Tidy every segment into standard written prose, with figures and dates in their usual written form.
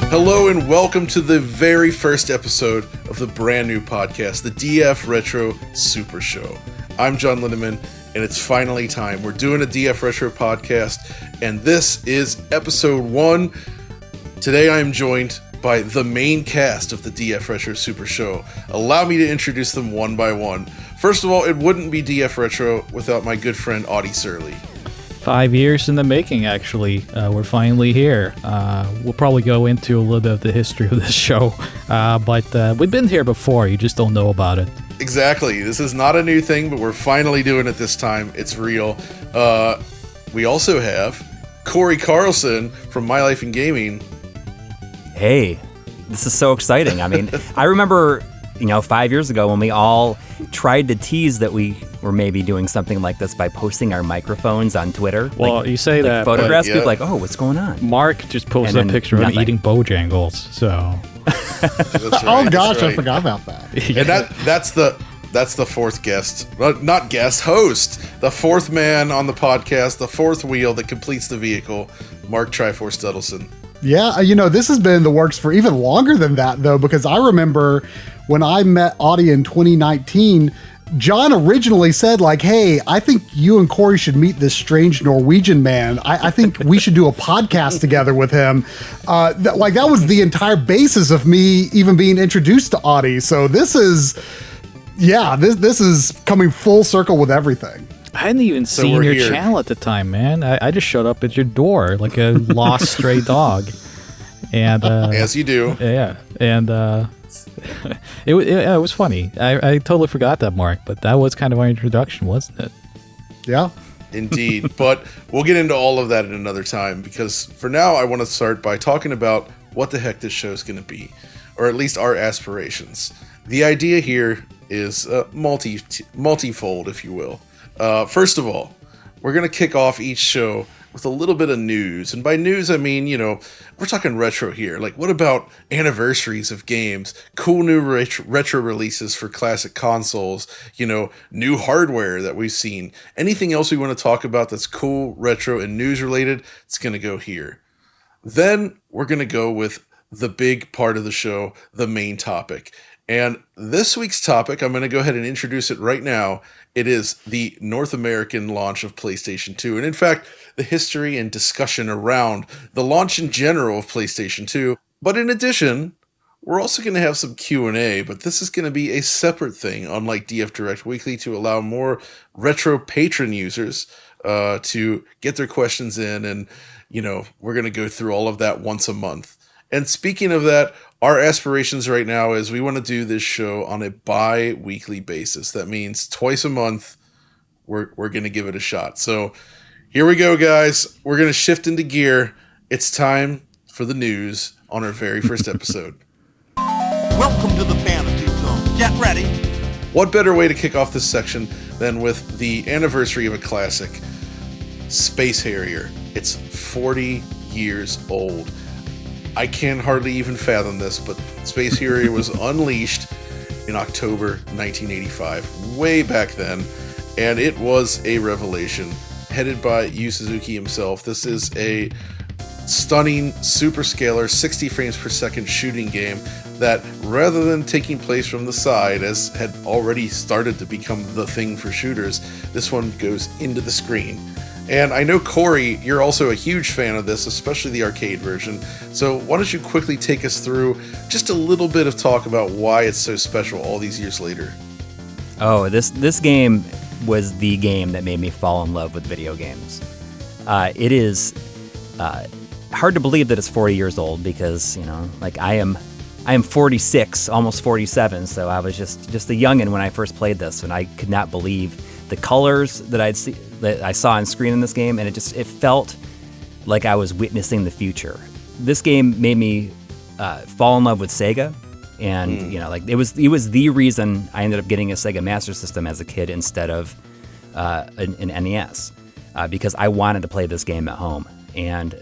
Hello and welcome to the very first episode of the brand new podcast, the DF Retro Super Show. I'm John Linneman, and it's finally time. We're doing a DF Retro podcast, and this is episode 1. Today I am joined by the main cast of the DF Retro Super Show. Allow me to introduce them one by one. First of all, it wouldn't be DF Retro without my good friend Audi Sorlie. 5 years in the making, actually. We're finally here. We'll probably go into a little bit of the history of this show, but we've been here before. You just don't know about it. Exactly. This is not a new thing, but we're finally doing it this time. It's real. We also have Coury Carlson from My Life in Gaming. Hey, this is so exciting. I mean, I remember, 5 years ago when we all tried to tease that we were maybe doing something like this by posting our microphones on Twitter. Well, you say that, photographs, people like, oh, what's going on? Marc just posted a picture of him eating Bojangles, so... Right, oh gosh, right. I forgot about that. And that's the fourth guest, not guest, host, the fourth man on the podcast, the fourth wheel that completes the vehicle, Marc Triforce Duddleson. Yeah, this has been in the works for even longer than that, though, because I remember when I met Audi in 2019, John originally said, hey, I think you and Coury should meet this strange Norwegian man. I think we should do a podcast together with him. That was the entire basis of me even being introduced to Audi. So this is coming full circle with everything. I hadn't even seen your channel at the time, man. I just showed up at your door like a lost stray dog. And as you do. Yeah. And it was funny. I totally forgot that, Marc, but that was kind of our introduction, wasn't it? Yeah. Indeed. But we'll get into all of that at another time, because for now I want to start by talking about what the heck this show is going to be, or at least our aspirations. The idea here is multifold, if you will. First of all, we're going to kick off each show with a little bit of news. And by news, I mean, we're talking retro here. Like, what about anniversaries of games? Cool new retro releases for classic consoles, new hardware that we've seen. Anything else we want to talk about that's cool, retro, and news related, it's going to go here. Then we're going to go with the big part of the show, the main topic. And this week's topic, I'm going to go ahead and introduce it right now. It is the North American launch of PlayStation 2. And in fact, the history and discussion around the launch in general of PlayStation 2. But in addition, we're also going to have some Q&A, but this is going to be a separate thing, unlike DF Direct Weekly, to allow more retro patron users to get their questions in. And, we're going to go through all of that once a month. And speaking of that, our aspirations right now is we want to do this show on a bi-weekly basis. That means twice a month, we're going to give it a shot. So here we go, guys. We're going to shift into gear. It's time for the news on our very first episode. Welcome to the Fantasy Zone. Get ready. What better way to kick off this section than with the anniversary of a classic, Space Harrier. It's 40 years old. I can hardly even fathom this, but Space Harrier was unleashed in October 1985, way back then, and it was a revelation. Headed by Yu Suzuki himself, this is a stunning, super scalar, 60 frames per second shooting game that, rather than taking place from the side, as had already started to become the thing for shooters, this one goes into the screen. And I know, Coury, you're also a huge fan of this, especially the arcade version. So why don't you quickly take us through just a little bit of talk about why it's so special all these years later? Oh, this game was the game that made me fall in love with video games. It is hard to believe that it's 40 years old because, I am 46, almost 47, so I was just a youngin' when I first played this, and I could not believe the colors that I saw on screen in this game, and it felt like I was witnessing the future. This game made me fall in love with Sega, and it was the reason I ended up getting a Sega Master System as a kid instead of an NES, because I wanted to play this game at home, and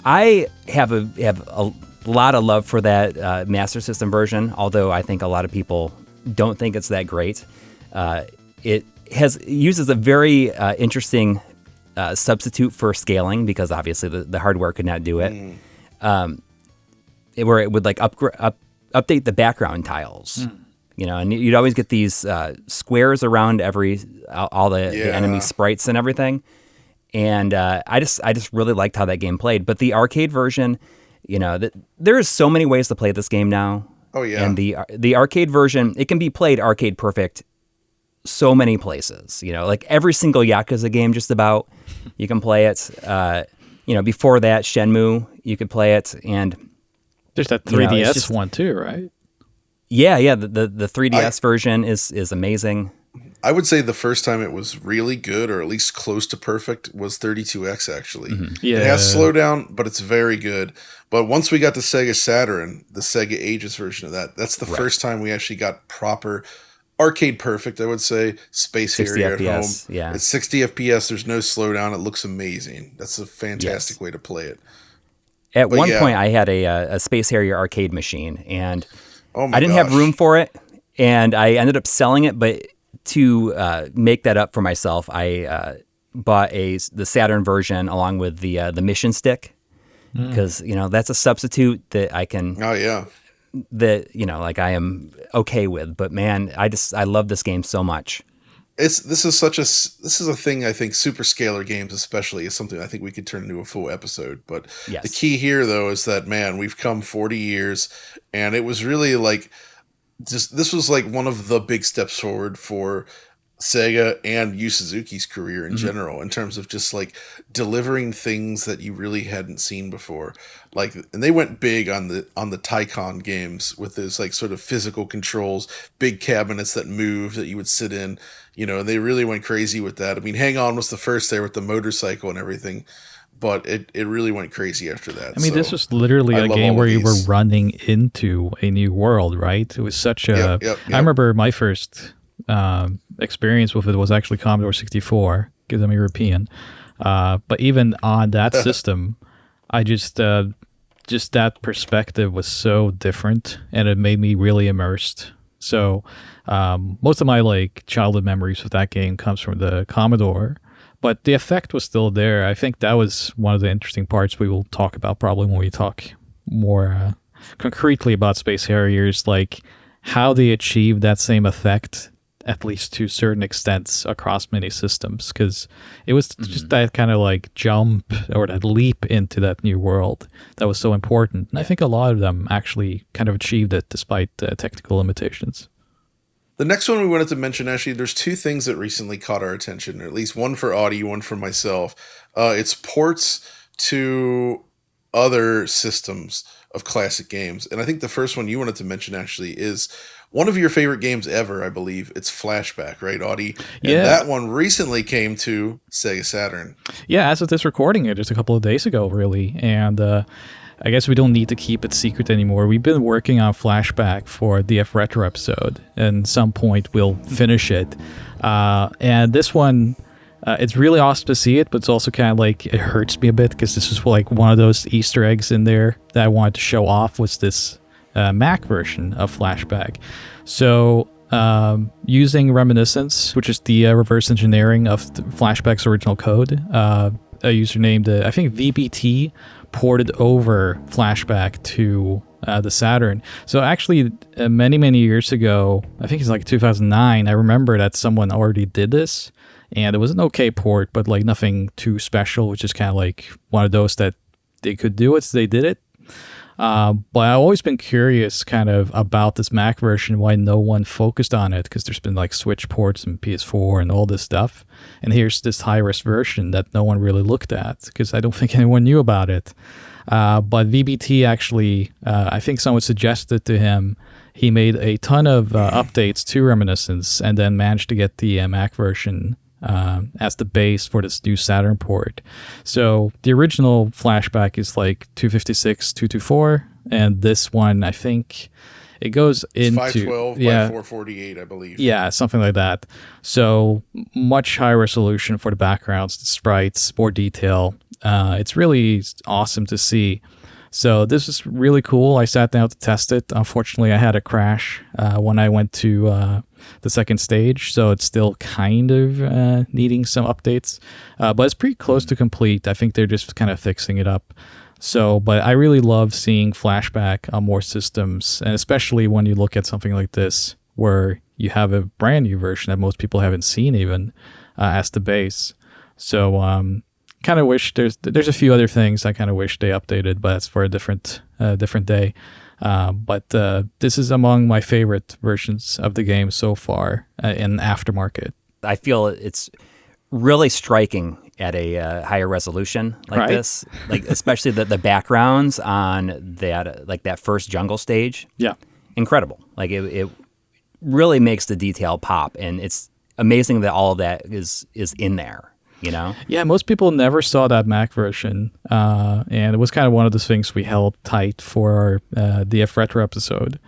I have a lot of love for that Master System version, although I think a lot of people don't think it's that great. It uses a very interesting substitute for scaling, because obviously the hardware could not do it. where it would like update the background tiles. You know, and you'd always get these squares around all the enemy sprites and everything. And I just really liked how that game played. But the arcade version, you know, there is so many ways to play this game now. Oh yeah. And the arcade version, it can be played arcade perfect so many places. You know, like every single Yakuza game, just about you can play it. You know, before that, Shenmue, you could play it, and there's that 3DS one too, right? Yeah. The 3DS version is amazing. I would say the first time it was really good, or at least close to perfect, was 32X, actually. Yeah. It has slowdown, but it's very good. But once we got to Sega Saturn, the Sega Ages version of that's the first time we actually got proper arcade perfect, I would say. Space Harrier at home. Yeah. It's 60 FPS. There's no slowdown. It looks amazing. That's a fantastic way to play it. At one point, I had a Space Harrier arcade machine, and I didn't have room for it, and I ended up selling it, but to make that up for myself, I bought the Saturn version along with the mission stick, because you know that's a substitute that I can. Oh yeah. That you know, like I am okay with, but man, I love this game so much. This is a thing. I think super scalar games, especially, is something I think we could turn into a full episode. But the key here, though, is that man, we've come 40 years, and it was really like. This was like one of the big steps forward for Sega and Yu Suzuki's career in general, in terms of just like delivering things that you really hadn't seen before. Like, and they went big on the Tycon games with those like sort of physical controls, big cabinets that move that you would sit in, you know, and they really went crazy with that. I mean, Hang On was the first there with the motorcycle and everything. But it really went crazy after that. I mean, this was literally a game where you were running into a new world, right? It was such a... Yep. I remember my first experience with it was actually Commodore 64, because I'm European. But even on that system, I just that perspective was so different, and it made me really immersed. So most of my like childhood memories with that game comes from the Commodore. But the effect was still there. I think that was one of the interesting parts we will talk about probably when we talk more concretely about Space Harriers, like how they achieved that same effect, at least to certain extents, across many systems. Because it was just that kind of like jump or that leap into that new world that was so important. And I think a lot of them actually kind of achieved it despite technical limitations. The next one we wanted to mention, actually, there's two things that recently caught our attention, or at least one for Audi, one for myself. It's ports to other systems of classic games. And I think the first one you wanted to mention, actually, is one of your favorite games ever, I believe. It's Flashback, right, Audi? And that one recently came to Sega Saturn. Yeah, as of this recording, just a couple of days ago, really. And I guess we don't need to keep it secret anymore. We've been working on Flashback for the DF Retro episode, and some point we'll finish it. And this one, it's really awesome to see it, but it's also kind of like, it hurts me a bit, because this is like one of those Easter eggs in there that I wanted to show off, was this Mac version of Flashback. So using Reminiscence, which is the reverse engineering of Flashback's original code, a user named, I think, VBT, ported over Flashback to the Saturn. So actually, many years ago, I think it's like 2009, I remember that someone already did this, and it was an okay port, but like nothing too special, which is kind of like one of those that they could do it, so they did it. But I've always been curious kind of about this Mac version, why no one focused on it, because there's been like Switch ports and PS4 and all this stuff. And here's this high-res version that no one really looked at, because I don't think anyone knew about it. But VBT actually, I think someone suggested to him, he made a ton of updates to Reminiscence, and then managed to get the Mac version as the base for this new Saturn port. So the original Flashback is like 256, 224, and this one, I think it goes into 512 by 448, I believe. Yeah, something like that. So much higher resolution for the backgrounds, the sprites, more detail. It's really awesome to see. So this is really cool. I sat down to test it. Unfortunately, I had a crash when I went to the second stage, so it's still kind of needing some updates. But it's pretty close to complete. I think they're just kind of fixing it up. So, but I really love seeing Flashback on more systems, and especially when you look at something like this, where you have a brand new version that most people haven't seen even as the base. So, kind of wish there's a few other things I kind of wish they updated, but that's for a different day. But this is among my favorite versions of the game so far in aftermarket. I feel it's really striking at a higher resolution like Right. this, like especially the backgrounds on that, like that first jungle stage. Yeah. Incredible. Like it really makes the detail pop, and it's amazing that all of that is in there. You know? Yeah, most people never saw that Mac version, and it was kind of one of the things we held tight for our DF Retro episode.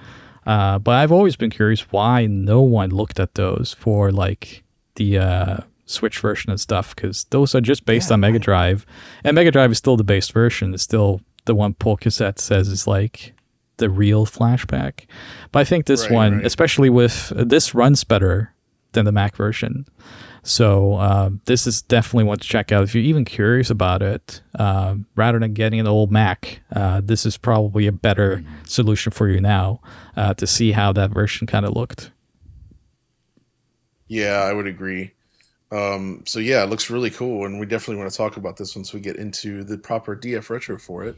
But I've always been curious why no one looked at those for like the Switch version and stuff, because those are just based on Mega Drive, and Mega Drive is still the base version. It's still the one Paul Cassette says is like the real Flashback. But I think this one, especially with this, runs better than the Mac version. So this is definitely one to check out if you're even curious about it. Rather than getting an old Mac, this is probably a better solution for you now to see how that version kind of looked. Yeah, I would agree. So yeah, it looks really cool, and we definitely want to talk about this once we get into the proper DF Retro for it.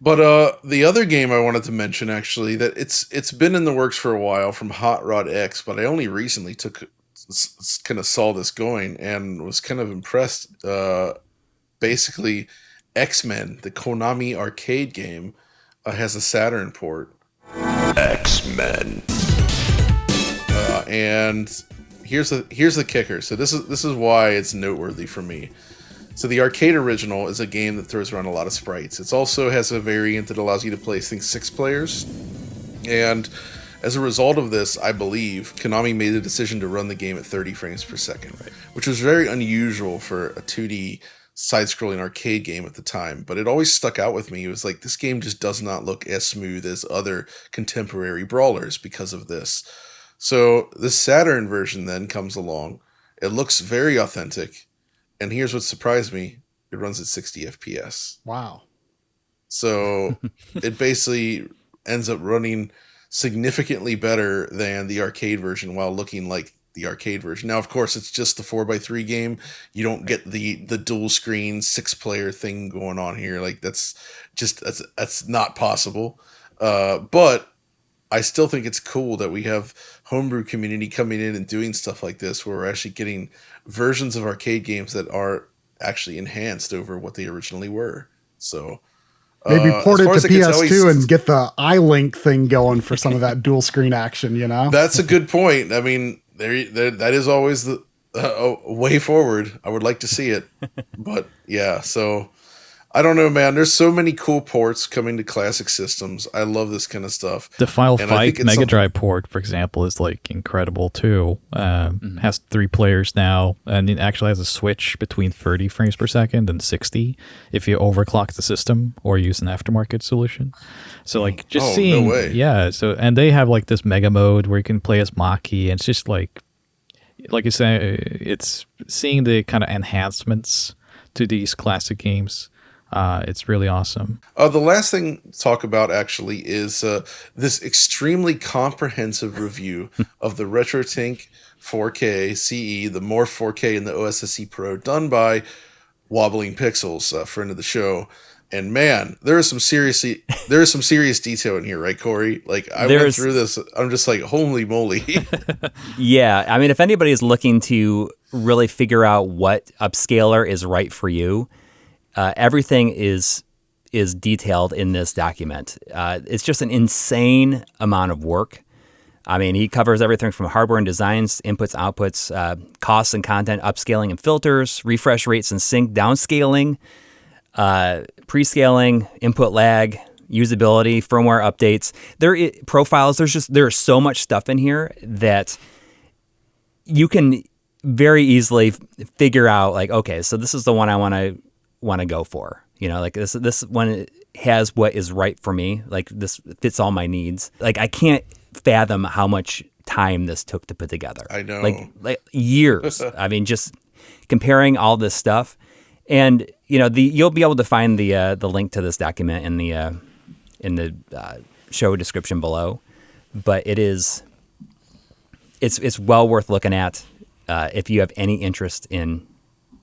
But the other game I wanted to mention, actually, that it's been in the works for a while, from Hot Rod X, but I only recently kind of saw this going and was kind of impressed. Basically, X-Men, the Konami arcade game, has a Saturn port. X-Men. And here's the kicker. So this is why it's noteworthy for me. So the arcade original is a game that throws around a lot of sprites. It also has a variant that allows you to play, I think, 6 players. And as a result of this, I believe, Konami made the decision to run the game at 30 frames per second, which was very unusual for a 2D side-scrolling arcade game at the time. But it always stuck out with me. It was like, this game just does not look as smooth as other contemporary brawlers because of this. So the Saturn version then comes along. It looks very authentic. And here's what surprised me. It runs at 60 FPS. Wow. So it basically ends up running significantly better than the arcade version while looking like the arcade version. Now, of course, it's just the 4x3 game. You don't get the dual screen 6-player thing going on here. Like that's not possible. But I still think it's cool that we have homebrew community coming in and doing stuff like this, where we're actually getting versions of arcade games that are actually enhanced over what they originally were. So maybe port it as to far as I can tell, PS2 and get the iLink thing going for some of that dual screen action, you know? That's a good point. I mean, there that is always the way forward. I would like to see it. But yeah, so I don't know, man. There's so many cool ports coming to classic systems. I love this kind of stuff. The Final And I Fight think it's Mega Drive port, for example, is like incredible too. Has 3 players now, and it actually has a switch between 30 frames per second and 60 if you overclock the system or use an aftermarket solution. So like just seeing, no way. yeah. So and they have like this mega mode where you can play as Maki, and it's just like you say, it's seeing the kind of enhancements to these classic games. It's really awesome. The last thing to talk about actually is this extremely comprehensive review of the RetroTINK 4K CE, the Morph 4K, and the OSSC Pro, done by Wobbling Pixels, a friend of the show. And man, there is some serious detail in here, right, Coury? Like I went through this, I'm just like, holy moly. Yeah, I mean, if anybody is looking to really figure out what upscaler is right for you, everything is detailed in this document. It's just an insane amount of work. I mean, he covers everything from hardware and designs, inputs, outputs, costs and content, upscaling and filters, refresh rates and sync, downscaling, prescaling, input lag, usability, firmware updates, profiles. There's so much stuff in here that you can very easily figure out, like, okay, so this is the one I want to go for. You know, like this one has what is right for me. Like this fits all my needs. Like I can't fathom how much time this took to put together. I know. Like years. I mean, just comparing all this stuff. And you'll be able to find the link to this document in the show description below. But it's well worth looking at if you have any interest in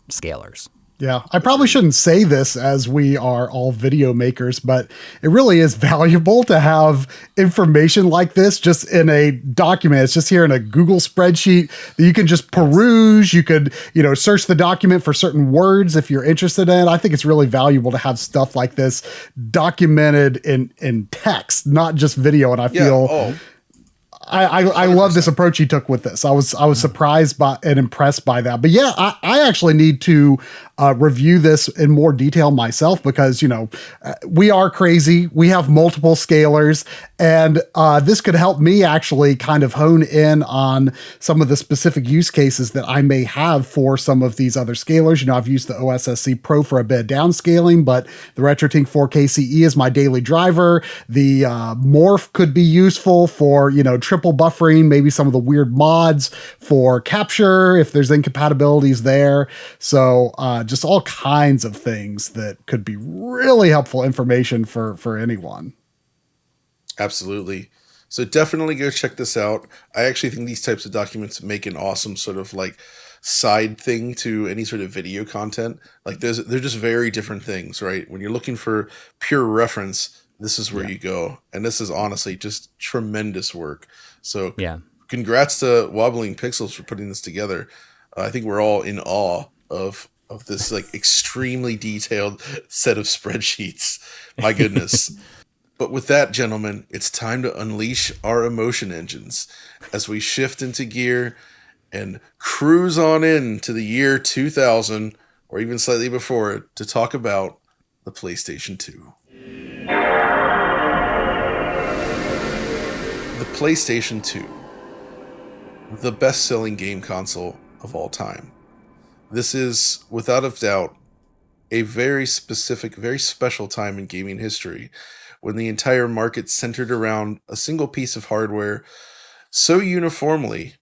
scalars. Yeah, I probably shouldn't say this as we are all video makers, but it really is valuable to have information like this just in a document. It's just here in a Google spreadsheet that you can just peruse. You could, search the document for certain words if you're interested in it. I think it's really valuable to have stuff like this documented in text, not just video. And I feel I love this approach he took with this. I was surprised by and impressed by that. But yeah, I actually need to review this in more detail myself because, we are crazy. We have multiple scalars, and this could help me actually kind of hone in on some of the specific use cases that I may have for some of these other scalars. I've used the OSSC Pro for a bit of downscaling, but the RetroTINK 4K CE is my daily driver. The Morph could be useful for, triple buffering, maybe some of the weird mods for capture if there's incompatibilities there. So just all kinds of things that could be really helpful information for anyone. Absolutely. So definitely go check this out. I actually think these types of documents make an awesome sort of like side thing to any sort of video content. Like they're just very different things, right? When you're looking for pure reference, this is where you go. And this is honestly just tremendous work. So congrats to Wobbling Pixels for putting this together. I think we're all in awe of this like extremely detailed set of spreadsheets. My goodness. But with that, gentlemen, it's time to unleash our emotion engines as we shift into gear and cruise on in to the year 2000 or even slightly before it to talk about the PlayStation 2. The PlayStation 2, the best-selling game console of all time. This is, without a doubt, a very specific, very special time in gaming history when the entire market centered around a single piece of hardware so uniformly,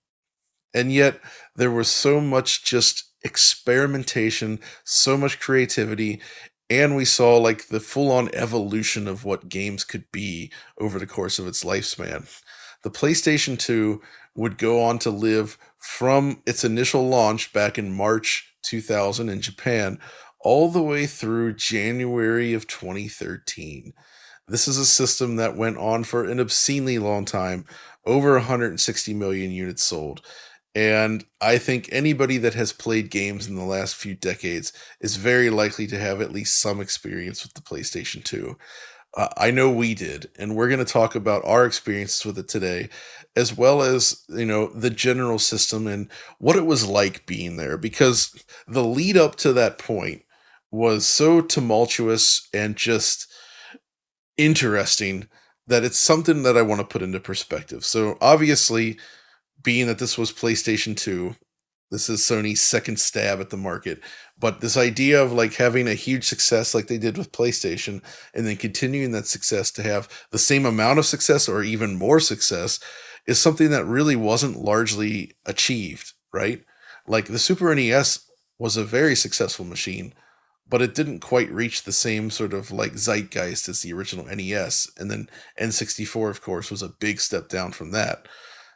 and yet there was so much just experimentation, so much creativity, and we saw like the full-on evolution of what games could be over the course of its lifespan. The PlayStation 2 would go on to live from its initial launch back in March 2000 in Japan all the way through January of 2013. This is a system that went on for an obscenely long time, over 160 million units sold. And I think anybody that has played games in the last few decades is very likely to have at least some experience with the PlayStation 2. I know we did, and we're going to talk about our experiences with it today, as well as, the general system and what it was like being there, because the lead up to that point was so tumultuous and just interesting that it's something that I want to put into perspective. So obviously, being that this was PlayStation 2, this is Sony's second stab at the market. But this idea of like having a huge success like they did with PlayStation and then continuing that success to have the same amount of success or even more success is something that really wasn't largely achieved, right? Like the Super NES was a very successful machine, but it didn't quite reach the same sort of like zeitgeist as the original NES. And then N64, of course, was a big step down from that.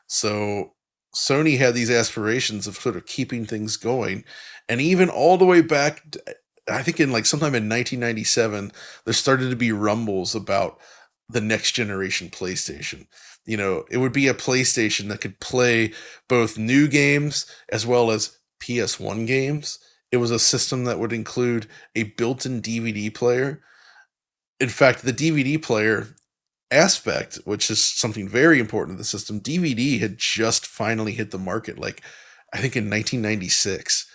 So Sony had these aspirations of sort of keeping things going. And even all the way back, I think in like sometime in 1997, there started to be rumbles about the next generation PlayStation. It would be a PlayStation that could play both new games as well as PS1 games. It was a system that would include a built-in DVD player. In fact, the DVD player aspect, which is something very important to the system, DVD had just finally hit the market, like I think in 1996.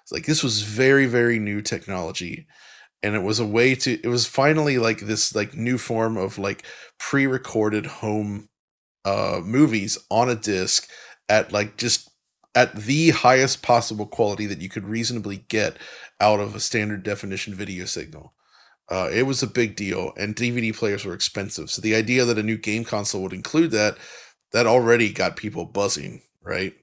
It's like this was very, very new technology, and it was a way to. It was finally like this like new form of like pre-recorded home movies on a disc at like just at the highest possible quality that you could reasonably get out of a standard definition video signal. It was a big deal, and DVD players were expensive. So the idea that a new game console would include that already got people buzzing, right?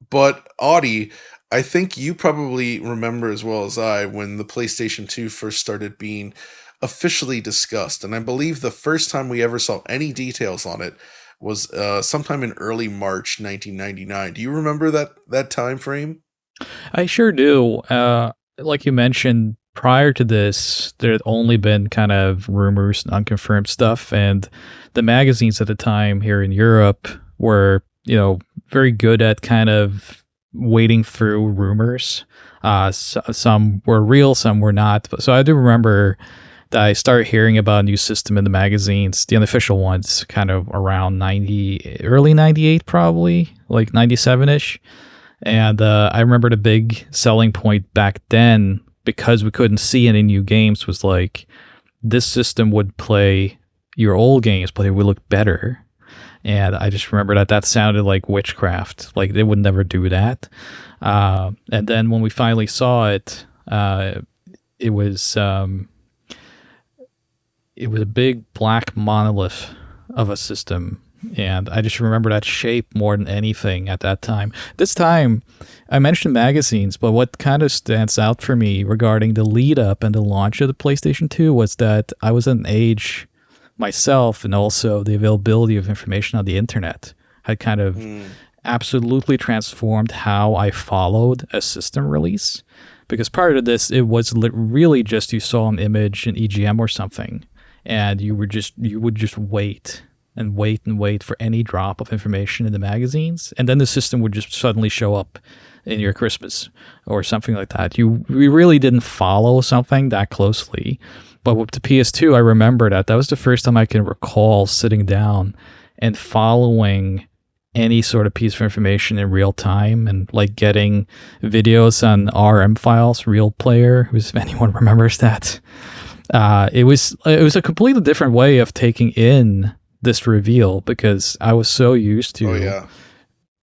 But Audi, I think you probably remember as well as I when the PlayStation 2 first started being officially discussed. And I believe the first time we ever saw any details on it was sometime in early March 1999. Do you remember that time frame? I sure do. Like you mentioned, prior to this, there had only been kind of rumors and unconfirmed stuff, and the magazines at the time here in Europe were, very good at kind of wading through rumors. Some were real, some were not. So I do remember that I started hearing about a new system in the magazines, the unofficial ones, kind of around early 98, probably, like 97-ish. And I remember the big selling point back then, because we couldn't see any new games, was like, this system would play your old games, but it would look better. And I just remember that sounded like witchcraft. Like, they would never do that. And then when we finally saw it, it was a big black monolith of a system. And I just remember that shape more than anything at that time. This time, I mentioned magazines, but what kind of stands out for me regarding the lead up and the launch of the PlayStation 2 was that I was at an age myself, and also the availability of information on the internet had kind of absolutely transformed how I followed a system release. Because prior to this, it was really just you saw an image in EGM or something, and you would just wait and wait for any drop of information in the magazines, and then the system would just suddenly show up in your Christmas or something like that. We really didn't follow something that closely. But with the PS2, I remember that was the first time I can recall sitting down and following any sort of piece of information in real time, and like getting videos on RM files, Real Player, if anyone remembers that. It was a completely different way of taking in this reveal, because I was so used to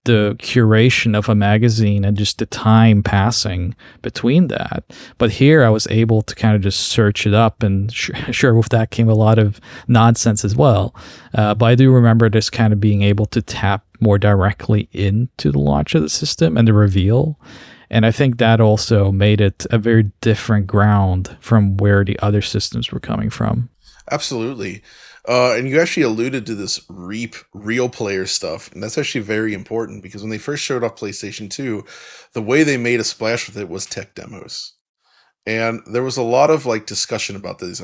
the curation of a magazine and just the time passing between that. But here I was able to kind of just search it up, and sure, with that came a lot of nonsense as well. But I do remember just kind of being able to tap more directly into the launch of the system and the reveal. And I think that also made it a very different ground from where the other systems were coming from. Absolutely. And you actually alluded to this Real Player stuff, and that's actually very important, because when they first showed off PlayStation 2, the way they made a splash with it was tech demos. And there was a lot of like discussion about this.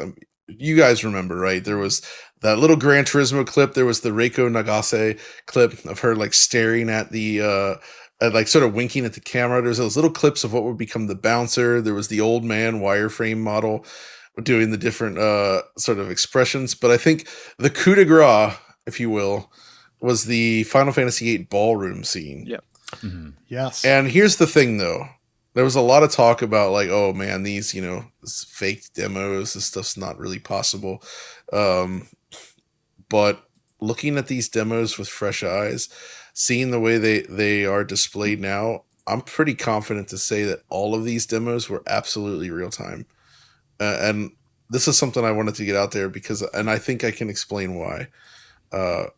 You guys remember, right? There was that little Gran Turismo clip. There was the Reiko Nagase clip of her like staring at the like sort of winking at the camera. There's those little clips of what would become the bouncer. There was the old man wireframe model doing the different sort of expressions. But I think the coup de grace, if you will, was the Final Fantasy VIII ballroom scene. Yep. Mm-hmm. Yes. And here's the thing, though. There was a lot of talk about like, oh man, these, this fake demos, this stuff's not really possible. But looking at these demos with fresh eyes, seeing the way they are displayed now, I'm pretty confident to say that all of these demos were absolutely real time. And this is something I wanted to get out there and I think I can explain why.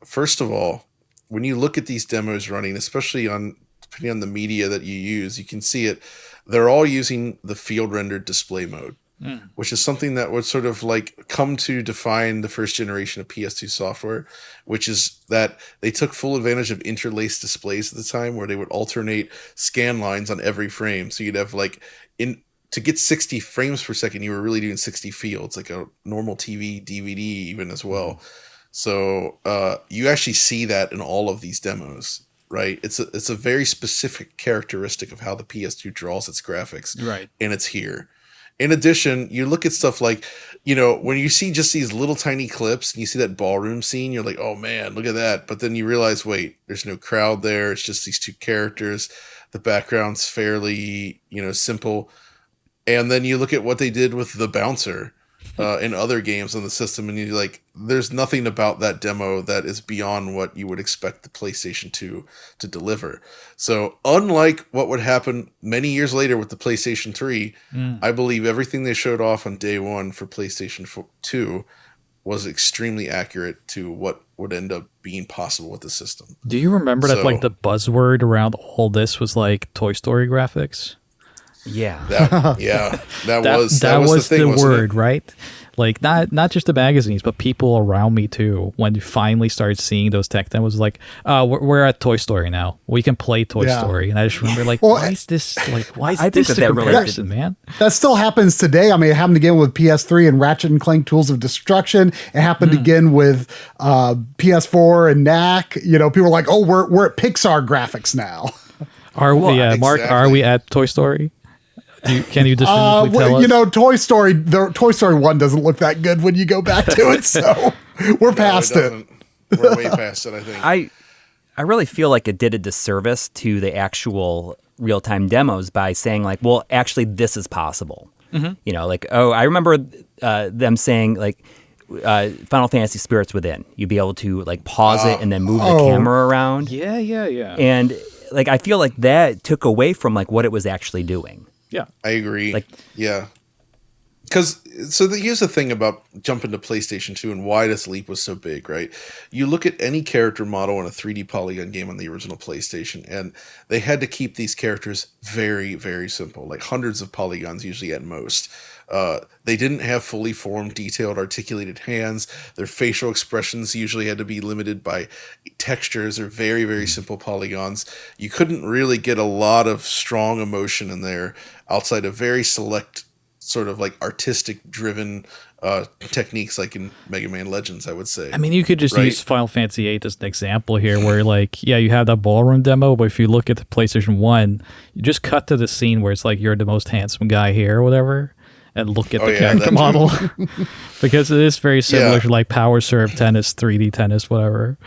First of all, when you look at these demos running, especially depending on the media that you use, you can see it. They're all using the field rendered display mode, which is something that would sort of like come to define the first generation of PS2 software, which is that they took full advantage of interlaced displays at the time, where they would alternate scan lines on every frame. So you'd have like to get 60 frames per second, you were really doing 60 fields, like a normal TV, DVD even as well. So you actually see that in all of these demos, right? It's a very specific characteristic of how the PS2 draws its graphics, right? And it's here. In addition, you look at stuff like, when you see just these little tiny clips and you see that ballroom scene, you're like, oh man, look at that. But then you realize, wait, there's no crowd there. It's just these two characters. The background's fairly, simple. And then you look at what they did with the bouncer in other games on the system, and you're like, there's nothing about that demo that is beyond what you would expect the PlayStation 2 to deliver. So unlike what would happen many years later with the PlayStation 3, I believe everything they showed off on day one for PlayStation 2 was extremely accurate to what would end up being possible with the system. Do you remember that like the buzzword around all this was like Toy Story graphics? Yeah. That was the thing, word, right? Like not just the magazines, but people around me too. When you finally started seeing those tech demos, like, we're at Toy Story now. We can play Toy Story, and I just remember like, why is this the comparison, man? That still happens today. I mean, it happened again with PS3 and Ratchet and Clank Tools of Destruction. It happened again with PS4 and NAC. You know, people are like, oh, we're at Pixar graphics now. Are we, Mark? Are we at Toy Story? Can you definitively tell us? You know, Toy Story 1 doesn't look that good when you go back to it, so we're past it. We're way past it, I think. I really feel like it did a disservice to the actual real-time demos by saying like, well, actually this is possible. Mm-hmm. You know, like, I remember them saying like, Final Fantasy Spirits Within, you'd be able to like pause it and then move the camera around. Yeah. And like, I feel like that took away from like what it was actually doing. Yeah, I agree. Like, yeah, because here's the thing about jumping to PlayStation 2 and why this leap was so big, right? You look at any character model in a 3D polygon game on the original PlayStation, and they had to keep these characters very, very simple, like hundreds of polygons usually at most. They didn't have fully formed, detailed, articulated hands. Their facial expressions usually had to be limited by textures or very, very simple polygons. You couldn't really get a lot of strong emotion in there outside of very select sort of like artistic driven techniques like in Mega Man Legends, I would say. I mean, you could just use Final Fantasy VIII as an example here where like, yeah, you have that ballroom demo, but if you look at the PlayStation 1, you just cut to the scene where it's like, you're the most handsome guy here or whatever, and look at the character model. Because it is very similar to like Power Serve Tennis, 3D Tennis, whatever.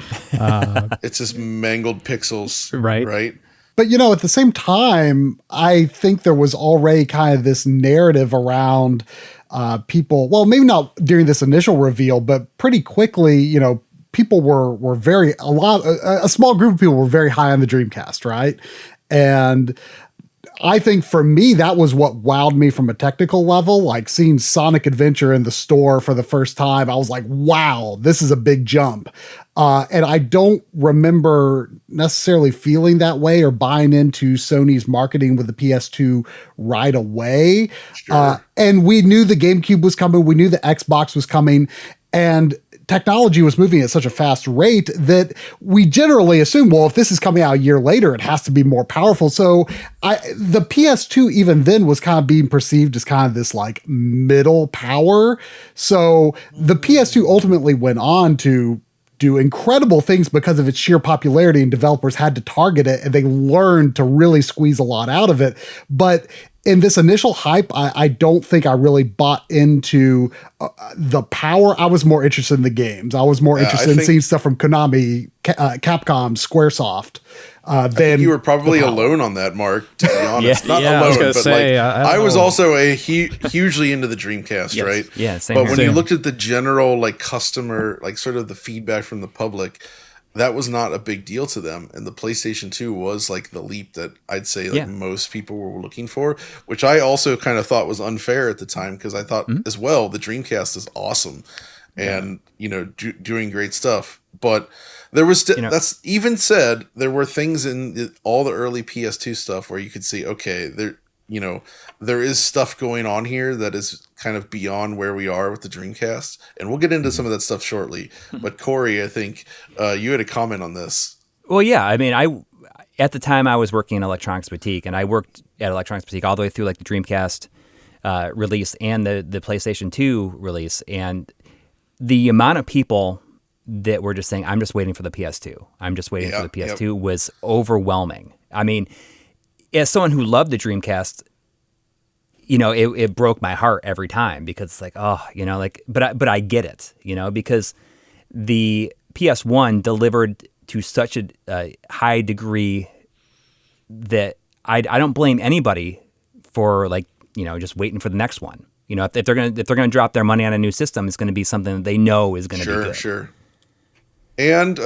It's just mangled pixels. Right. But, you know, at the same time, I think there was already kind of this narrative around people, well, maybe not during this initial reveal, but pretty quickly, you know, people were a small group of people were very high on the Dreamcast, right? And I think for me, that was what wowed me from a technical level. Like seeing Sonic Adventure in the store for the first time, I was like, wow, this is a big jump. And I don't remember necessarily feeling that way or buying into Sony's marketing with the PS2 right away. Sure. And we knew the GameCube was coming. We knew the Xbox was coming. And technology was moving at such a fast rate that we generally assume, well, if this is coming out a year later, it has to be more powerful. So the PS2 even then was kind of being perceived as kind of this like middle power. So the PS2 ultimately went on to do incredible things because of its sheer popularity, and developers had to target it and they learned to really squeeze a lot out of it. But in this initial hype, I don't think I really bought into the power. I was more interested in the games. I was more interested in seeing stuff from Konami, Capcom, Squaresoft. I think you were probably alone on that, Mark, to be honest. Not alone, I was gonna say, I was also hugely into the Dreamcast, right? Yeah, same. But when you looked at the general like customer, like sort of the feedback from the public, that was not a big deal to them. And the PlayStation 2 was like the leap that I'd say like most people were looking for, which I also kind of thought was unfair at the time because I thought as well, the Dreamcast is awesome and, you know, doing great stuff. But there was, that's even said, there were things in all the early PS2 stuff where you could see, okay, there is stuff going on here that is kind of beyond where we are with the Dreamcast. And we'll get into some of that stuff shortly. But Coury, I think you had a comment on this. Well, yeah. I mean, at the time I was working in Electronics Boutique, and I worked at Electronics Boutique all the way through like the Dreamcast release and the PlayStation 2 release. And the amount of people that were just saying, I'm just waiting for the PS2. I'm just waiting for the PS2 was overwhelming. I mean, as someone who loved the Dreamcast, you know, it broke my heart every time because it's like, oh, you know, like, but I get it, you know, because the PS1 delivered to such a high degree that I don't blame anybody for like, you know, just waiting for the next one. You know, if they're gonna drop their money on a new system, it's going to be something that they know is going to be good. Sure. And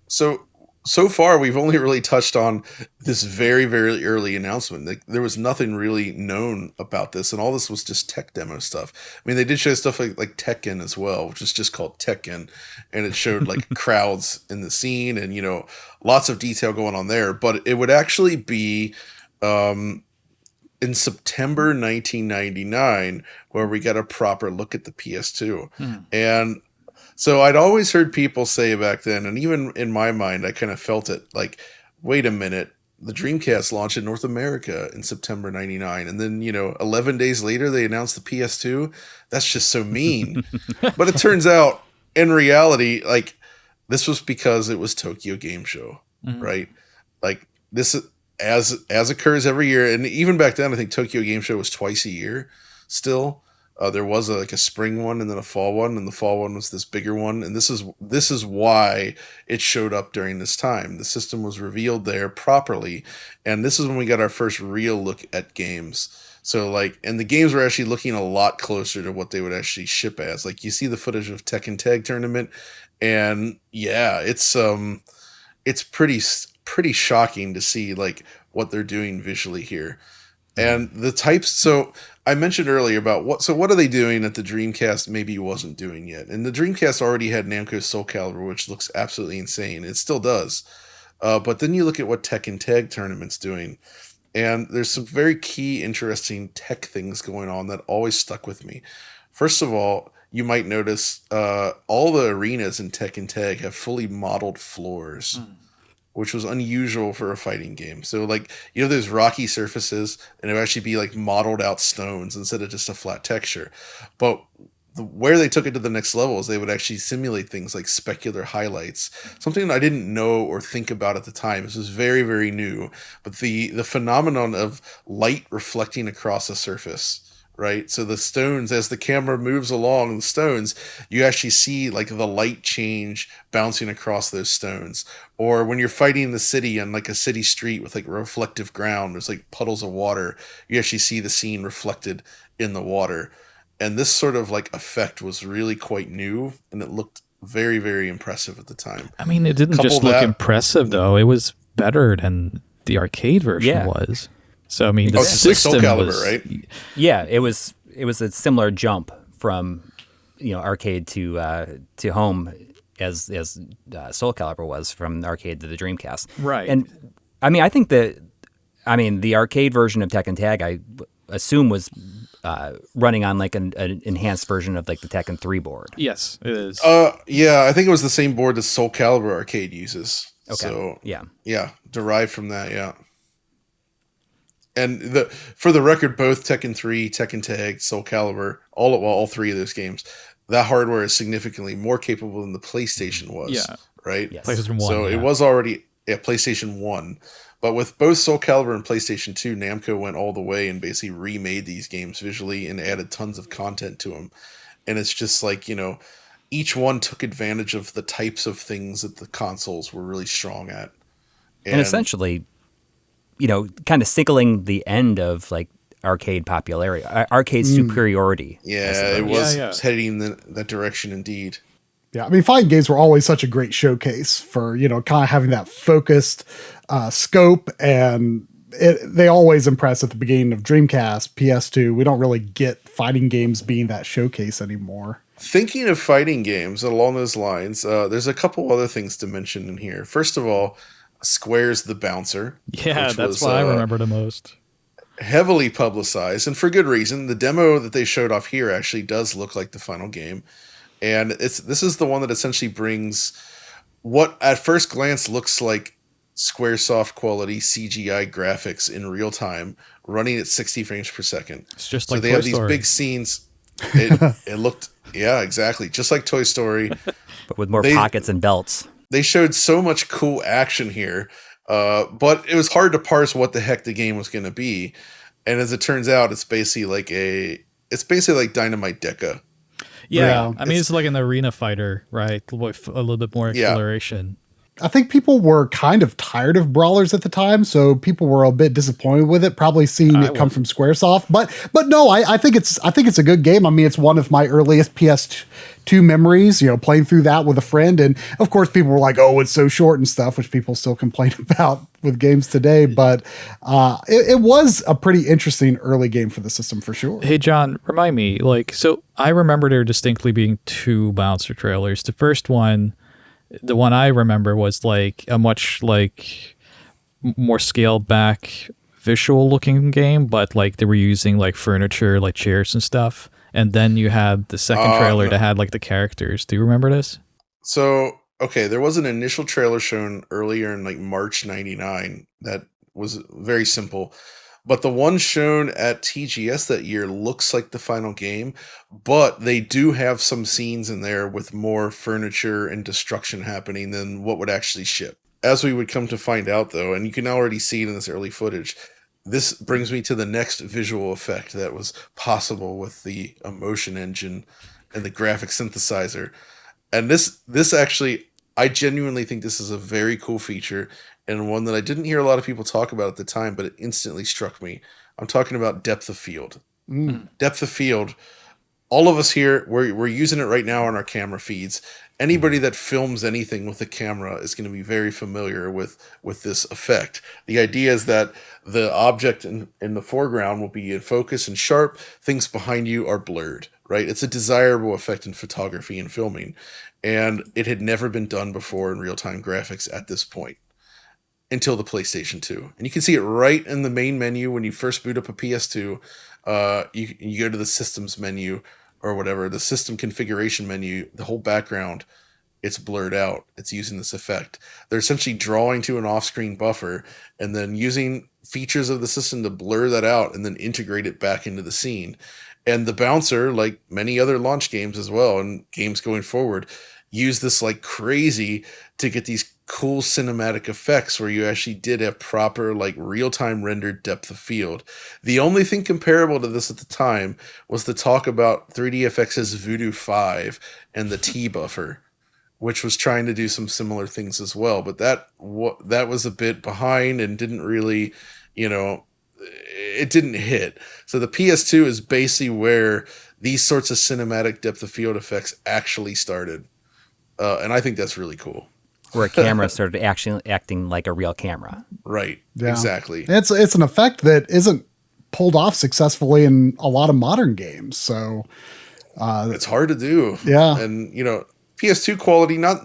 so so far we've only really touched on this very, very early announcement. Like, there was nothing really known about this, and all this was just tech demo stuff. I mean, they did show stuff like Tekken as well, which is just called Tekken, and it showed like crowds in the scene and, you know, lots of detail going on there. But it would actually be in September 1999 where we got a proper look at the PS2. And so I'd always heard people say back then, and even in my mind, I kind of felt it like, wait a minute, the Dreamcast launched in North America in September 99. And then, you know, 11 days later, they announced the PS2. That's just so mean. But it turns out, in reality, like, this was because it was Tokyo Game Show, right? Like, this, as occurs every year. And even back then, I think Tokyo Game Show was twice a year still. There was like a spring one and then a fall one, and the fall one was this bigger one. And this is why it showed up during this time. The system was revealed there properly, and this is when we got our first real look at games. So like, and the games were actually looking a lot closer to what they would actually ship as. Like, you see the footage of Tekken Tag Tournament, and yeah, it's pretty shocking to see like what they're doing visually here. And the types, so I mentioned earlier about what are they doing that the Dreamcast maybe wasn't doing yet? And the Dreamcast already had Namco Soul Calibur, which looks absolutely insane. It still does. But then you look at what Tekken Tag Tournament's doing, and there's some very key, interesting tech things going on that always stuck with me. First of all, you might notice all the arenas in Tekken Tag have fully modeled floors. Which was unusual for a fighting game. So like, you know, there's rocky surfaces, and it would actually be like modeled out stones instead of just a flat texture. But where they took it to the next level is they would actually simulate things like specular highlights, something I didn't know or think about at the time. This was very, very new. But the phenomenon of light reflecting across a surface, right? So the stones, as the camera moves along the stones, you actually see like the light change bouncing across those stones. Or when you're fighting the city on like a city street with like reflective ground, there's like puddles of water, you actually see the scene reflected in the water. And this sort of like effect was really quite new, and it looked very, very impressive at the time. I mean, it didn't just look impressive though. It was better than the arcade version was. So I mean, the system like Soul Calibur, was, right? Yeah, it was a similar jump from, you know, arcade to home as Soul Calibur was from arcade to the Dreamcast. Right. And I mean, I think the arcade version of Tekken Tag, I assume, was running on like an enhanced version of like the Tekken 3 board. Yes, it is. Yeah, I think it was the same board that Soul Calibur arcade uses. Okay. So yeah, derived from that, yeah. And for the record, both Tekken 3, Tekken Tag, Soul Calibur, all three of those games, that hardware is significantly more capable than the PlayStation was. Yeah. Right? Yes. PlayStation 1. So it was already PlayStation 1. But with both Soul Calibur and PlayStation 2, Namco went all the way and basically remade these games visually and added tons of content to them. And it's just like, you know, each one took advantage of the types of things that the consoles were really strong at. And essentially, you know, kind of signaling the end of like arcade popularity, arcade superiority. Yeah, it was heading in that direction indeed. Yeah, I mean, fighting games were always such a great showcase for, you know, kind of having that focused scope, and they always impress at the beginning of Dreamcast, PS2. We don't really get fighting games being that showcase anymore. Thinking of fighting games along those lines, there's a couple other things to mention in here. First of all, Square's The Bouncer. Yeah, that's what I remember the most. Heavily publicized, and for good reason. The demo that they showed off here actually does look like the final game. And this is the one that essentially brings what at first glance looks like Squaresoft quality CGI graphics in real time, running at 60 frames per second. It's just so like they Toy have these Story. big scenes. It looked, yeah, exactly, just like Toy Story, but with more pockets and belts. They showed so much cool action here, but it was hard to parse what the heck the game was going to be. And as it turns out, it's basically like Dynamite Deca. Yeah, I mean, it's like an arena fighter, right? With a little bit more acceleration. I think people were kind of tired of brawlers at the time, so people were a bit disappointed with it, probably seeing it come from Squaresoft. But no, I think it's a good game. I mean, it's one of my earliest PS2 memories, playing through that with a friend. And of course, people were like, oh, it's so short and stuff, which people still complain about with games today. But it was a pretty interesting early game for the system for sure. Hey, John, remind me, so I remember there distinctly being two Bouncer trailers. The first one, the one I remember, was like a much more scaled back visual looking game, but like they were using like furniture, like chairs and stuff. And then you had the second trailer that had like the characters. Do you remember this? So, okay, there was an initial trailer shown earlier in like March 99 that was very simple. But the one shown at TGS that year looks like the final game, but they do have some scenes in there with more furniture and destruction happening than what would actually ship. As we would come to find out, though, and you can already see it in this early footage, this brings me to the next visual effect that was possible with the emotion engine and the graphic synthesizer. And this actually, I genuinely think this is a very cool feature, and one that I didn't hear a lot of people talk about at the time, but it instantly struck me. I'm talking about depth of field. Depth of field. All of us here, we're using it right now on our camera feeds. Anybody that films anything with a camera is going to be very familiar with this effect. The idea is that the object in the foreground will be in focus and sharp. Things behind you are blurred, right? It's a desirable effect in photography and filming. And it had never been done before in real-time graphics at this point, until the PlayStation 2. And you can see it right in the main menu when you first boot up a PS2. You go to the systems menu or whatever, the system configuration menu, the whole background, it's blurred out. It's using this effect. They're essentially drawing to an off-screen buffer and then using features of the system to blur that out and then integrate it back into the scene. And the Bouncer, like many other launch games as well, and games going forward, use this like crazy to get these cool cinematic effects where you actually did have proper like real-time rendered depth of field. The only thing comparable to this at the time was the talk about 3DFX's Voodoo 5 and the T buffer, which was trying to do some similar things as well, but that was a bit behind and didn't really, it didn't hit. So the PS2 is basically where these sorts of cinematic depth of field effects actually started. And I think that's really cool. Where a camera started actually acting like a real camera. Right. Yeah. Exactly. It's an effect that isn't pulled off successfully in a lot of modern games. So it's hard to do. Yeah. And PS2 quality, not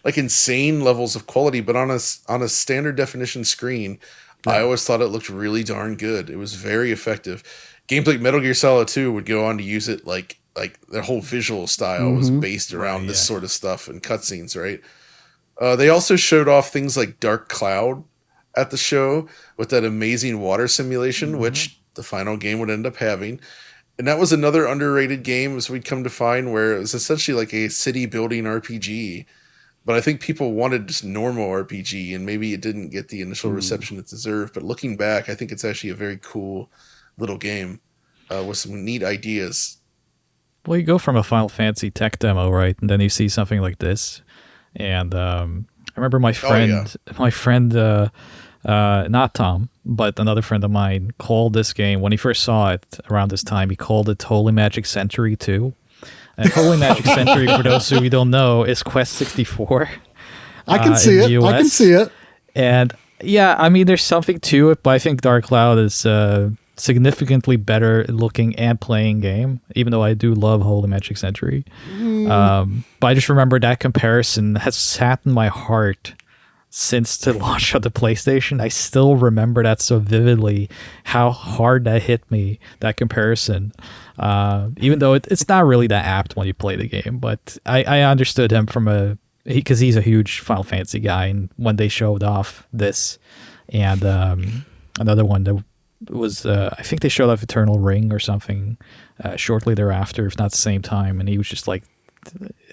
like insane levels of quality, but on a standard definition screen, I always thought it looked really darn good. It was very effective. Games like Metal Gear Solid 2 would go on to use it like their whole visual style was based around this sort of stuff and cutscenes, right? They also showed off things like Dark Cloud at the show with that amazing water simulation, which the final game would end up having. And that was another underrated game, as we'd come to find, where it was essentially like a city building RPG. But I think people wanted just normal RPG, and maybe it didn't get the initial reception it deserved. But looking back, I think it's actually a very cool little game with some neat ideas. Well, you go from a Final Fantasy tech demo, right? And then you see something like this. And I remember my friend, not Tom, but another friend of mine called this game, when he first saw it around this time, he called it Holy Magic Century 2. And Holy Magic Century, for those who don't know, is Quest 64. I can see it. I can see it. And yeah, I mean, there's something to it, but I think Dark Cloud is significantly better looking and playing game, even though I do love Holy Magic Century. But I just remember that comparison has sat in my heart since the launch of the PlayStation. I still remember that so vividly, how hard that hit me, that comparison. Even though it's not really that apt when you play the game, but I understood him from because he's a huge Final Fantasy guy, and when they showed off this and another one that was I think they showed off Eternal Ring or something shortly thereafter, if not the same time, and he was just like,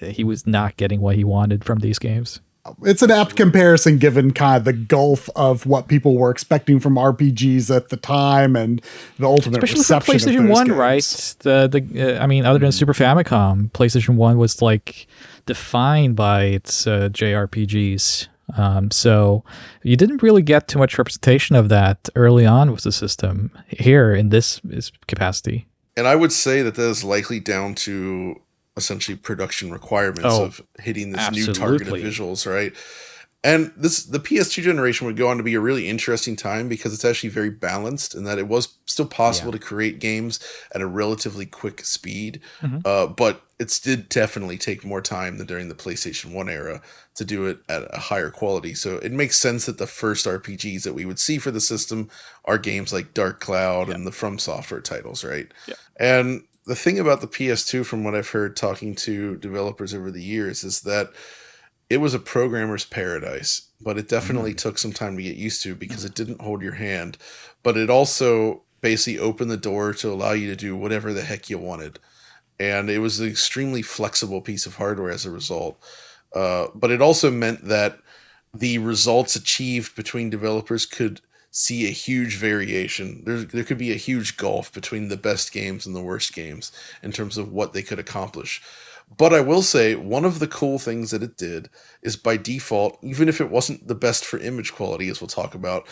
he was not getting what he wanted from these games. It's an apt comparison given kind of the gulf of what people were expecting from RPGs at the time and the ultimate especially reception for PlayStation of those 1, games. Right? I mean, other than Super Famicom, PlayStation 1 was like defined by its JRPGs. So you didn't really get too much representation of that early on with the system here in this capacity. And I would say that is likely down to essentially production requirements of hitting this new targeted visuals, right? And the PS2 generation would go on to be a really interesting time because it's actually very balanced in that it was still possible to create games at a relatively quick speed, but it did definitely take more time than during the PlayStation 1 era to do it at a higher quality. So it makes sense that the first RPGs that we would see for the system are games like Dark Cloud and the From Software titles, right? Yeah. And the thing about the PS2, from what I've heard talking to developers over the years, is that it was a programmer's paradise, but it definitely took some time to get used to because it didn't hold your hand. But it also basically opened the door to allow you to do whatever the heck you wanted. And it was an extremely flexible piece of hardware as a result. But it also meant that the results achieved between developers could see a huge variation. There could be a huge gulf between the best games and the worst games in terms of what they could accomplish. But I will say, one of the cool things that it did is by default, even if it wasn't the best for image quality, as we'll talk about,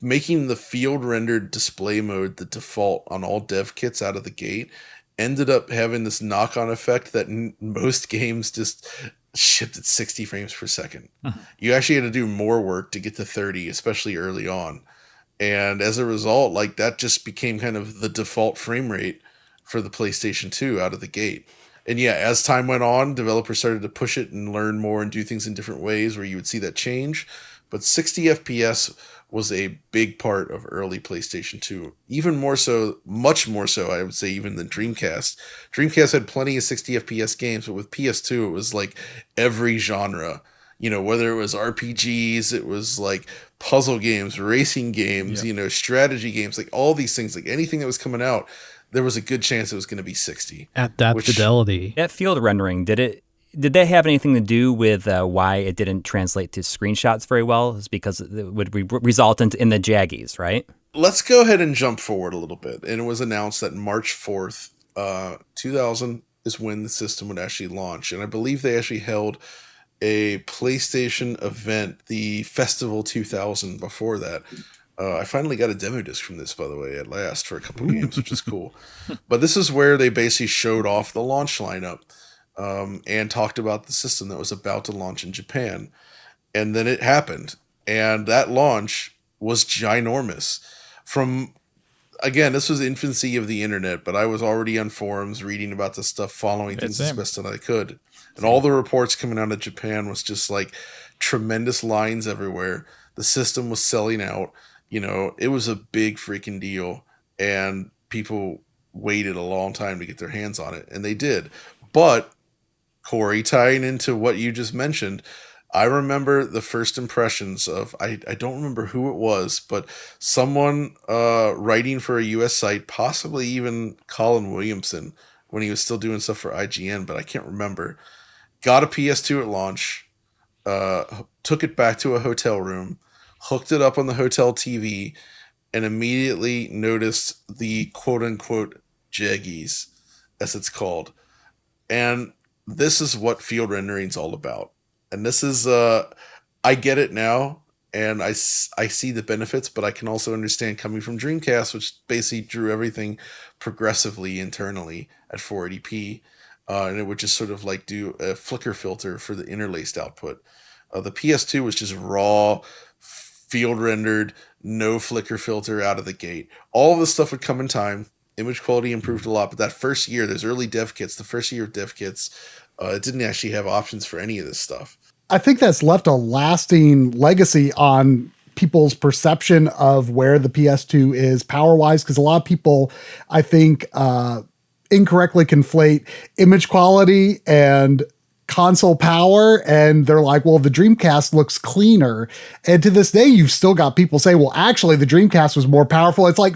making the field rendered display mode the default on all dev kits out of the gate ended up having this knock-on effect that most games just shipped at 60 frames per second. You actually had to do more work to get to 30, especially early on. And as a result, like, that just became kind of the default frame rate for the PlayStation 2 out of the gate. And yeah, as time went on, developers started to push it and learn more and do things in different ways where you would see that change. But 60 FPS was a big part of early PlayStation 2. Even more so, much more so, I would say, even than Dreamcast. Dreamcast had plenty of 60 FPS games, but with PS2, it was like every genre. You know, whether it was RPGs, it was like puzzle games, racing games, you know, strategy games, like all these things, like anything that was coming out, there was a good chance it was going to be 60. At that fidelity. That field rendering, did they have anything to do with why it didn't translate to screenshots very well? It's because it would result in the jaggies, right? Let's go ahead and jump forward a little bit. And it was announced that March 4th, 2000 is when the system would actually launch. And I believe they actually held a PlayStation event, the Festival 2000, before that. I finally got a demo disc from this, by the way, at last for a couple of games, which is cool. But this is where they basically showed off the launch lineup and talked about the system that was about to launch in Japan. And then it happened. And that launch was ginormous. Again, this was the infancy of the internet, but I was already on forums reading about this stuff, following things as best that I could. And all the reports coming out of Japan was just like tremendous lines everywhere. The system was selling out. You know, it was a big freaking deal, and people waited a long time to get their hands on it, and they did. But, Coury, tying into what you just mentioned, I remember the first impressions of, I don't remember who it was, but someone writing for a U.S. site, possibly even Colin Williamson, when he was still doing stuff for IGN, but I can't remember, got a PS2 at launch, took it back to a hotel room, hooked it up on the hotel TV, and immediately noticed the quote-unquote jaggies, as it's called. And this is what field rendering's all about. And this is, I get it now, and I see the benefits, but I can also understand coming from Dreamcast, which basically drew everything progressively internally at 480p, and it would just sort of like do a flicker filter for the interlaced output. The PS2 was just raw, field rendered, no flicker filter out of the gate. All of this stuff would come in time. Image quality improved a lot, but that first year, there's early dev kits. The first year of dev kits, it didn't actually have options for any of this stuff. I think that's left a lasting legacy on people's perception of where the PS2 is power-wise, because a lot of people, I think, incorrectly conflate image quality and console power, and they're like, well, the Dreamcast looks cleaner. And to this day, you've still got people say, well, actually, the Dreamcast was more powerful. It's like,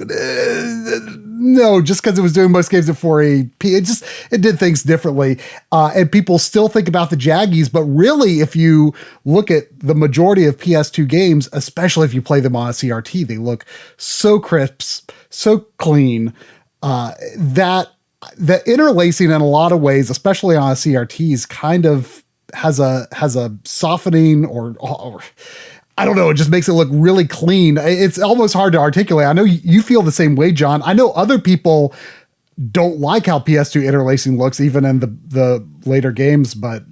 no, just because it was doing most games at 480p, it did things differently. And people still think about the jaggies, but really, if you look at the majority of PS2 games, especially if you play them on a CRT, they look so crisp, so clean, that the interlacing in a lot of ways, especially on a CRT, is kind of has a softening or I don't know. It just makes it look really clean. It's almost hard to articulate. I know you feel the same way, John. I know other people don't like how PS2 interlacing looks, even in the later games. But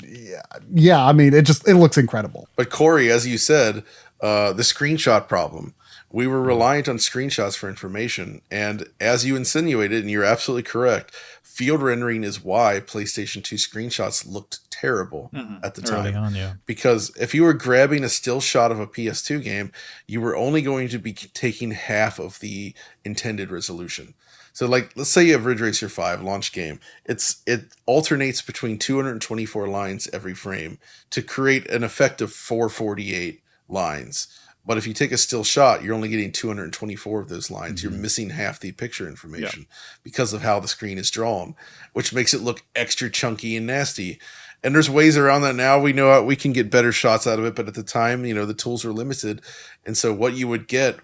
yeah, I mean, it looks incredible. But Coury, as you said, the screenshot problem. We were reliant on screenshots for information, and as you insinuated, and you're absolutely correct, field rendering is why PlayStation 2 screenshots looked terrible at the time. Early on, yeah. Because if you were grabbing a still shot of a PS2 game, you were only going to be taking half of the intended resolution. So, like, let's say you have Ridge Racer 5 launch game. It alternates between 224 lines every frame to create an effect of 448 lines. But if you take a still shot, you're only getting 224 of those lines. You're missing half the picture information because of how the screen is drawn, which makes it look extra chunky and nasty. And there's ways around that now. We know we can get better shots out of it, but at the time, the tools were limited. And so what you would get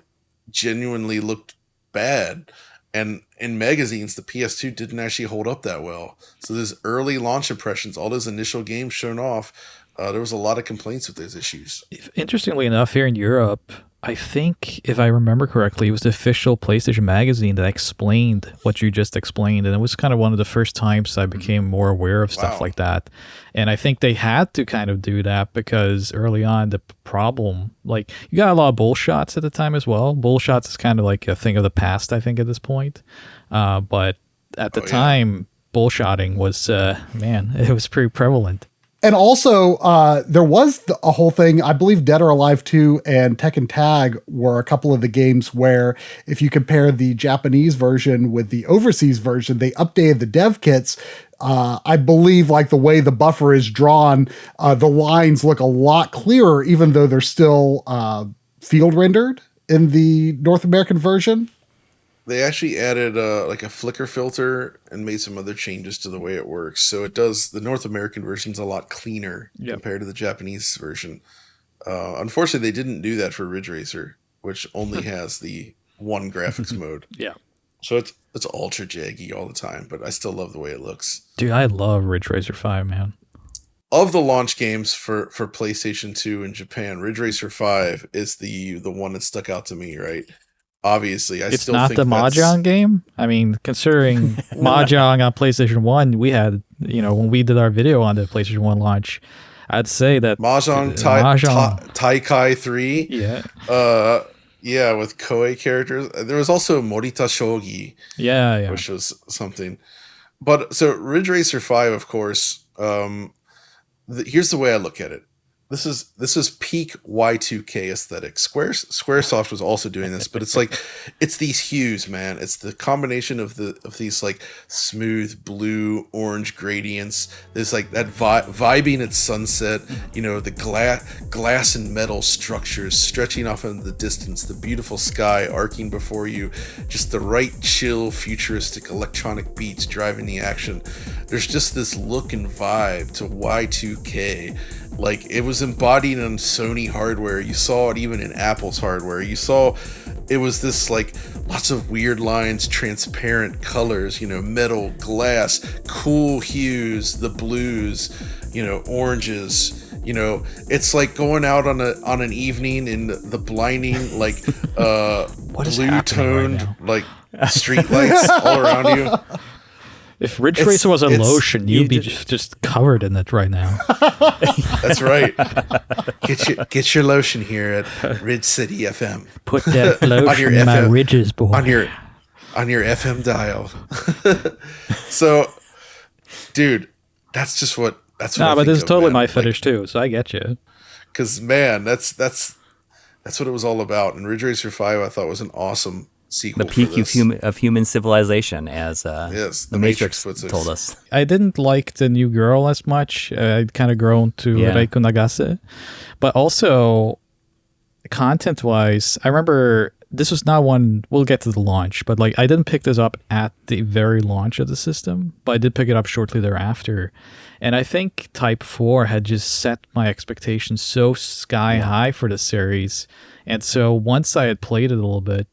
genuinely looked bad. And in magazines, the PS2 didn't actually hold up that well. So those early launch impressions, all those initial games shown off, there was a lot of complaints with those issues. Interestingly enough, here in Europe, I think, if I remember correctly, it was the official PlayStation magazine that explained what you just explained. And it was kind of one of the first times I became more aware of stuff like that. And I think they had to kind of do that because early on, the problem, like, you got a lot of bull shots at the time as well. Bull shots is kind of like a thing of the past, I think, at this point. But at the time, bullshotting was, it was pretty prevalent. And also, there was a whole thing, I believe Dead or Alive 2 and Tekken Tag were a couple of the games where if you compare the Japanese version with the overseas version, they updated the dev kits. I believe like the way the buffer is drawn, the lines look a lot clearer, even though they're still field rendered in the North American version. They actually added like a flicker filter and made some other changes to the way it works. So the North American version's a lot cleaner compared to the Japanese version. Unfortunately, they didn't do that for Ridge Racer, which only has the one graphics mode. Yeah. So it's ultra jaggy all the time, but I still love the way it looks. Dude, I love Ridge Racer 5, man. Of the launch games for PlayStation 2 in Japan, Ridge Racer 5 is the one that stuck out to me, right? Obviously, it's still not think the Mahjong game. I mean, considering Mahjong on PlayStation 1, we had, when we did our video on the PlayStation 1 launch, I'd say that Mahjong Taikai 3. Yeah. With Koei characters. There was also Morita Shogi. Yeah. Which was something. But so Ridge Racer 5, of course, here's the way I look at it. This is peak Y2K aesthetic. Squaresoft was also doing this, but it's these hues, man. It's the combination of these like smooth blue orange gradients. There's like that vibing at sunset. The glass and metal structures stretching off into the distance. The beautiful sky arcing before you. Just the right chill futuristic electronic beats driving the action. There's just this look and vibe to Y2K. Like, it was embodied on Sony hardware. You saw it even in Apple's hardware. You saw it was this, like, lots of weird lines, transparent colors, metal, glass, cool hues, the blues, oranges. It's like going out on an evening in the blinding, like, blue-toned, like, street lights all around you. If Ridge Racer was a lotion, you'd be just covered in it right now. That's right. Get your lotion here at Ridge City FM. Put that lotion in my ridges, boy. On your FM dial. So, dude, that's just what. That's what. But this is totally my fetish too. So I get you. Because man, that's what it was all about. And Ridge Racer 5, I thought was an awesome sequel. The peak of human civilization, as yes, the Matrix told us. I didn't like the new girl as much. I'd kind of grown to Reiko Nagase. But also, content-wise, I remember this was not one, we'll get to the launch, but like I didn't pick this up at the very launch of the system, but I did pick it up shortly thereafter. And I think Type 4 had just set my expectations so sky high for the series. And so once I had played it a little bit,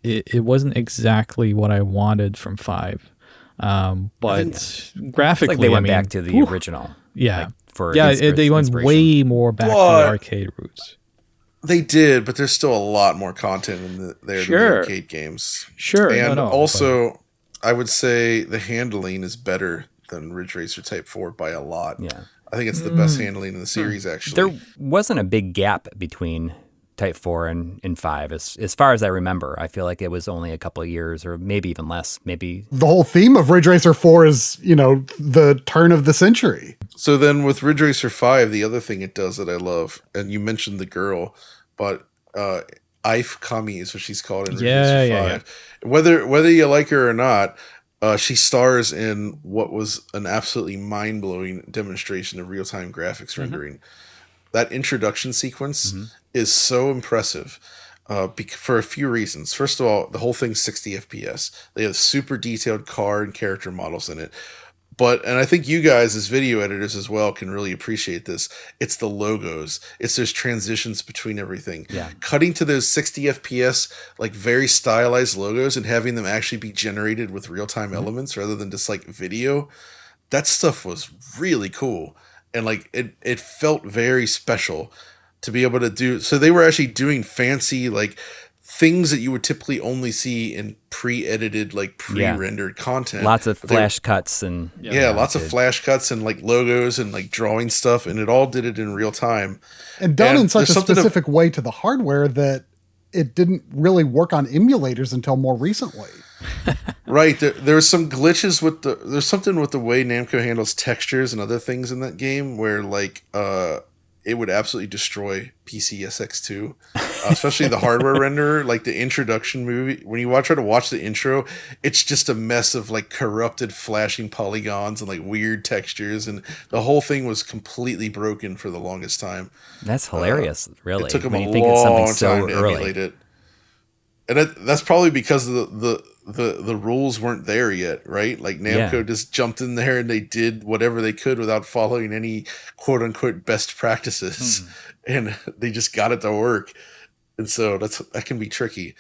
it wasn't exactly what I wanted from 5. But graphically, it's like they went back to the original. Yeah. Like for Yeah, his they went inspiration. way more back to the arcade roots. They did, but there's still a lot more content in there than the arcade games. Sure, And also, I would say the handling is better than Ridge Racer Type 4 by a lot. Yeah. I think it's the best handling in the series, actually. There wasn't a big gap between Type 4 and 5, as far as I remember. I feel like it was only a couple of years, or maybe even less. Maybe The whole theme of Ridge Racer 4 is, the turn of the century. So then with Ridge Racer 5, the other thing it does that I love, and you mentioned the girl, but Ife Kami is what she's called in Ridge Racer 5. Yeah. Whether you like her or not, she stars in what was an absolutely mind-blowing demonstration of real-time graphics rendering. That introduction sequence is so impressive for a few reasons. First of all, the whole thing's 60 FPS. They have super detailed car and character models in it. And I think you guys as video editors as well can really appreciate this. It's the logos. It's those transitions between everything. Yeah. Cutting to those 60 FPS, like very stylized logos and having them actually be generated with real-time elements rather than just like video. That stuff was really cool. And like it felt very special to be able to do. So they were actually doing fancy like things that you would typically only see in pre-edited, like pre-rendered content. Lots of flash cuts and lots of flash cuts and like logos and like drawing stuff, and it all did it in real time. And done in such a specific way to the hardware that it didn't really work on emulators until more recently. Right. There's some glitches there's something with the way Namco handles textures and other things in that game where like it would absolutely destroy PCSX2, especially the hardware renderer. Like the introduction movie, when you try to watch the intro, it's just a mess of like corrupted flashing polygons and like weird textures, and the whole thing was completely broken for the longest time. That's hilarious, really. It took them when a you think it's something long so time to early. emulate it. And that's probably because the rules weren't there yet, right? Like Namco just jumped in there and they did whatever they could without following any quote unquote best practices, and they just got it to work. And so that can be tricky.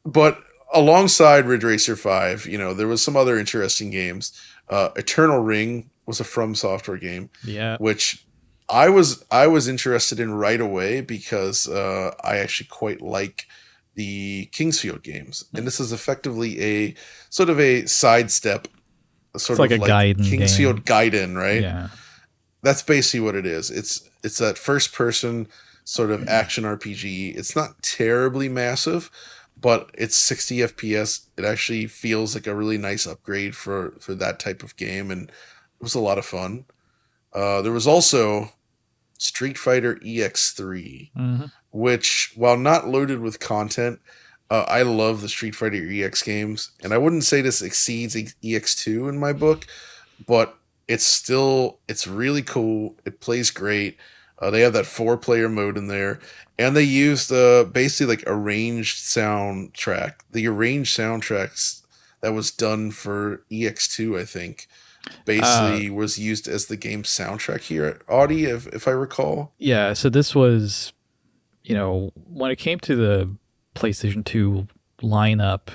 But alongside Ridge Racer 5, there was some other interesting games. Eternal Ring was a From Software game, which I was interested in right away because I actually quite like the Kingsfield games, and this is effectively a sort of a sidestep, sort of like a Gaiden Kingsfield Gaiden, right? Yeah, that's basically what it is. It's that first person sort of action RPG. It's not terribly massive, but it's 60 FPS. It actually feels like a really nice upgrade for that type of game, and it was a lot of fun. There was also Street Fighter EX3, which, while not loaded with content, I love the Street Fighter EX games, and I wouldn't say this exceeds EX2 in my book, but it's really cool. It plays great. They have that 4-player mode in there, and they used basically like arranged soundtrack. The arranged soundtracks that was done for EX2, I think, basically was used as the game's soundtrack here at Audi, if I recall. Yeah, so this was, when it came to the PlayStation 2 lineup,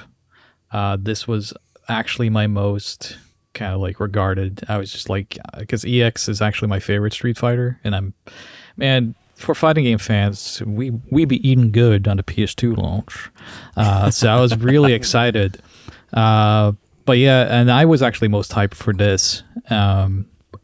this was actually my most kind of like regarded. I was just like, because EX is actually my favorite Street Fighter, and for fighting game fans, we be eating good on the PS2 launch. So I was really excited. But yeah, and I was actually most hyped for this.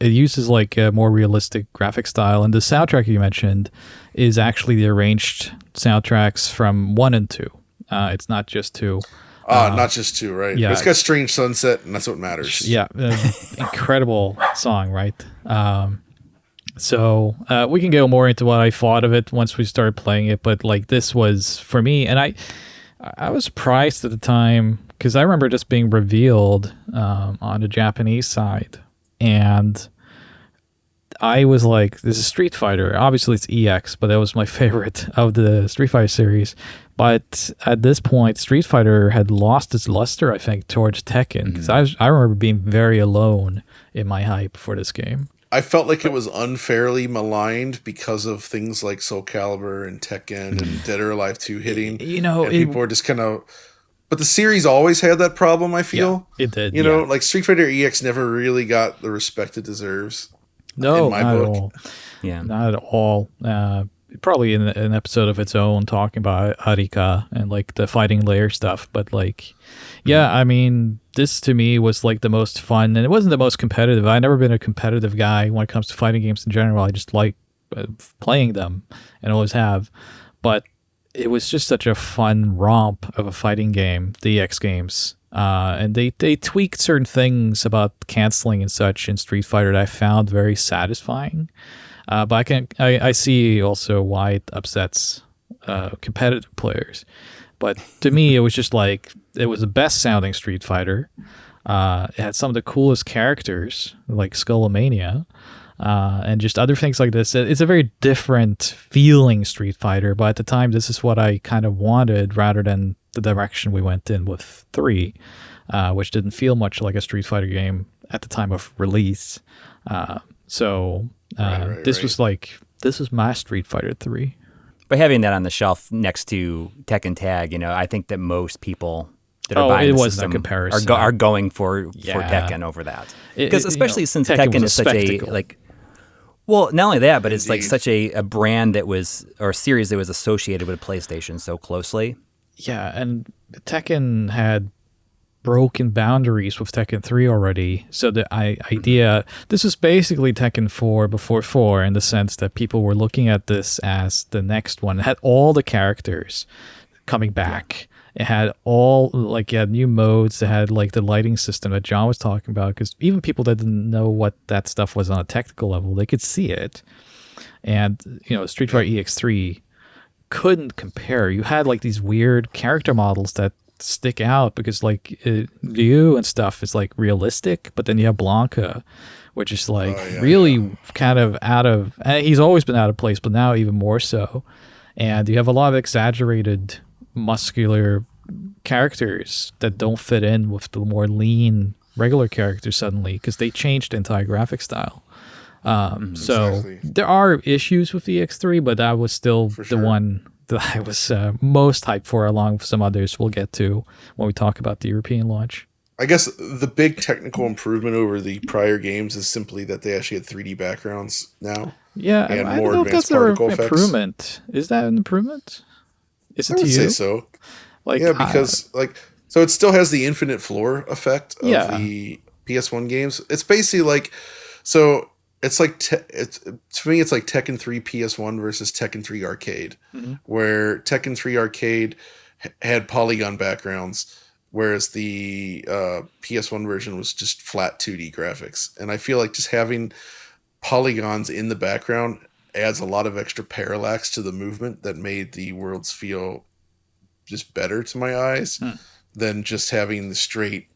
It uses like a more realistic graphic style, and the soundtrack you mentioned is actually the arranged soundtracks from 1 and 2. It's not just 2. Not just 2, right? Yeah. But it's got Strange Sunset, and that's what matters. Yeah, incredible song, right? So we can go more into what I thought of it once we started playing it, but like this was for me, and I was surprised at the time because I remember just being revealed on the Japanese side, and I was like, this is Street Fighter. Obviously it's EX, but that was my favorite of the Street Fighter series. But at this point, Street Fighter had lost its luster, I think, towards Tekken, because I remember being very alone in my hype for this game. I felt like it was unfairly maligned because of things like Soul Calibur and Tekken and Dead or Alive 2 hitting. And people were just kind of... But the series always had that problem, I feel. Yeah, it did. Like Street Fighter EX never really got the respect it deserves. No, in my not book. at all. Yeah. Not at all. Probably in an episode of its own talking about Arika and like the fighting layer stuff. But like, yeah, I mean, this to me was like the most fun, and it wasn't the most competitive. I've never been a competitive guy when it comes to fighting games in general. I just like playing them and always have. But it was just such a fun romp of a fighting game, the EX games. And they tweaked certain things about canceling and such in Street Fighter that I found very satisfying. But I see also why it upsets competitive players. But to me, it was just like, it was the best sounding Street Fighter. It had some of the coolest characters, like Skullomania, and just other things like this. It's a very different feeling Street Fighter, but at the time, this is what I kind of wanted rather than the direction we went in with 3, which didn't feel much like a Street Fighter game at the time of release. This was like, this is my Street Fighter 3. But having that on the shelf next to Tekken Tag, you know, I think that most people that are buying it the wasn't a system comparison. are going for Yeah. Tekken over that. It- Because you especially know, since Tekken Tekken was is a such spectacle. a, like, well, not only that, but it's like Indeed. such a brand that was, or a series that was associated with PlayStation so closely. Yeah, and Tekken had broken boundaries with Tekken 3 already. So the idea, this was basically Tekken 4 before 4 in the sense that people were looking at this as the next one. It had all the characters coming back. It had all, like, you had new modes. It had, like, the lighting system that John was talking about, because even people that didn't know what that stuff was on a technical level, they could see it. And, you know, Street Fighter EX3 couldn't compare. You had, like, these weird character models that stick out because, like, Ryu and stuff is, like, realistic, but then you have Blanca, which is, like, really kind of out of... And he's always been out of place, but now even more so. And you have a lot of exaggerated muscular characters that don't fit in with the more lean regular characters suddenly because they changed the entire graphic style. So Exactly. there are issues with the X3, but that was still the sure. one that I was most hyped for, along with some others we'll get to when we talk about the European launch. I guess the big technical improvement over the prior games is simply that they actually had 3D backgrounds now. Yeah, And I more don't know if advanced that's an particle effects. improvement. Is that an improvement? Is it I to would you? say so. Like, Yeah, because so it still has the infinite floor effect of Yeah. the PS1 games. It's basically like, so it's like to me it's like Tekken 3 PS1 versus Tekken 3 Arcade, where Tekken 3 Arcade had polygon backgrounds, whereas the PS1 version was just flat 2D graphics. And I feel like just having polygons in the background adds a lot of extra parallax to the movement that made the worlds feel just better to my eyes than just having the straight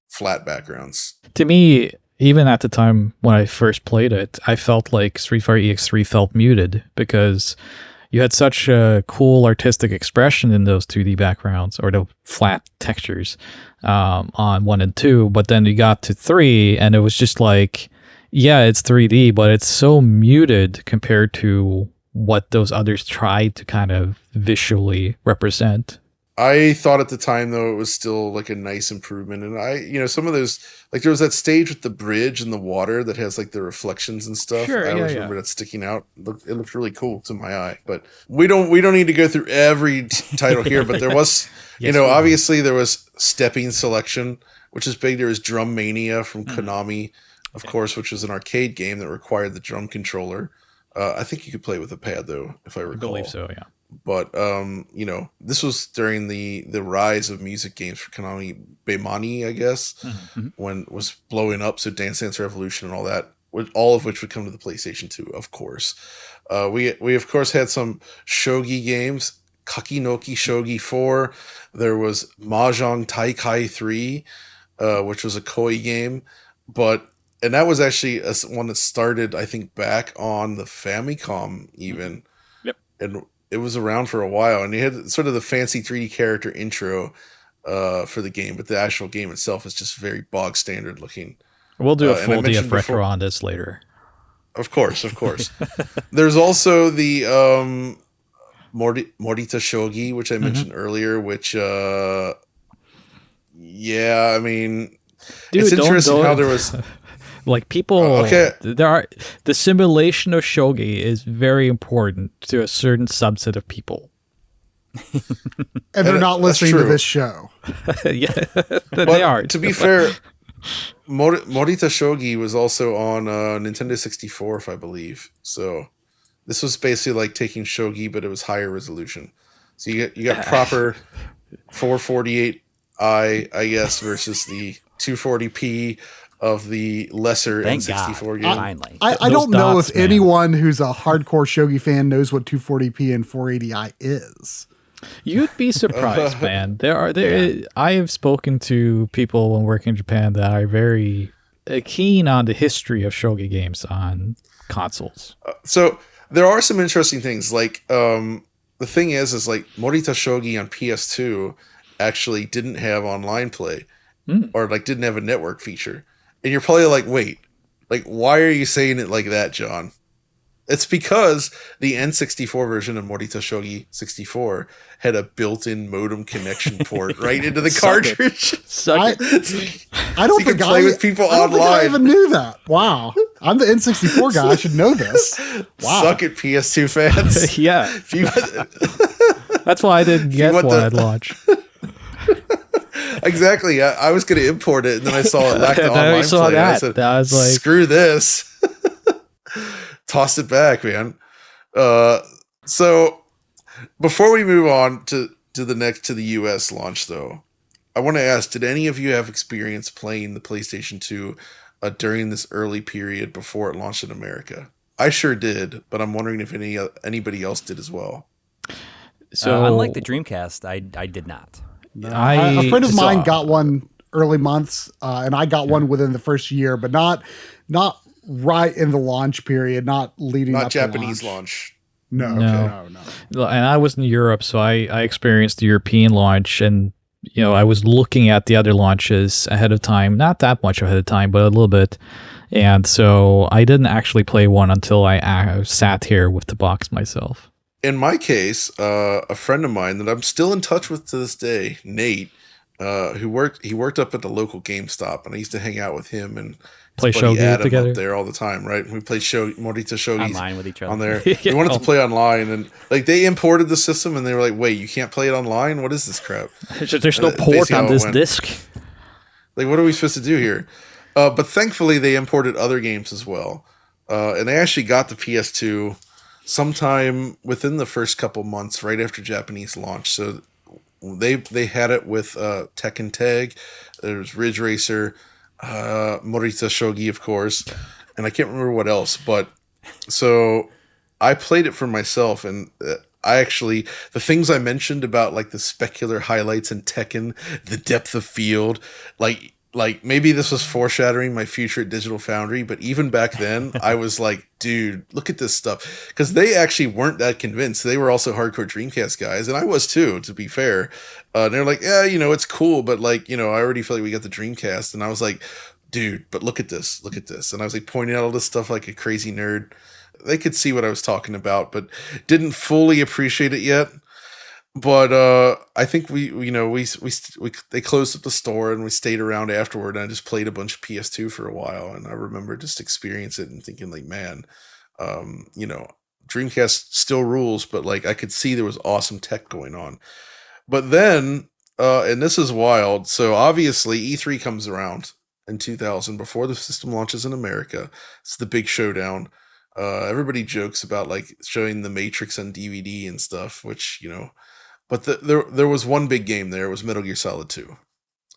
flat backgrounds. to me, even at the time when I first played it, I felt like Street Fighter EX3 felt muted because you had such a cool artistic expression in those 2D backgrounds or the flat textures on 1 and 2, but then you got to 3 and it was just like, yeah, it's 3D, but it's so muted compared to what those others tried to kind of visually represent. I thought at the time, though, it was still like a nice improvement. And some of those, like there was that stage with the bridge and the water that has like the reflections and stuff. Sure, I always yeah. remember that sticking out. It looked really cool to my eye. But we don't need to go through every title here. But there was, obviously there was Stepping Selection, which is big. There was Drum Mania from Konami, of course, which was an arcade game that required the drum controller. I think you could play with a pad, though, if I recall. I believe so, yeah. But this was during the rise of music games for Konami, Beimani, I guess, when it was blowing up. So Dance Dance Revolution and all that, all of which would come to the PlayStation 2, of course. We of course had some shogi games, Kakinoki Shogi 4. There was Mahjong Taikai 3, which was a Koei game, and that was actually one that started, I think, back on the Famicom even. Yep. And it was around for a while, and you had sort of the fancy 3D character intro for the game, but the actual game itself is just very bog standard looking. We'll do a and I full mentioned DF retro before- on this later. Of course. There's also the Morita Shogi, which I mentioned earlier, which I mean, Dude, it's interesting how there was Like people, the simulation of shogi is very important to a certain subset of people. And they're not listening to this show. Yeah, they are. To be fair, Morita Shogi was also on Nintendo 64, if I believe. So this was basically like taking shogi, but it was higher resolution. So you got proper 448i, I guess, versus the 240p of the lesser N64 game. Finally. I don't know if anyone who's a hardcore shogi fan knows what 240p and 480i is. You'd be surprised, man. I have spoken to people when working in Japan that are very keen on the history of shogi games on consoles. So there are some interesting things. Like the thing is like Morita Shogi on PS2 actually didn't have online play, or like didn't have a network feature. And you're probably like, wait, like why are you saying it like that, John? It's because the N64 version of Morita Shogi 64 had a built-in modem connection port right into the cartridge. I don't think I even knew that. Wow. I'm the N64 guy. I should know this. Wow. Suck it, PS2 fans. Yeah. That's why I didn't get one at launch. Exactly. I was going to import it, and then I saw it lacked the online play. I said, I was like, screw this. Toss it back, man. So before we move on to the US launch, though, I want to ask: did any of you have experience playing the PlayStation 2 during this early period before it launched in America? I sure did, but I'm wondering if anybody else did as well. So, unlike the Dreamcast, I did not. A friend of mine got one early months, and I got one within the first year, but not right in the launch period, not leading up to Japanese launch. No. And I was in Europe, so I experienced the European launch, and I was looking at the other launches ahead of time, not that much ahead of time, but a little bit. And so I didn't actually play one until I sat here with the box myself. In my case, a friend of mine that I'm still in touch with to this day, Nate, he worked up at the local GameStop, and I used to hang out with him and play shogi together up there all the time, right? We played Morita Shogi online with each other on there. We wanted to play online, and like they imported the system, and they were like, "Wait, you can't play it online? What is this crap?" There's no port on this disc. Like, what are we supposed to do here? But thankfully, they imported other games as well, and they actually got the PS2 sometime within the first couple months, right after Japanese launch. So they had it with Tekken Tag. There's Ridge Racer. Morita Shogi, of course, and I can't remember what else, but so I played it for myself, and I actually, the things I mentioned about like the specular highlights in Tekken, the depth of field, like maybe this was foreshadowing my future at Digital Foundry, but even back then I was like, dude, look at this stuff, because they actually weren't that convinced. They were also hardcore Dreamcast guys, and I was too, to be fair. And they're like, yeah, it's cool, but like, I already feel like we got the Dreamcast, and I was like, dude, but look at this, and I was like pointing out all this stuff like a crazy nerd. They could see what I was talking about, but didn't fully appreciate it yet. But I think they closed up the store, and we stayed around afterward, and I just played a bunch of PS2 for a while, and I remember just experiencing it and thinking like, man, Dreamcast still rules, but like I could see there was awesome tech going on. But then, and this is wild, so obviously E3 comes around in 2000 before the system launches in America. It's the big showdown. Everybody jokes about like showing the Matrix on DVD and stuff, which, but there was one big game there. It was Metal Gear Solid 2.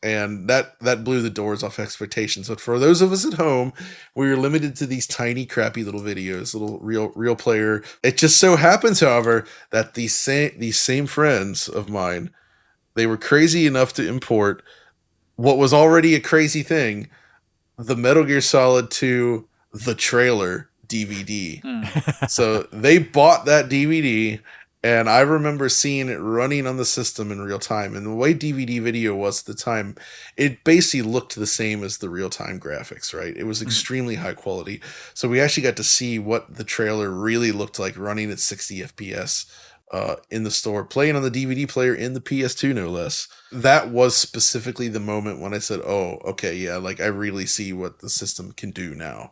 And that blew the doors off expectations. But for those of us at home, we were limited to these tiny, crappy little videos, little real player. It just so happens, however, that these same friends of mine, they were crazy enough to import what was already a crazy thing, the Metal Gear Solid 2, the trailer DVD. So they bought that DVD, and I remember seeing it running on the system in real time. And the way DVD video was at the time, it basically looked the same as the real-time graphics, right? It was extremely high quality. So we actually got to see what the trailer really looked like running at 60 FPS in the store, playing on the DVD player in the PS2, no less. That was specifically the moment when I said, oh, okay, yeah, like I really see what the system can do now.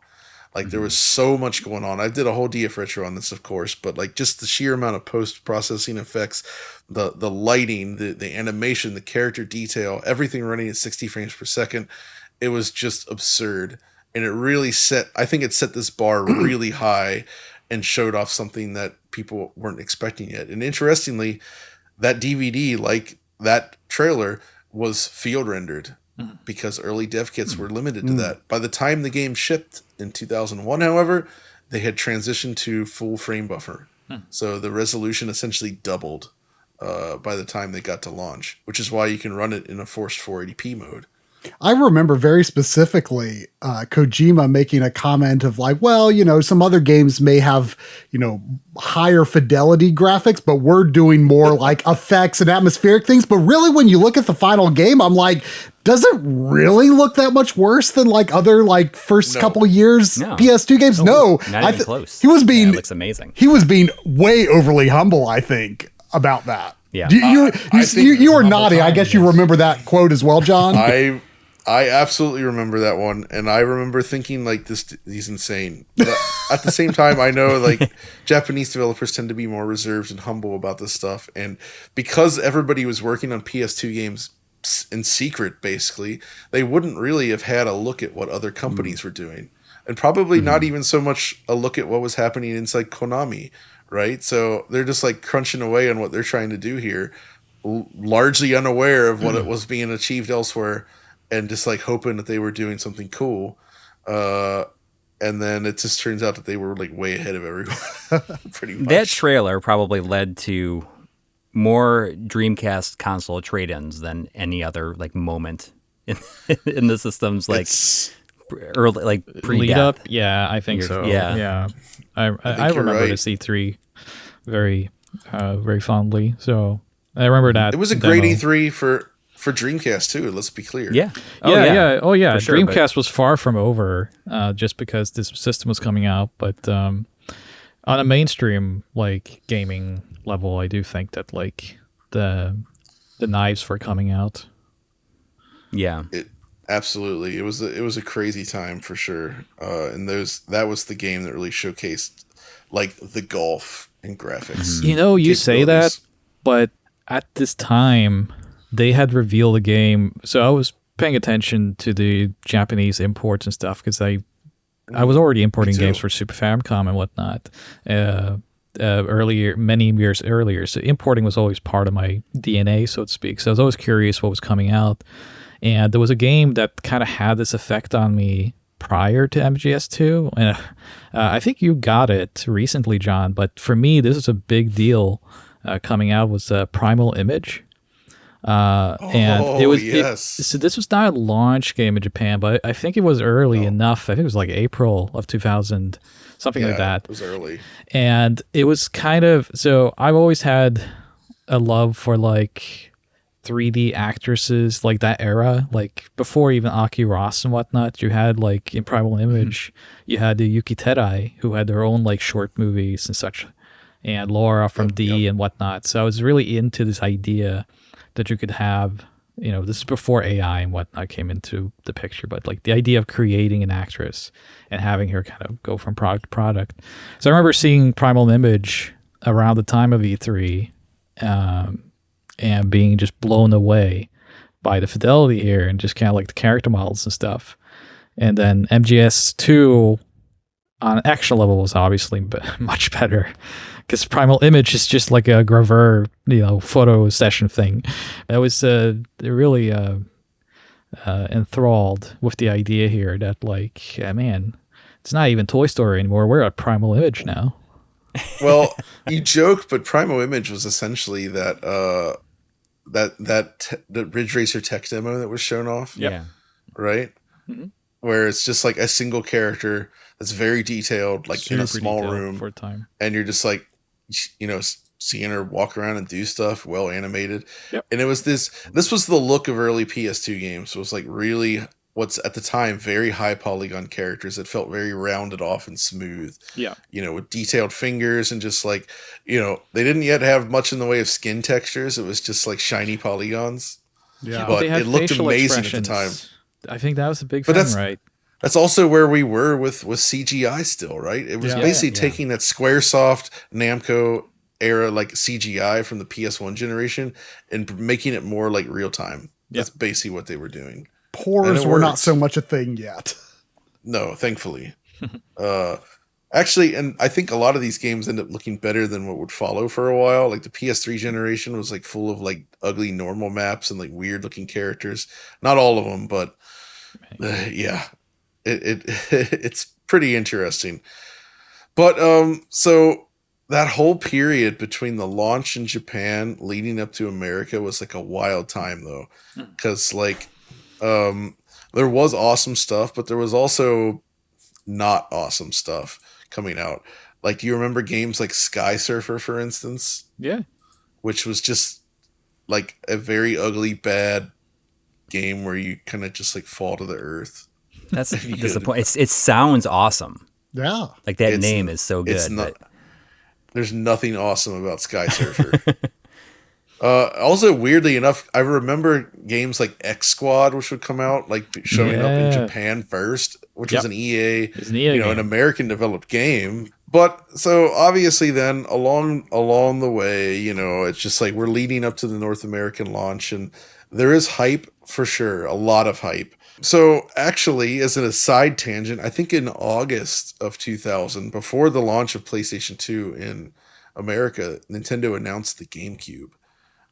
Like there was so much going on. I did a whole DF Retro on this, of course, but like just the sheer amount of post-processing effects, the lighting, the animation, the character detail, everything running at 60 frames per second, it was just absurd. And it really I think it set this bar really high and showed off something that people weren't expecting yet. And interestingly, that DVD, like that trailer, was field rendered because early dev kits were limited to that. By the time the game shipped in 2001, however, they had transitioned to full frame buffer. So the resolution essentially doubled by the time they got to launch, which is why you can run it in a forced 480p mode. I remember very specifically Kojima making a comment of like, well, you know, some other games may have, you know, higher fidelity graphics, but we're doing more like effects and atmospheric things. But really, when you look at the final game, I'm like, does it really look that much worse than like other like first couple years PS2 games? No, not even close. He was being, it looks amazing. He was being way overly humble, I think, about that. Yeah. You were naughty. I guess you remember that quote as well, John. I absolutely remember that one, and I remember thinking like he's insane. But at the same time, I know like Japanese developers tend to be more reserved and humble about this stuff, and because everybody was working on PS2 games in secret, basically, they wouldn't really have had a look at what other companies were doing, and probably not even so much a look at what was happening inside Konami, right? So they're just like crunching away on what they're trying to do here, largely unaware of what it was being achieved elsewhere. And just like hoping that they were doing something cool. And then it just turns out that they were like way ahead of everyone. Pretty much. That trailer probably led to more Dreamcast console trade-ins than any other like moment in the system's like early, like lead up. Yeah, I think so. Yeah. I remember this E3 very fondly. So I remember that. It was a great E3 for Dreamcast too, let's be clear. Yeah. Oh yeah. For sure, Dreamcast was far from over, just because this system was coming out. But on a mainstream like gaming level, I do think that like the knives were coming out. Yeah. Absolutely. It was a crazy time for sure. And that was the game that really showcased like the golf and graphics. You know, you say that, but at this time they had revealed the game, so I was paying attention to the Japanese imports and stuff because I was already importing games for Super Famicom and whatnot earlier, many years earlier. So importing was always part of my DNA, so to speak. So I was always curious what was coming out, and there was a game that kind of had this effect on me prior to MGS2, and I think you got it recently, John. But for me, this is a big deal. Coming out was Primal Image. And it was so this was not a launch game in Japan, but I think it was early enough. I think it was like April of 2000, something like that. It was early, and it was kind of, so I've always had a love for like 3D actresses, like that era, like before even Aki Ross and whatnot. You had like in Primal Image, you had the Yuki Terai, who had their own like short movies and such, and Laura from D and whatnot. So I was really into this idea that you could have, you know, this is before AI and whatnot came into the picture, but like the idea of creating an actress and having her kind of go from product to product. So I remember seeing Primal Image around the time of E3 and being just blown away by the fidelity here and just kind of like the character models and stuff. And then MGS2 on an action level was obviously much better, because Primal Image is just like a gravure, you know, photo session thing. I was really enthralled with the idea here that like, man, it's not even Toy Story anymore. We're at Primal Image now. Well, you joked, but Primal Image was essentially that Ridge Racer tech demo that was shown off. Yeah. Right? Mm-hmm. Where it's just like a single character that's very detailed, like Super in a small room. for a time. And you're just like, you know, seeing her walk around and do stuff, well animated. Yep. And it was this was the look of early PS2 games. It was like really what's at the time very high polygon characters that felt very rounded off and smooth. Yeah. You know, with detailed fingers and just like, you know, they didn't yet have much in the way of skin textures. It was just like shiny polygons. Yeah. But they had it looked facial amazing at the time. expressions. I think that was a big But thing, that's- right? That's also where we were with CGI still, right? It was Yeah. basically Yeah. taking that Squaresoft, Namco era like CGI from the PS1 generation and making it more like real time. That's basically what they were doing. Pores And it were not works. so much a thing yet. No, thankfully. Actually, and I think a lot of these games end up looking better than what would follow for a while. Like the PS3 generation was like full of like ugly normal maps and like weird looking characters. Not all of them, but yeah, it's pretty interesting. But so that whole period between the launch in Japan leading up to America was like a wild time though, because like there was awesome stuff, but there was also not awesome stuff coming out. Like, do you remember games like Sky Surfer, for instance? Yeah. Which was just like a very ugly, bad game where you kind of just like fall to the earth. That's disappointing. It sounds awesome. Yeah. Like that It's- name is so It's good. not. But There's nothing awesome about Sky Surfer. Also, weirdly enough, I remember games like X Squad, which would come out like showing up in Yeah. Japan first, which was Yep. an EA, It's an EA you know, an game. American developed game. But so obviously, then along the way, you know, it's just like we're leading up to the North American launch, and there is hype for sure, a lot of hype. So actually, as an aside tangent, I think in August of 2000, before the launch of PlayStation 2 in America, Nintendo announced the GameCube.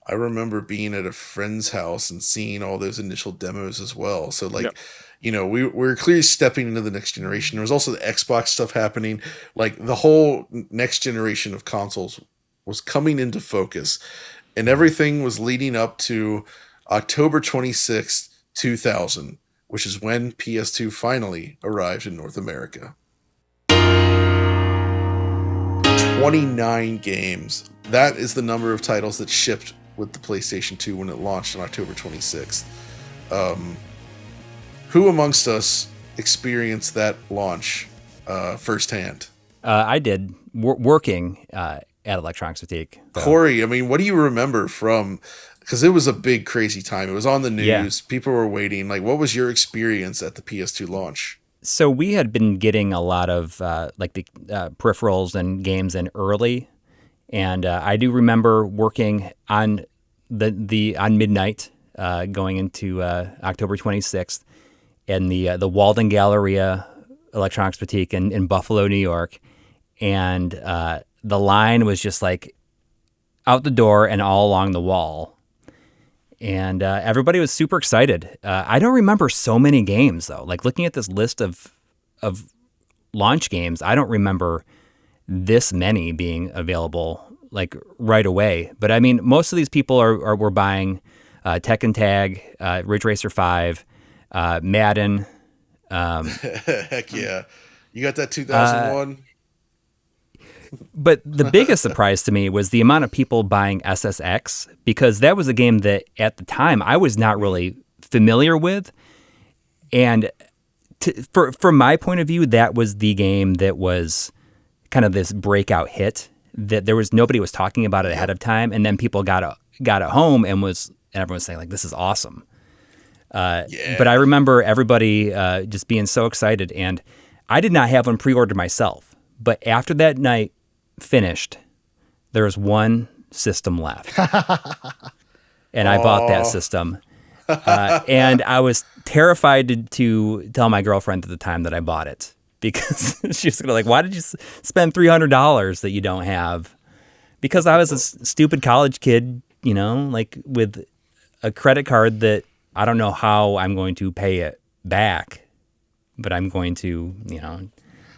I remember being at a friend's house and seeing all those initial demos as well. So like, Yep. you know, we're clearly stepping into the next generation. There was also the Xbox stuff happening. Like the whole next generation of consoles was coming into focus, and everything was leading up to October 26th, 2000, which is when PS2 finally arrived in North America. 29 games. That is the number of titles that shipped with the PlayStation 2 when it launched on October 26th. Who amongst us experienced that launch firsthand? I did working at Electronics Fatigue. So. Coury, I mean, what do you remember from, because it was a big, crazy time. It was on the news. Yeah. People were waiting. Like, what was your experience at the PS2 launch? So we had been getting a lot of like the peripherals and games in early, and I do remember working on on midnight going into October 26th in the Walden Galleria Electronics Boutique in Buffalo, New York, and the line was just like out the door and all along the wall. And everybody was super excited. I don't remember so many games though. Like looking at this list of launch games, I don't remember this many being available like right away. But I mean, most of these people were buying Tekken Tag, Ridge Racer 5, Madden. Heck yeah. You got that 2001? But the biggest surprise to me was the amount of people buying SSX, because that was a game that at the time I was not really familiar with. And from my point of view, that was the game that was kind of this breakout hit that nobody was talking about it ahead of time. And then people got it home and everyone was saying like, this is awesome. Yeah. But I remember everybody just being so excited, and I did not have one pre-ordered myself. But after that night finished, there was one system left. And I bought that system. And I was terrified to tell my girlfriend at the time that I bought it, because she was going to like, why did you spend $300 that you don't have? Because I was a stupid college kid, you know, like with a credit card that I don't know how I'm going to pay it back, but I'm going to, you know.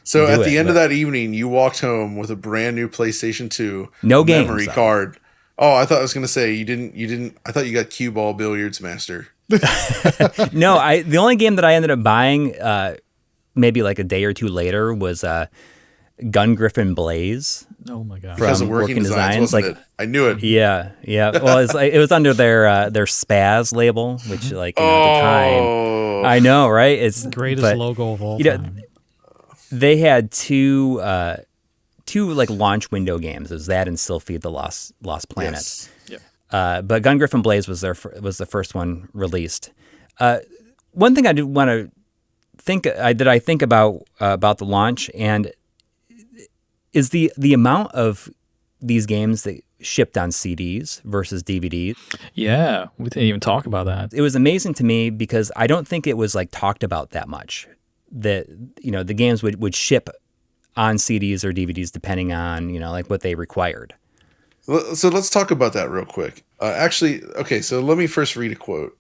So do at it, the end but- of that evening, you walked home with a brand new PlayStation 2 No games, memory though. card. Oh, I thought I was going to say you didn't. I thought you got Cue Ball Billiards Master. No, the only game that I ended up buying maybe like a day or two later was Gun Griffin Blaze. Oh my god! Because of working designs, wasn't it? I knew it. Yeah. Well, it was under their Spaz label, which at the time, I know, right? It's Greatest logo of all time. They had two launch window games. It was that and Still Feed the Lost Planet. Yes. But Gun Griffin Blaze was the first one released. One thing I did want to think about the launch and is the amount of these games that shipped on CDs versus DVDs. Yeah, we didn't even talk about that. It was amazing to me because I don't think it was talked about that much. That the games would ship on CDs or DVDs depending on what they required. So let's talk about that real quick. So let me first read a quote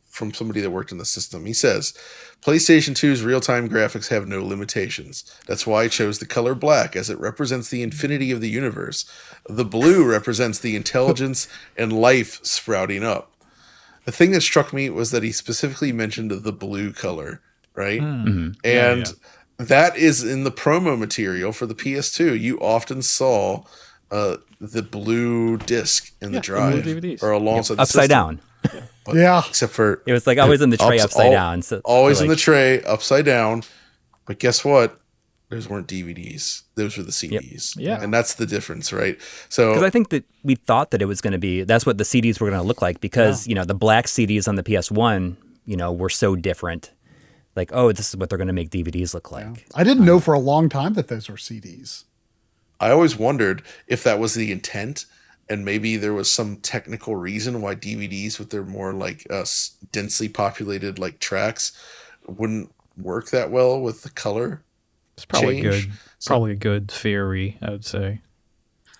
from somebody that worked in the system. He says, PlayStation 2's real-time graphics have no limitations. That's why I chose the color black, as it represents the infinity of the universe. The blue represents the intelligence and life sprouting up. The thing that struck me was that he specifically mentioned the blue color, right? Mm-hmm. And that is in the promo material for the PS2. You often saw the blue disc in the drive or alongside the upside system. Down. But except for it was always in the tray upside down. So always in the tray upside down. But guess what? Those weren't DVDs. Those were the CDs. Yep. Yeah, and that's the difference, right? So because I think that we thought that it was going to be that's what the CDs were going to look like because the black CDs on the PS1 were so different. This is what they're going to make DVDs look like. Yeah. I didn't know for a long time that those were CDs. I always wondered if that was the intent. And maybe there was some technical reason why DVDs with their more densely populated tracks wouldn't work that well with the color. It's probably change. Probably a good theory, I would say.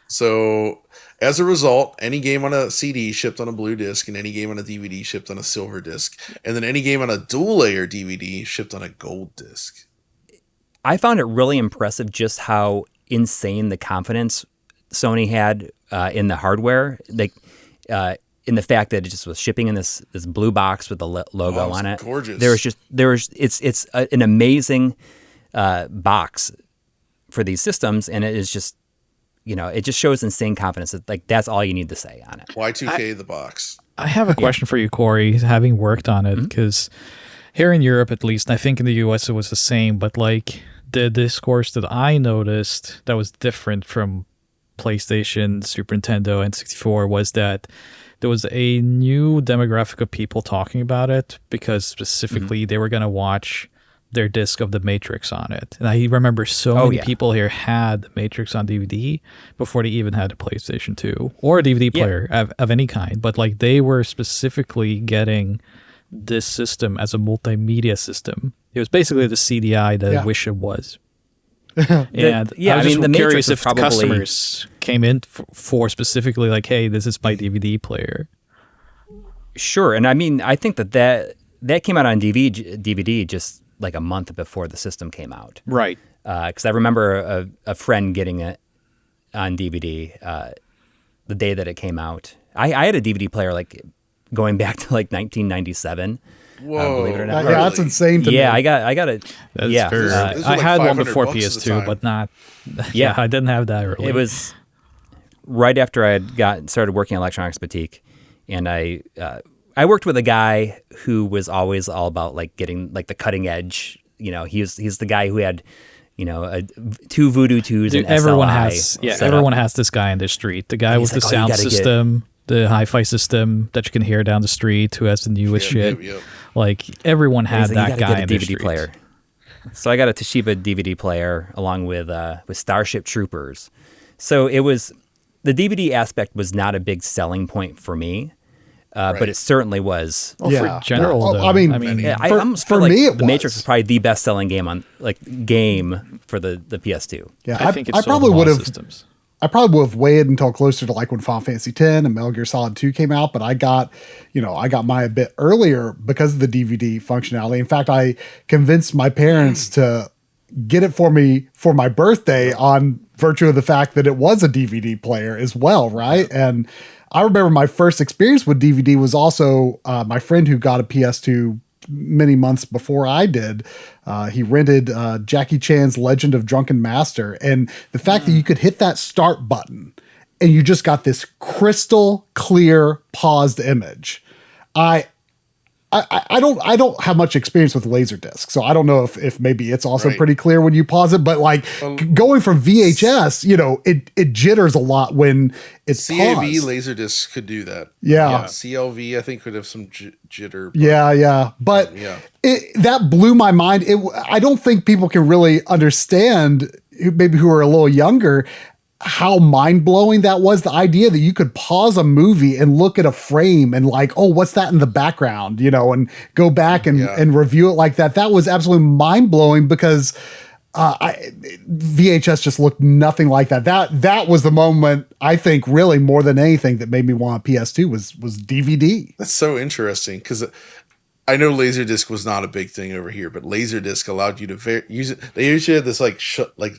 So as a result, any game on a CD shipped on a blue disc and any game on a DVD shipped on a silver disc. And then any game on a dual layer DVD shipped on a gold disc. I found it really impressive just how insane the confidence Sony had in the hardware, in the fact that it just was shipping in this blue box with the logo on it. Gorgeous. It's an amazing box for these systems, and it is just it just shows insane confidence. That that's all you need to say on it. Y2K the box. I have a question for you, Coury, having worked on it, because here in Europe, at least, I think in the US it was the same, but the discourse that I noticed that was different from PlayStation, Super Nintendo, N64 was that there was a new demographic of people talking about it because specifically they were going to watch their disc of The Matrix on it. And I remember so many people here had The Matrix on DVD before they even had a PlayStation 2 or a DVD player of any kind. But they were specifically getting this system as a multimedia system. It was basically the CDI that I wish it was. And I was just curious if the customers came in for specifically hey, this is my DVD player. Sure, and I think that came out on DVD just a month before the system came out. Right. Because I remember a friend getting it on DVD the day that it came out. I had a DVD player going back to 1997. Whoa, believe it or not. That's insane to me. I got it. That's fair. I had one before PS2, but not. I didn't have that early. It was right after I had started working at Electronics Boutique, and I worked with a guy who was always all about getting the cutting edge. He's the guy who had two Voodoo 2s and everyone SLI has everyone has this guy in the street. The guy with the sound system. The hi-fi system that you can hear down the street, who has the newest shit. Everyone had that guy in the DVD player. So I got a Toshiba DVD player along with Starship Troopers. So it was the DVD aspect was not a big selling point for me, but it certainly was. Well, for general, though. I mean, for me, The Matrix was probably the best-selling game game for the PS2. Yeah, I think it's I probably would have. Systems. I probably would have waited until closer to when Final Fantasy X and Metal Gear Solid 2 came out, but I got mine a bit earlier because of the DVD functionality. In fact, I convinced my parents to get it for me for my birthday on virtue of the fact that it was a DVD player as well, right? And I remember my first experience with DVD was also my friend who got a PS2 many months before I did. He rented Jackie Chan's Legend of Drunken Master, and the fact that you could hit that start button and you just got this crystal clear paused image. I don't have much experience with Laserdisc, so I don't know if maybe it's also pretty clear when you pause it. But like going from VHS, it jitters a lot when it's CAV paused. Laserdisc could do that. Yeah. CLV I think could have some jitter. But that blew my mind. I don't think people can really understand, maybe who are a little younger, how mind-blowing that was. The idea that you could pause a movie and look at a frame and like, oh, what's that in the background, and go back and review it like that. That was absolutely mind-blowing because VHS just looked nothing like that. That was the moment, I think, really more than anything that made me want a PS2 was DVD. That's so interesting because I know Laserdisc was not a big thing over here, but Laserdisc allowed you to use it. They usually had this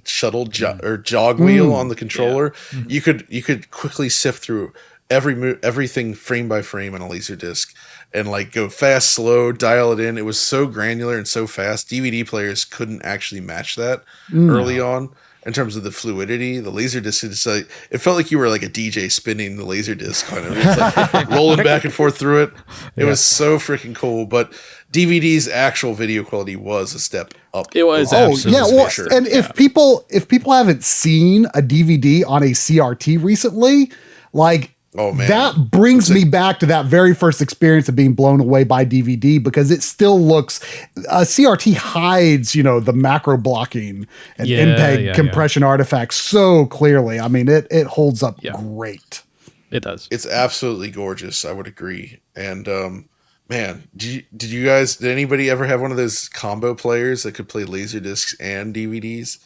shuttle or jog wheel on the controller. Yeah. You could quickly sift through everything frame by frame on a Laserdisc and like go fast, slow, dial it in. It was so granular and so fast. DVD players couldn't actually match that early on. In terms of the fluidity, the Laserdisc, it felt like you were like a DJ spinning the Laserdisc, kind of. It was like rolling back and forth through it. It was so freaking cool. But DVD's actual video quality was a step up. It was. Sure. And if people haven't seen a DVD on a CRT recently, like. Oh, man. That brings me back to that very first experience of being blown away by DVD because it still looks, CRT hides, the macro blocking and MPEG compression artifacts so clearly. I mean, it holds up great. It does. It's absolutely gorgeous. I would agree. And, man, did anybody ever have one of those combo players that could play Laserdiscs and DVDs?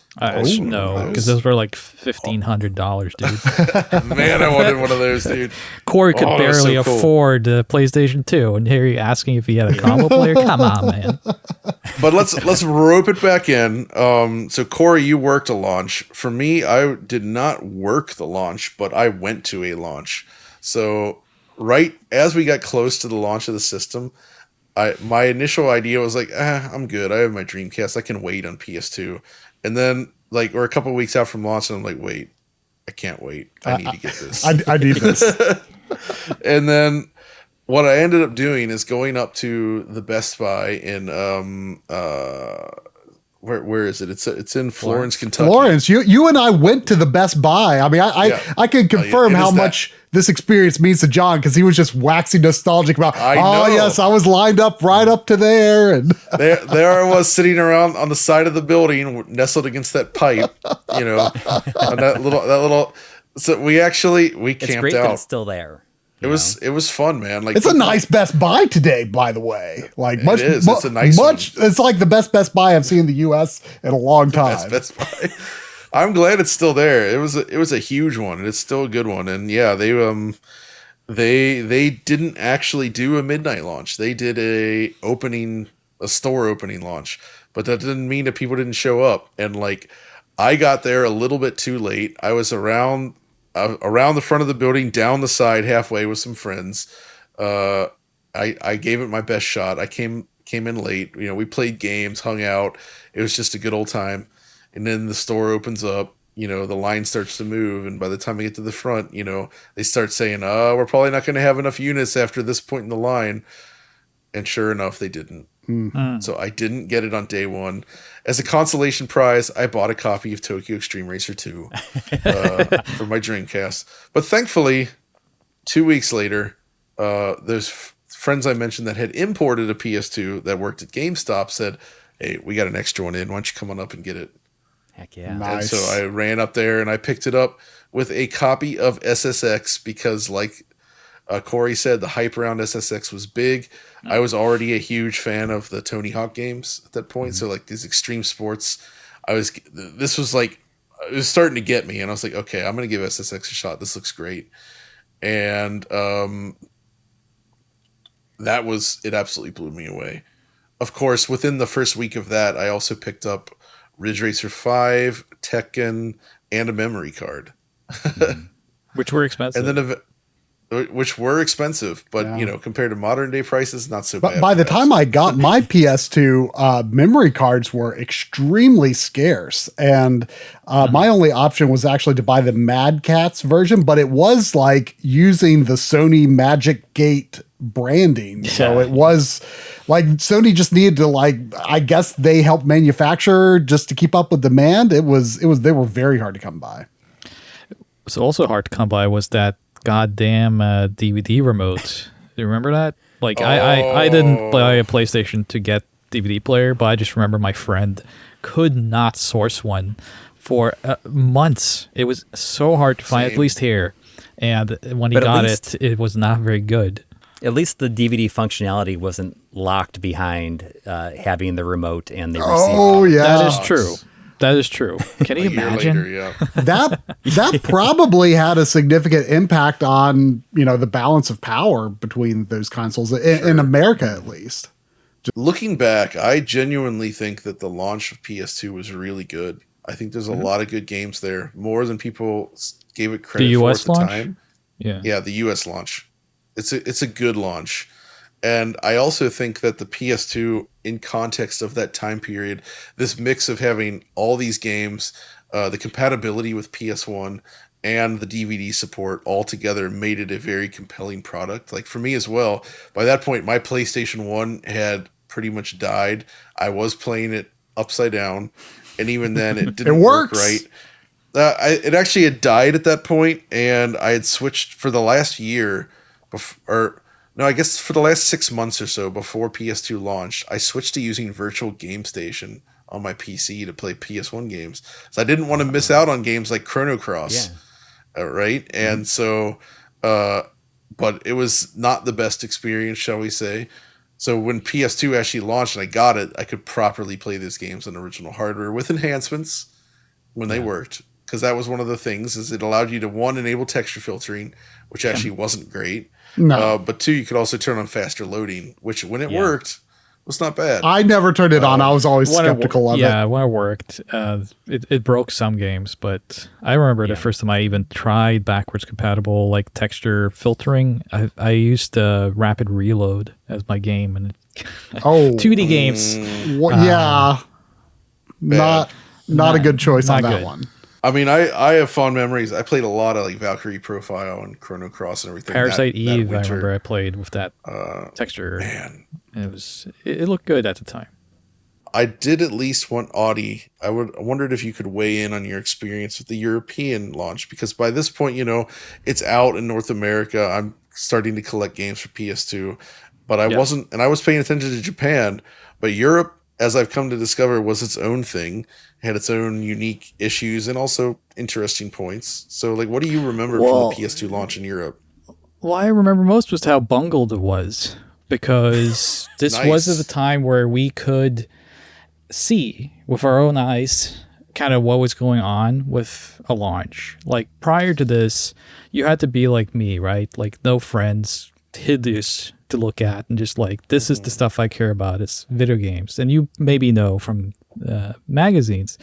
No, because those were like $1,500, dude. Man, I wanted one of those, dude. Coury could barely afford the PlayStation 2, and here you're asking if he had a combo player? Come on, man. But let's rope it back in. So Coury, you worked a launch. For me, I did not work the launch, but I went to a launch. So right as we got close to the launch of the system, my initial idea was like, I'm good. I have my Dreamcast. I can wait on PS2. And then, or a couple of weeks out from launch, and I'm like, wait, I can't wait. I need to get this. I need this. And then what I ended up doing is going up to the Best Buy in where is it? It's in Florence, Kentucky. Florence, you and I went to the Best Buy. I mean, I can confirm how much this experience means to John because he was just waxing nostalgic about. Yes, I was lined up right up to there, and there I was sitting around on the side of the building, nestled against that pipe. On that little. So we camped it's great out. That it's still there. It was fun, man. Like it's a nice Best Buy today, by the way. Like much, it is. It's a nice one. It's like the best Best Buy I've seen in the U.S. in a long time. Best Buy. I'm glad it's still there. It was a huge one, and it's still a good one. And yeah, they didn't actually do a midnight launch. They did a store opening launch, but that didn't mean that people didn't show up. And I got there a little bit too late. I was around the front of the building, down the side halfway with some friends. I gave it my best shot. I came in late. We played games, hung out. It was just a good old time. And then the store opens up, the line starts to move. And by the time I get to the front, they start saying, we're probably not going to have enough units after this point in the line. And sure enough, they didn't. Mm-hmm. So I didn't get it on day one. As a consolation prize, I bought a copy of Tokyo Extreme Racer 2 for my Dreamcast. But thankfully, 2 weeks later, those friends I mentioned that had imported a PS2 that worked at GameStop said, hey, we got an extra one in. Why don't you come on up and get it? Heck yeah. Nice. And so I ran up there and I picked it up with a copy of SSX because Coury said, the hype around SSX was big. I was already a huge fan of the Tony Hawk games at that point. Mm-hmm. So these extreme sports, it was starting to get me. And I was like, okay, I'm going to give SSX a shot. This looks great. And it absolutely blew me away. Of course, within the first week of that, I also picked up Ridge Racer 5, Tekken, and a memory card. Which were expensive. And then which were expensive, but compared to modern day prices, not so But bad. by the time I got my PS2, memory cards were extremely scarce, and my only option was actually to buy the Mad Catz version, but it was like using the Sony Magic Gate branding. So it was like Sony just needed to, like, I guess they helped manufacture just to keep up with demand. They were very hard to come by. What's also hard to come by was that goddamn DVD remote. Do you remember that? Like, I didn't buy a PlayStation to get DVD player, but I just remember my friend could not source one for months. It was so hard to find, at least here. And when he got it, it was not very good. At least the DVD functionality wasn't locked behind having the remote and the receiver. Oh, yeah. That is true. That is true. Can you imagine? Later, That probably had a significant impact on, the balance of power between those consoles in America, at least. Looking back, I genuinely think that the launch of PS2 was really good. I think there's a lot of good games there, more than people gave it credit for at the time. Yeah, the US launch. It's a good launch. And I also think that the PS2, in context of that time period, this mix of having all these games, the compatibility with PS1 and the DVD support all together made it a very compelling product. Like, for me as well, by that point, my PlayStation 1 had pretty much died. I was playing it upside down, and even then it didn't work right. It actually had died at that point, and I had switched for the last year, I guess for the last 6 months or so before PS2 launched, I switched to using Virtual Game Station on my PC to play PS1 games. So I didn't want to miss out on games like Chrono Cross, right? And so, but it was not the best experience, shall we say. So when PS2 actually launched and I got it, I could properly play these games on original hardware with enhancements when they worked. Because that was one of the things, is it allowed you to, one, enable texture filtering, which actually wasn't great. No. But two, you could also turn on faster loading, which when it worked was not bad. I never turned it on. I was always skeptical of it. Yeah, when it worked, it broke some games, but I remember the first time I even tried backwards compatible like texture filtering. I used Rapid Reload as my game, and 2D games. Not a good choice on that one. I mean, I have fond memories. I played a lot of like Valkyrie Profile and Chrono Cross and everything. Parasite Eve, I remember I played with that texture. Man, it looked good at the time. I did at least want Audi. I wondered if you could weigh in on your experience with the European launch, because by this point, it's out in North America. I'm starting to collect games for PS2, but I wasn't, and I was paying attention to Japan, but Europe, as I've come to discover, was its own thing, had its own unique issues and also interesting points. So, like, what do you remember from the PS2 launch in Europe? What I remember most was how bungled it was, because this was at the time where we could see with our own eyes kind of what was going on with a launch. Like, prior to this, you had to be like me, right? Like, no friends, hideous to look at, and just like, this is the stuff I care about. It's video games. And you maybe know from magazines,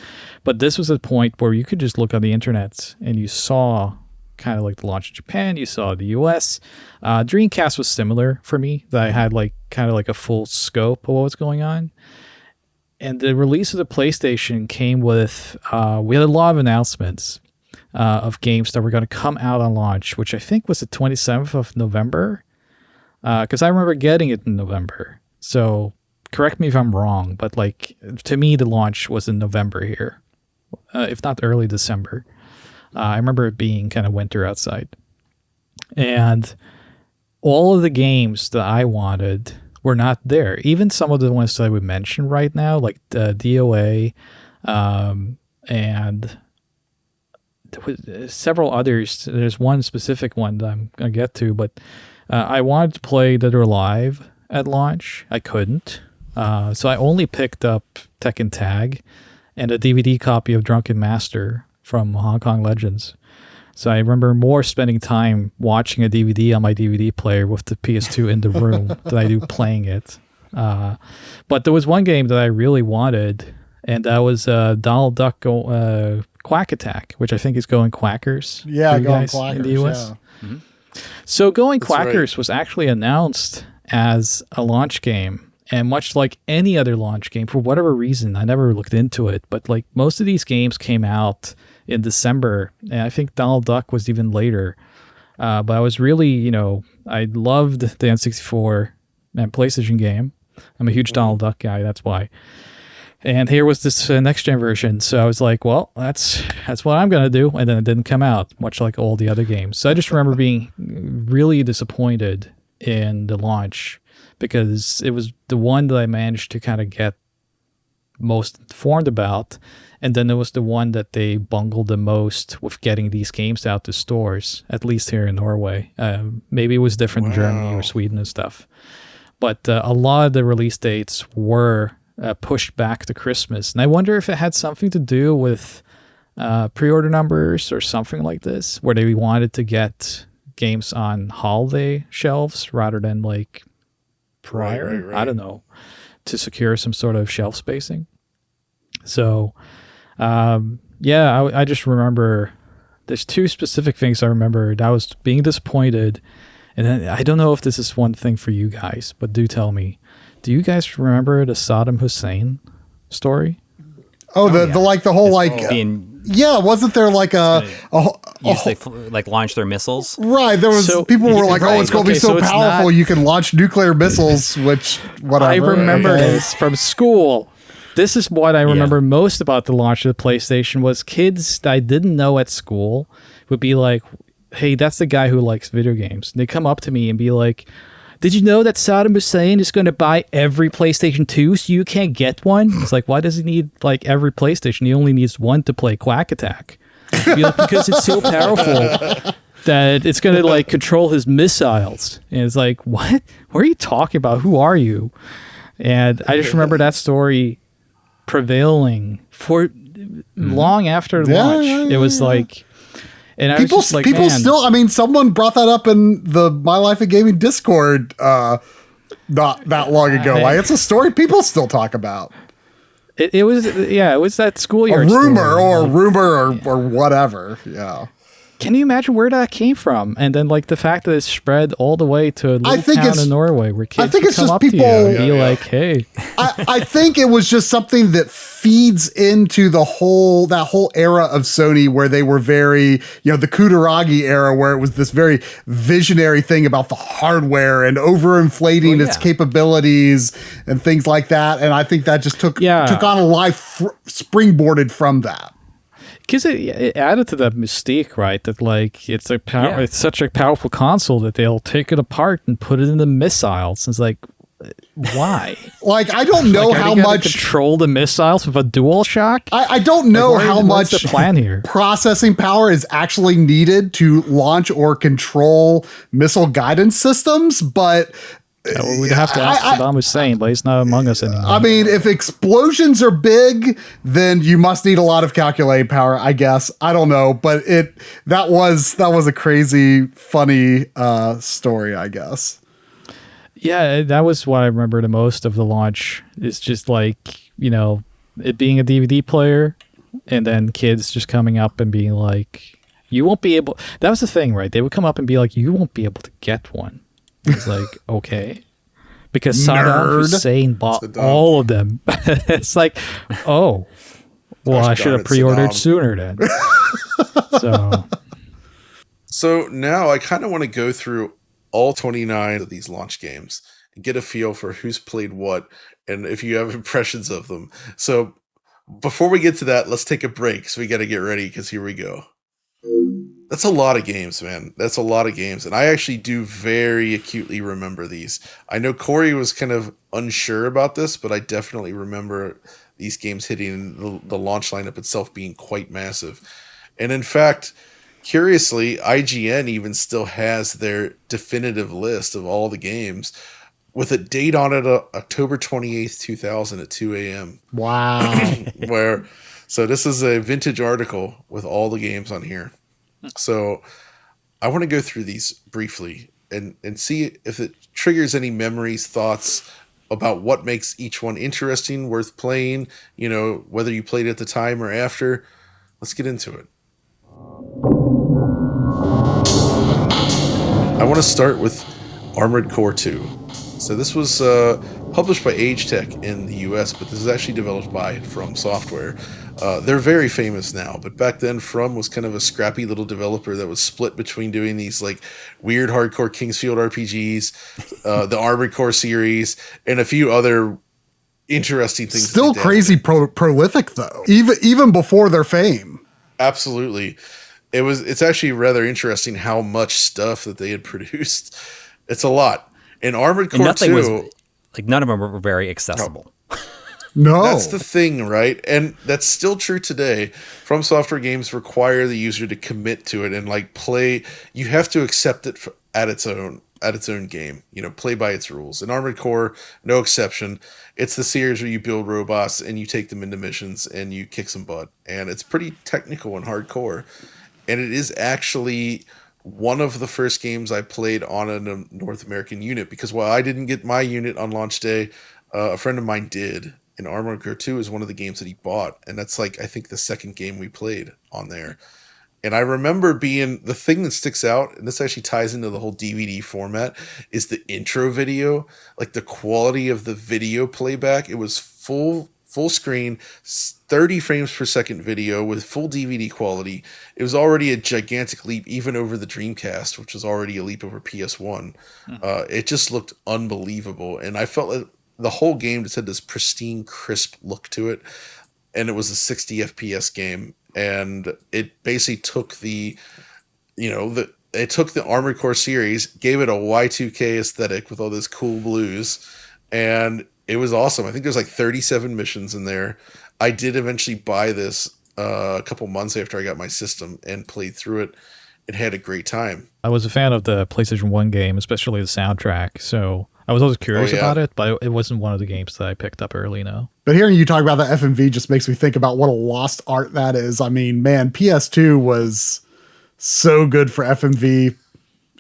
but this was a point where you could just look on the internet and you saw kind of like the launch in Japan, you saw the US. Dreamcast was similar for me, that I had like kind of like a full scope of what was going on. And the release of the PlayStation came with, we had a lot of announcements of games that were going to come out on launch, which I think was the 27th of November. Because I remember getting it in November. So correct me if I'm wrong, but like, to me, the launch was in November here, if not early December. I remember it being kind of winter outside. And all of the games that I wanted were not there. Even some of the ones that I would mention right now, like the DOA, and there was several others. There's one specific one that I'm going to get to, but I wanted to play Dead or Alive at launch. I couldn't. So I only picked up Tekken Tag and a DVD copy of Drunken Master from Hong Kong Legends. So I remember more spending time watching a DVD on my DVD player with the PS2 in the room than I do playing it. But there was one game that I really wanted, and that was Donald Duck Quack Attack, which I think is going Quackers. Yeah, going Quackers, in the US. Yeah. So Going That's right. Quackers was actually announced as a launch game. And much like any other launch game, for whatever reason, I never looked into it, but like most of these games came out in December, and I think Donald Duck was even later. But I was really, I loved the N64 and PlayStation game. I'm a huge Donald Duck guy, that's why. And here was this next gen version, so I was like, well, that's what I'm gonna do. And then it didn't come out, much like all the other games. So I just remember being really disappointed in the launch, because it was the one that I managed to kind of get most informed about, and then it was the one that they bungled the most with getting these games out to stores, at least here in Norway. Maybe it was different in Germany or Sweden and stuff. But a lot of the release dates were pushed back to Christmas. And I wonder if it had something to do with pre-order numbers or something like this, where they wanted to get games on holiday shelves rather than like prior, Right. I don't know, to secure some sort of shelf spacing. So, I just remember there's two specific things I remembered. I was being disappointed, and then I don't know if this is one thing for you guys, but do tell me, do you guys remember the Saddam Hussein story? Oh, the whole Being wasn't there like launch their missiles. right? There was people were like, "Oh, it's going to be so it's powerful, not- you can launch nuclear missiles." Which whatever. I remember okay. this from school. This is what I remember most about the launch of the PlayStation was kids that I didn't know at school would be like, hey, that's the guy who likes video games. And they come up to me and be like, did you know that Saddam Hussein is going to buy every PlayStation 2 so you can't get one? It's like, why does he need like every PlayStation? He only needs one to play Quack Attack. Be like, because it's so powerful that it's going to like control his missiles. And it's like, what? What are you talking about? Who are you? And I just remember that story prevailing for long after launch. It was like, and I was just like, people man, still. I mean, someone brought that up in the My Life of Gaming Discord not that long ago. Like, it's a story people still talk about. it was that schoolyard A rumor story. or whatever. Yeah. Can you imagine where that came from? And then like the fact that it spread all the way to a little think town it's- in Norway where kids think would it's come just up to you people- and be like, hey, I think it was just something that feeds into that whole era of Sony where they were very, the Kutaragi era, where it was this very visionary thing about the hardware and overinflating its capabilities and things like that. And I think that just took on a life springboarded from that. because it added to that mystique, right? That like it's it's such a powerful console that they'll take it apart and put it in the missiles. It's like, why? Like, I don't know Like, are how they gonna much control the missiles with a dual shock. I don't know Like, how what's much the plan here? processing power is actually needed to launch or control missile guidance systems, but We'd have to ask Saddam Hussein, but he's not among us anymore. I mean, if explosions are big, then you must need a lot of calculating power, I guess. I don't know, but that was a crazy, funny story, I guess. Yeah, that was what I remember the most of the launch. It's just like, it being a DVD player and then kids just coming up and being like, you won't be able... That was the thing, right? They would come up and be like, you won't be able to get one. It's like, okay. Because Saddam Hussein bought Saddam. all of them. It's like, oh, well, Gosh I should darn have it, pre-ordered Saddam. sooner then. So now I kind of want to go through all 29 of these launch games and get a feel for who's played what and if you have impressions of them. So before we get to that, let's take a break. So we got to get ready because here we go. That's a lot of games, man. That's a lot of games. And I actually do very acutely remember these. I know Coury was kind of unsure about this, but I definitely remember these games hitting the launch lineup itself being quite massive. And in fact, curiously, IGN even still has their definitive list of all the games with a date on it, October 28th, 2000 at 2 a.m. Wow. So this is a vintage article with all the games on here. So I want to go through these briefly and see if it triggers any memories, thoughts about what makes each one interesting, worth playing, whether you played at the time or after. Let's get into it. I want to start with Armored Core 2. So this was published by Age Tech in the US, but this is actually developed by From Software. They're very famous now, but back then From was kind of a scrappy little developer that was split between doing these like weird hardcore Kingsfield RPGs, the Armored Core series, and a few other interesting things. Still crazy prolific though, even before their fame. Absolutely. It's actually rather interesting how much stuff that they had produced. It's a lot. In Armored Core 2, none of them were very accessible. No. That's the thing, right? And that's still true today. From Software games require the user to commit to it and like play. You have to accept it at its own game. You know, play by its rules. In Armored Core, no exception. It's the series where you build robots and you take them into missions and you kick some butt. And it's pretty technical and hardcore. And it is actually one of the first games I played on a North American unit, because while I didn't get my unit on launch day, a friend of mine did. And Armored Core 2 is one of the games that he bought. And that's like, I think the second game we played on there. And I remember the thing that sticks out, and this actually ties into the whole DVD format, is the intro video. Like the quality of the video playback. It was full screen, 30 frames per second video with full DVD quality. It was already a gigantic leap, even over the Dreamcast, which was already a leap over PS1. It just looked unbelievable. And I felt like the whole game just had this pristine, crisp look to it. And it was a 60 FPS game. And it basically took the Armored Core series, gave it a Y2K aesthetic with all those cool blues, and it was awesome. I think there's like 37 missions in there. I did eventually buy this a couple months after I got my system and played through it and had a great time. I was a fan of the PlayStation 1 game, especially the soundtrack, so I was always curious about it, but it wasn't one of the games that I picked up early, no. But hearing you talk about the FMV just makes me think about what a lost art that is. I mean, man, PS2 was so good for FMV.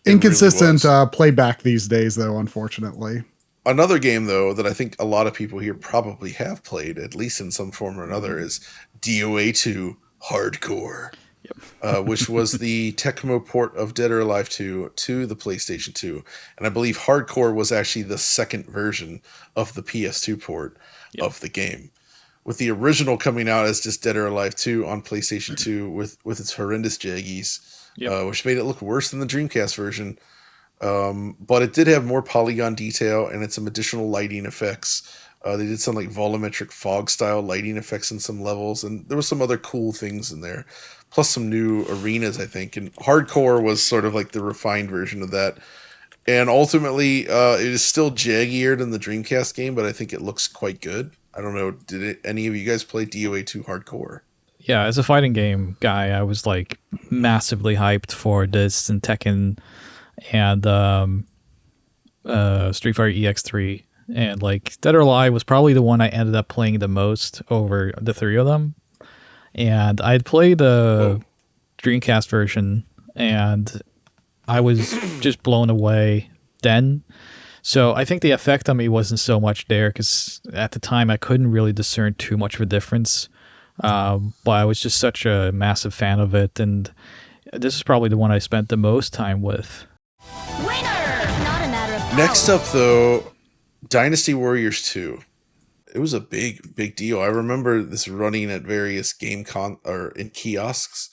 Inconsistent really playback these days, though, unfortunately. Another game, though, that I think a lot of people here probably have played, at least in some form or another, is DOA 2 Hardcore. Which was the Tecmo port of Dead or Alive 2 to the PlayStation 2. And I believe Hardcore was actually the second version of the PS2 port of the game. With the original coming out as just Dead or Alive 2 on PlayStation 2 with its horrendous jaggies, which made it look worse than the Dreamcast version. But it did have more polygon detail and some additional lighting effects. They did some like volumetric fog style lighting effects in some levels, and there was some other cool things in there. Plus some new arenas, I think. And Hardcore was sort of like the refined version of that. And ultimately, it is still jaggier than the Dreamcast game, but I think it looks quite good. I don't know, any of you guys play DOA 2 Hardcore? Yeah, as a fighting game guy, I was like massively hyped for this and Tekken and Street Fighter EX3. And like Dead or Alive was probably the one I ended up playing the most over the three of them. And I'd played the Dreamcast version, and I was just blown away then. So I think the effect on me wasn't so much there, because at the time I couldn't really discern too much of a difference. But I was just such a massive fan of it, and this is probably the one I spent the most time with. Winner! Not a matter of power. Next up, though, Dynasty Warriors 2. It was a big deal. I remember this running at various in kiosks.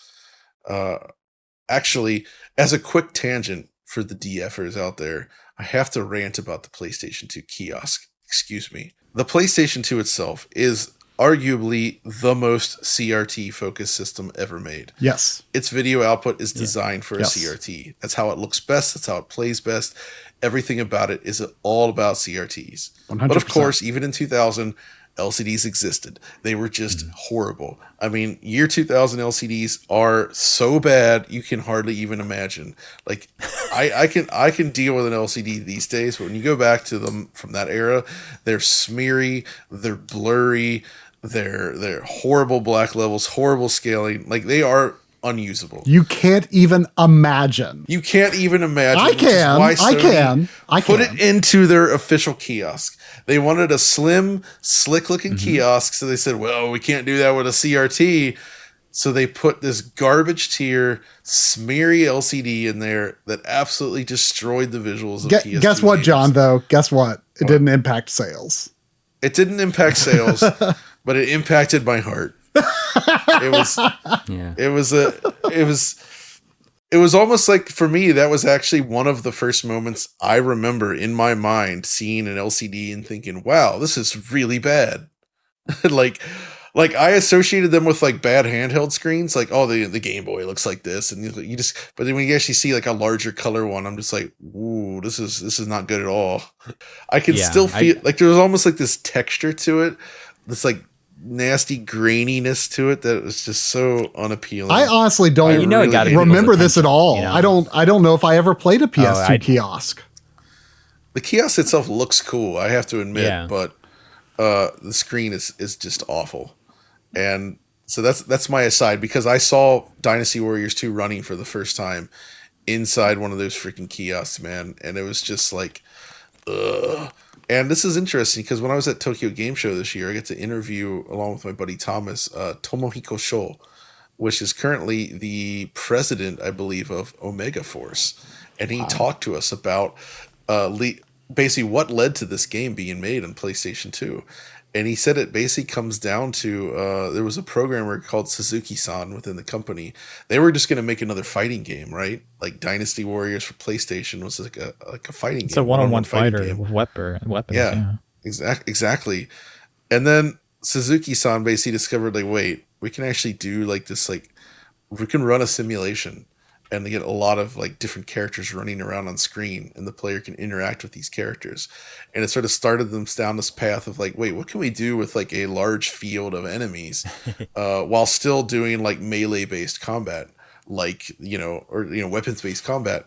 Actually, as a quick tangent for the DFers out there, I have to rant about the PlayStation 2 kiosk. Excuse me. The PlayStation 2 itself is arguably the most CRT-focused system ever made. Yes. Its video output is designed for a CRT. That's how it looks best. That's how it plays best. Everything about it is all about CRTs. 100%. But of course, even in 2000, LCDs existed. They were just horrible. I mean, year 2000 LCDs are so bad you can hardly even imagine. Like, I can deal with an LCD these days, but when you go back to them from that era, they're smeary, they're blurry, they're horrible black levels, horrible scaling. Like, they are unusable. You can't even imagine. You can't even imagine. I can. I put it into their official kiosk. They wanted a slim, slick-looking kiosk, so they said, well, we can't do that with a CRT. So they put this garbage tier, smeary LCD in there that absolutely destroyed the visuals of PS2 Guess what, games. John, though? Guess what? It didn't impact sales. It didn't impact sales, but it impacted my heart. It was almost like, for me, that was actually one of the first moments I remember in my mind seeing an LCD and thinking, wow, this is really bad. Like I associated them with like bad handheld screens, like, oh, the Game Boy looks like this, and you just, but then when you actually see like a larger color one, I'm just like, ooh, this is not good at all. I can still feel like there was almost like this texture to it, this like nasty graininess to it that was just so unappealing. I honestly don't remember this at all. I don't know if I ever played a PS2 kiosk. The kiosk itself looks cool, I have to admit, but the screen is just awful. And so that's my aside, because I saw Dynasty Warriors 2 running for the first time inside one of those freaking kiosks, man, and it was just like, ugh. And this is interesting because when I was at Tokyo Game Show this year, I get to interview, along with my buddy Thomas, Tomohiko Sho, which is currently the president, I believe, of Omega Force. And he talked to us about basically what led to this game being made on PlayStation 2. And he said it basically comes down to there was a programmer called Suzuki-san within the company. They were just going to make another fighting game, right? Like Dynasty Warriors for PlayStation was like a fighting game. It's a one-on-one fighter with weapons. Yeah. Exactly. And then Suzuki-san basically discovered, like, wait, we can actually do like this, like, we can run a simulation and get a lot of like different characters running around on screen, and the player can interact with these characters. And it sort of started them down this path of like, wait, what can we do with like a large field of enemies while still doing like melee based combat, like, weapons based combat.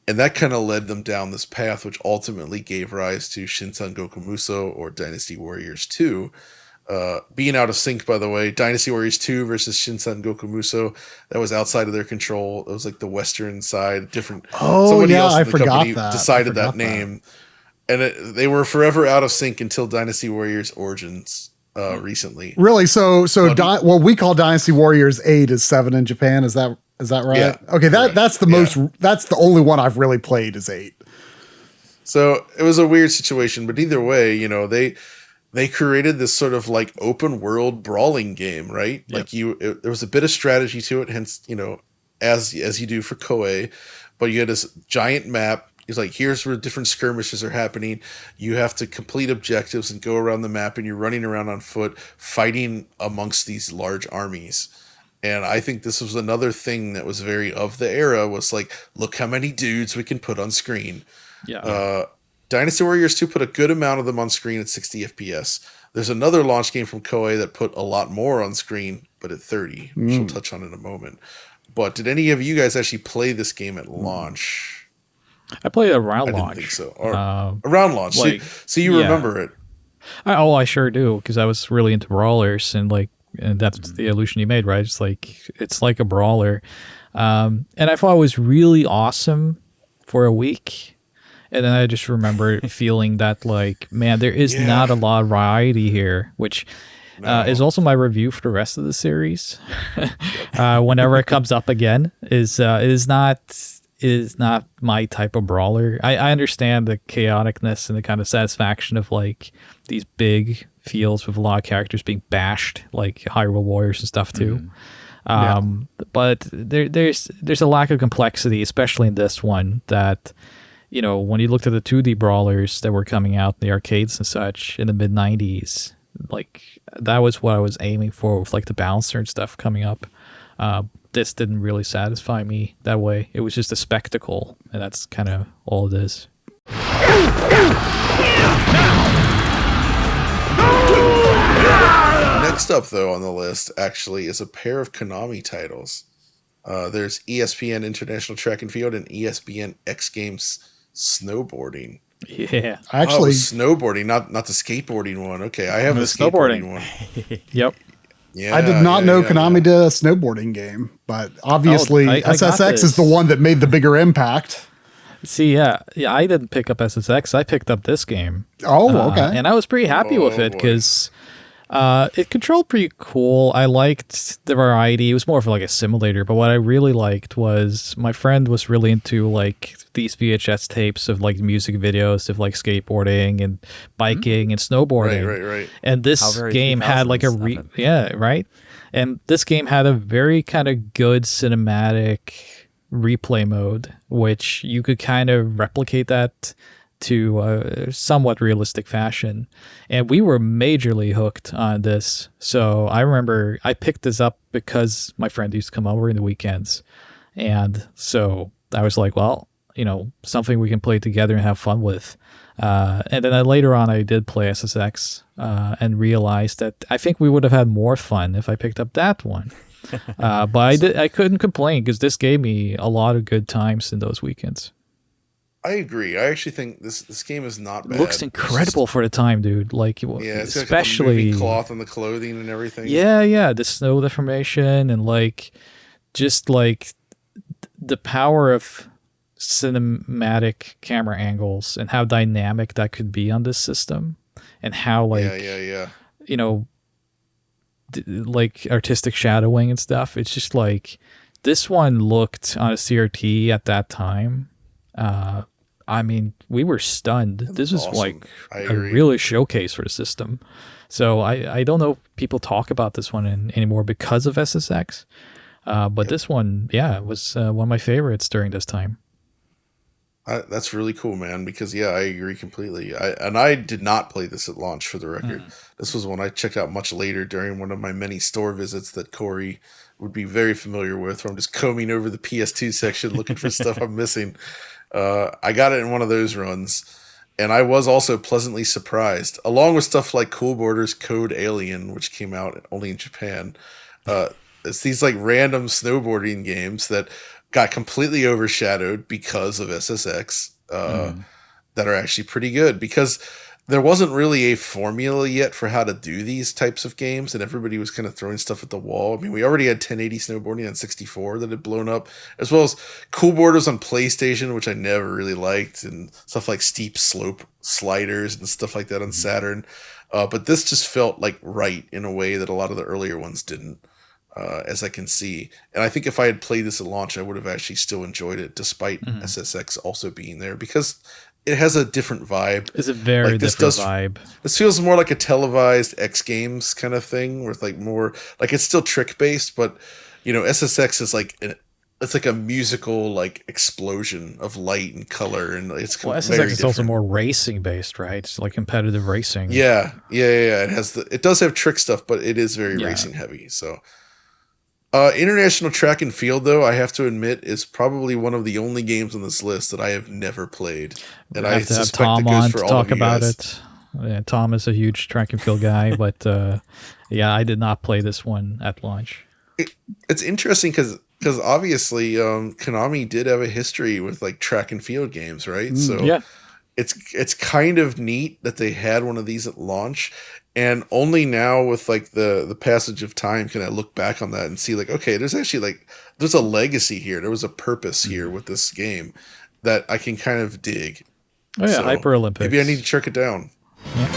And that kind of led them down this path, which ultimately gave rise to Shinsan Goku Musou, or Dynasty Warriors 2. Being out of sync, by the way, Dynasty Warriors 2 versus Shinsan Goku Musou, that was outside of their control. It was like the Western side, different. Somebody else in the company decided that name, and they were forever out of sync until Dynasty Warriors Origins recently. Really? So what we call Dynasty Warriors 8 is 7 in Japan. Is that right? Yeah, okay, that's the most. That's the only one I've really played is 8. So it was a weird situation, but either way, they created this sort of like open world brawling game, right? Yep. Like there was a bit of strategy to it, hence, as you do for Koei, but you had this giant map. It's like, here's where different skirmishes are happening. You have to complete objectives and go around the map, and you're running around on foot, fighting amongst these large armies. And I think this was another thing that was very of the era, was like, look how many dudes we can put on screen. Yeah. Dynasty Warriors 2 put a good amount of them on screen at 60 FPS. There's another launch game from Koei that put a lot more on screen, but at 30, which we'll touch on in a moment. But did any of you guys actually play this game at launch? I played around launch. I didn't think so. Or around launch. So you remember it. I sure do, because I was really into brawlers, and that's the illusion you made, right? It's like a brawler. And I thought it was really awesome for a week. And then I just remember feeling that, like, man, there is not a lot of variety here, which is also my review for the rest of the series. Whenever it comes up again, is not my type of brawler. I understand the chaoticness and the kind of satisfaction of like these big fields with a lot of characters being bashed, like Hyrule Warriors and stuff too. But there's a lack of complexity, especially in this one, that, when you looked at the 2D brawlers that were coming out in the arcades and such in the mid 90s, like that was what I was aiming for with like the balancer and stuff coming up. This didn't really satisfy me that way. It was just a spectacle, and that's kind of all it is. Next up, though, on the list actually is a pair of Konami titles. There's ESPN International Track and Field and ESPN X Games Snowboarding. Yeah, actually, snowboarding, not the skateboarding one. Okay, I have the skateboarding one. Yep. Yeah, I did not know Konami did a snowboarding game, but obviously SSX is the one that made the bigger impact. See, yeah, I didn't pick up SSX. I picked up this game. Oh, okay. And I was pretty happy with it because It controlled pretty cool. I liked the variety. It was more of like a simulator, but what I really liked was my friend was really into like these VHS tapes of like music videos of like skateboarding and biking and snowboarding. Right. And this very game had like a 2000s of it. yeah, right. And this game had a very kind of good cinematic replay mode, which you could kind of replicate that to a somewhat realistic fashion. And we were majorly hooked on this. So I remember I picked this up because my friend used to come over in the weekends. And so I was like, well, something we can play together and have fun with. And then later on, I did play SSX and realized that I think we would have had more fun if I picked up that one. But I couldn't complain because this gave me a lot of good times in those weekends. I agree. I actually think this game is not bad. It looks incredible for the time, dude. Like, it's especially got the moving cloth and the clothing and everything. Yeah, the snow deformation and like just like the power of cinematic camera angles and how dynamic that could be on this system, and how like like artistic shadowing and stuff. It's just like this one looked on a CRT at that time. I mean, we were stunned. This was awesome. Like a really showcase for the system. So I don't know if people talk about this one anymore because of SSX. But this one, was one of my favorites during this time. That's really cool, man, because I agree completely. I did not play this at launch, for the record. This was one I checked out much later during one of my many store visits that Coury would be very familiar with, where I'm just combing over the PS2 section looking for stuff I'm missing. I got it in one of those runs, and I was also pleasantly surprised, along with stuff like Cool Borders Code Alien, which came out only in Japan. It's these like random snowboarding games that got completely overshadowed because of SSX that are actually pretty good, because there wasn't really a formula yet for how to do these types of games, and everybody was kind of throwing stuff at the wall. I mean, we already had 1080 snowboarding on 64 that had blown up, as well as Cool Borders on PlayStation, which I never really liked, and stuff like steep slope sliders and stuff like that on Saturn. But this just felt like right in a way that a lot of the earlier ones didn't. As I can see. And I think if I had played this at launch, I would have actually still enjoyed it, despite SSX also being there, because it has a different vibe. It's a very different vibe. This feels more like a televised X Games kind of thing, with like more, like it's still trick based, but SSX is like it's like a musical like explosion of light and color, and it's SSX is also more racing based, right? It's like competitive racing. Yeah. It does have trick stuff, but it is very racing heavy. So. International Track and Field, though, I have to admit, is probably one of the only games on this list that I have never played, and I suspect Tom it goes on for to all talk of you about guys. it. Yeah, Tom is a huge track and field guy, but I did not play this one at launch. It's interesting because obviously Konami did have a history with like track and field games, right? So it's kind of neat that they had one of these at launch. And only now, with like the passage of time, can I look back on that and see like, okay, there's actually like there's a legacy here. There was a purpose here with this game that I can kind of dig. Oh yeah, so Hyper Olympics. Maybe I need to check it down. Yeah.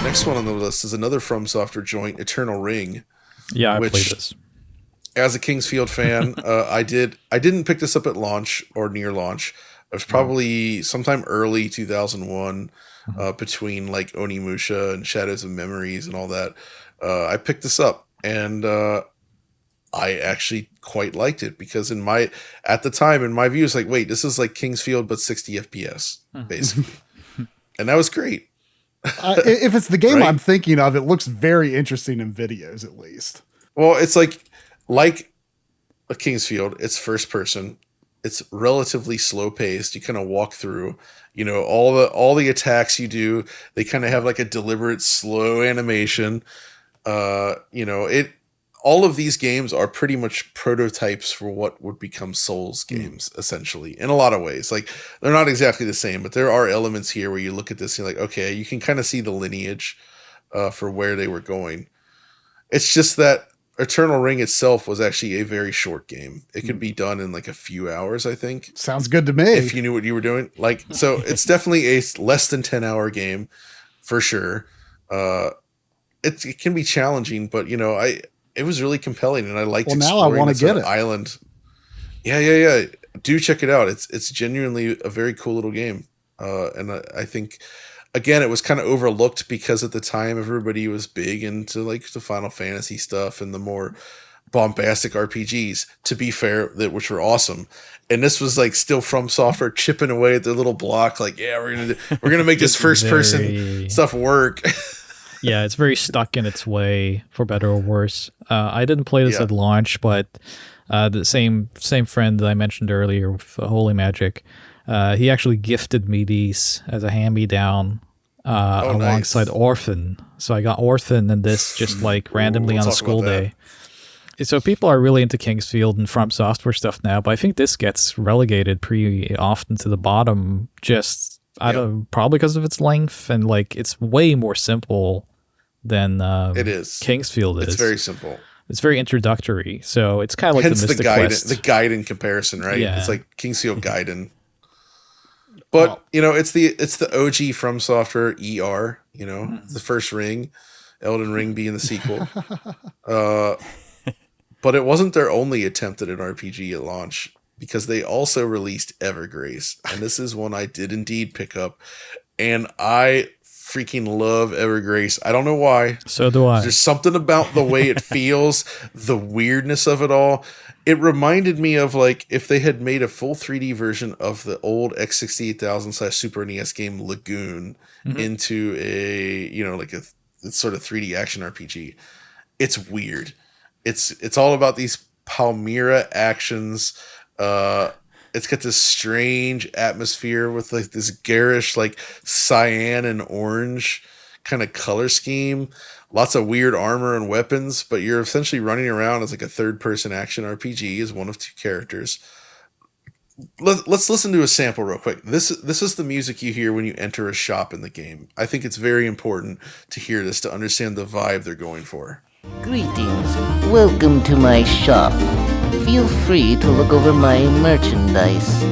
Next one on the list is another From Software joint, Eternal Ring. Yeah, I played this. As a Kingsfield fan, I didn't pick this up at launch or near launch. It was probably sometime early 2001, between like Onimusha and Shadows of Memories and all that. I picked this up, and I actually quite liked it, because at the time, in my view, it's like, wait, this is like Kingsfield but 60 FPS basically, and that was great. If it's the game I'm thinking of, it looks very interesting in videos, at least. Well, it's like a Kingsfield. It's first person. It's relatively slow paced. You kind of walk through, all the attacks you do. They kind of have like a deliberate slow animation. All of these games are pretty much prototypes for what would become Souls games, essentially, in a lot of ways. Like, they're not exactly the same, but there are elements here where you look at this and you're like, okay, you can kind of see the lineage for where they were going. It's just that Eternal Ring itself was actually a very short game. It could be done in like a few hours, I think. Sounds good to me. If you knew what you were doing. Like, so it's definitely a less than 10-hour game for sure. It can be challenging, but it was really compelling, and I liked exploring this island. Yeah. Do check it out. It's genuinely a very cool little game. And I think, again, it was kind of overlooked because at the time everybody was big into like the Final Fantasy stuff and the more bombastic RPGs, to be fair, which were awesome. And this was like still From Software chipping away at their little block. Like, yeah, we're gonna make this first person stuff work. Yeah, it's very stuck in its way, for better or worse. I didn't play this at launch, but the same friend that I mentioned earlier with Holy Magic, he actually gifted me these as a hand-me-down alongside nice. Orphan. So I got Orphan and this just like randomly on a school day. So people are really into Kingsfield and From Software stuff now, but I think this gets relegated pretty often to the bottom. Just probably because of its length, and like it's way more simple than it is. Kingsfield is. It's very simple. It's very introductory, so it's kind of like hence the Mystic Quest. The Gaiden comparison, right? Yeah. It's like Kingsfield Gaiden. But it's the OG From Software ER. The first Ring, Elden Ring being the sequel. But it wasn't their only attempt at an RPG at launch, because they also released Evergrace, and this is one I did indeed pick up, and I freaking love Evergrace. I don't know why. So do I. There's something about the way it feels, the weirdness of it all. It reminded me of like if they had made a full 3D version of the old X68000 / Super NES game Lagoon into a like a sort of 3D action RPG. It's weird. It's all about these Palmyra actions. It's got this strange atmosphere with like this garish like cyan and orange kind of color scheme. Lots of weird armor and weapons, but you're essentially running around as like a third-person action RPG as one of two characters. Let's listen to a sample real quick. This is the music you hear when you enter a shop in the game. I think it's very important to hear this to understand the vibe they're going for. Greetings. Welcome to my shop. Feel free to look over my merchandise.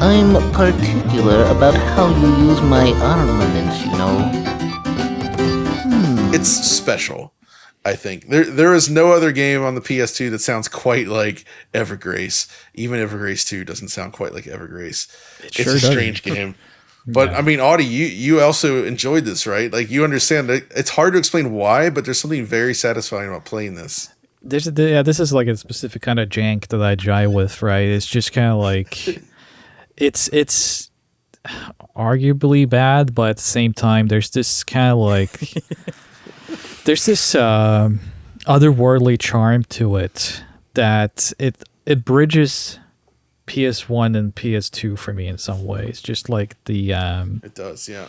I'm particular about how you use my armaments, It's special, I think. There is no other game on the PS2 that sounds quite like Evergrace. Even Evergrace 2 doesn't sound quite like Evergrace. It's a strange game. But I mean, Audi, you also enjoyed this, right? Like you understand that it's hard to explain why, but there's something very satisfying about playing this. This is like a specific kind of jank that I jive with, right? It's just kind of like it's arguably bad, but at the same time, there's this kind of like there's this otherworldly charm to it that it bridges PS1 and PS2 for me in some ways. Just like the it does, yeah.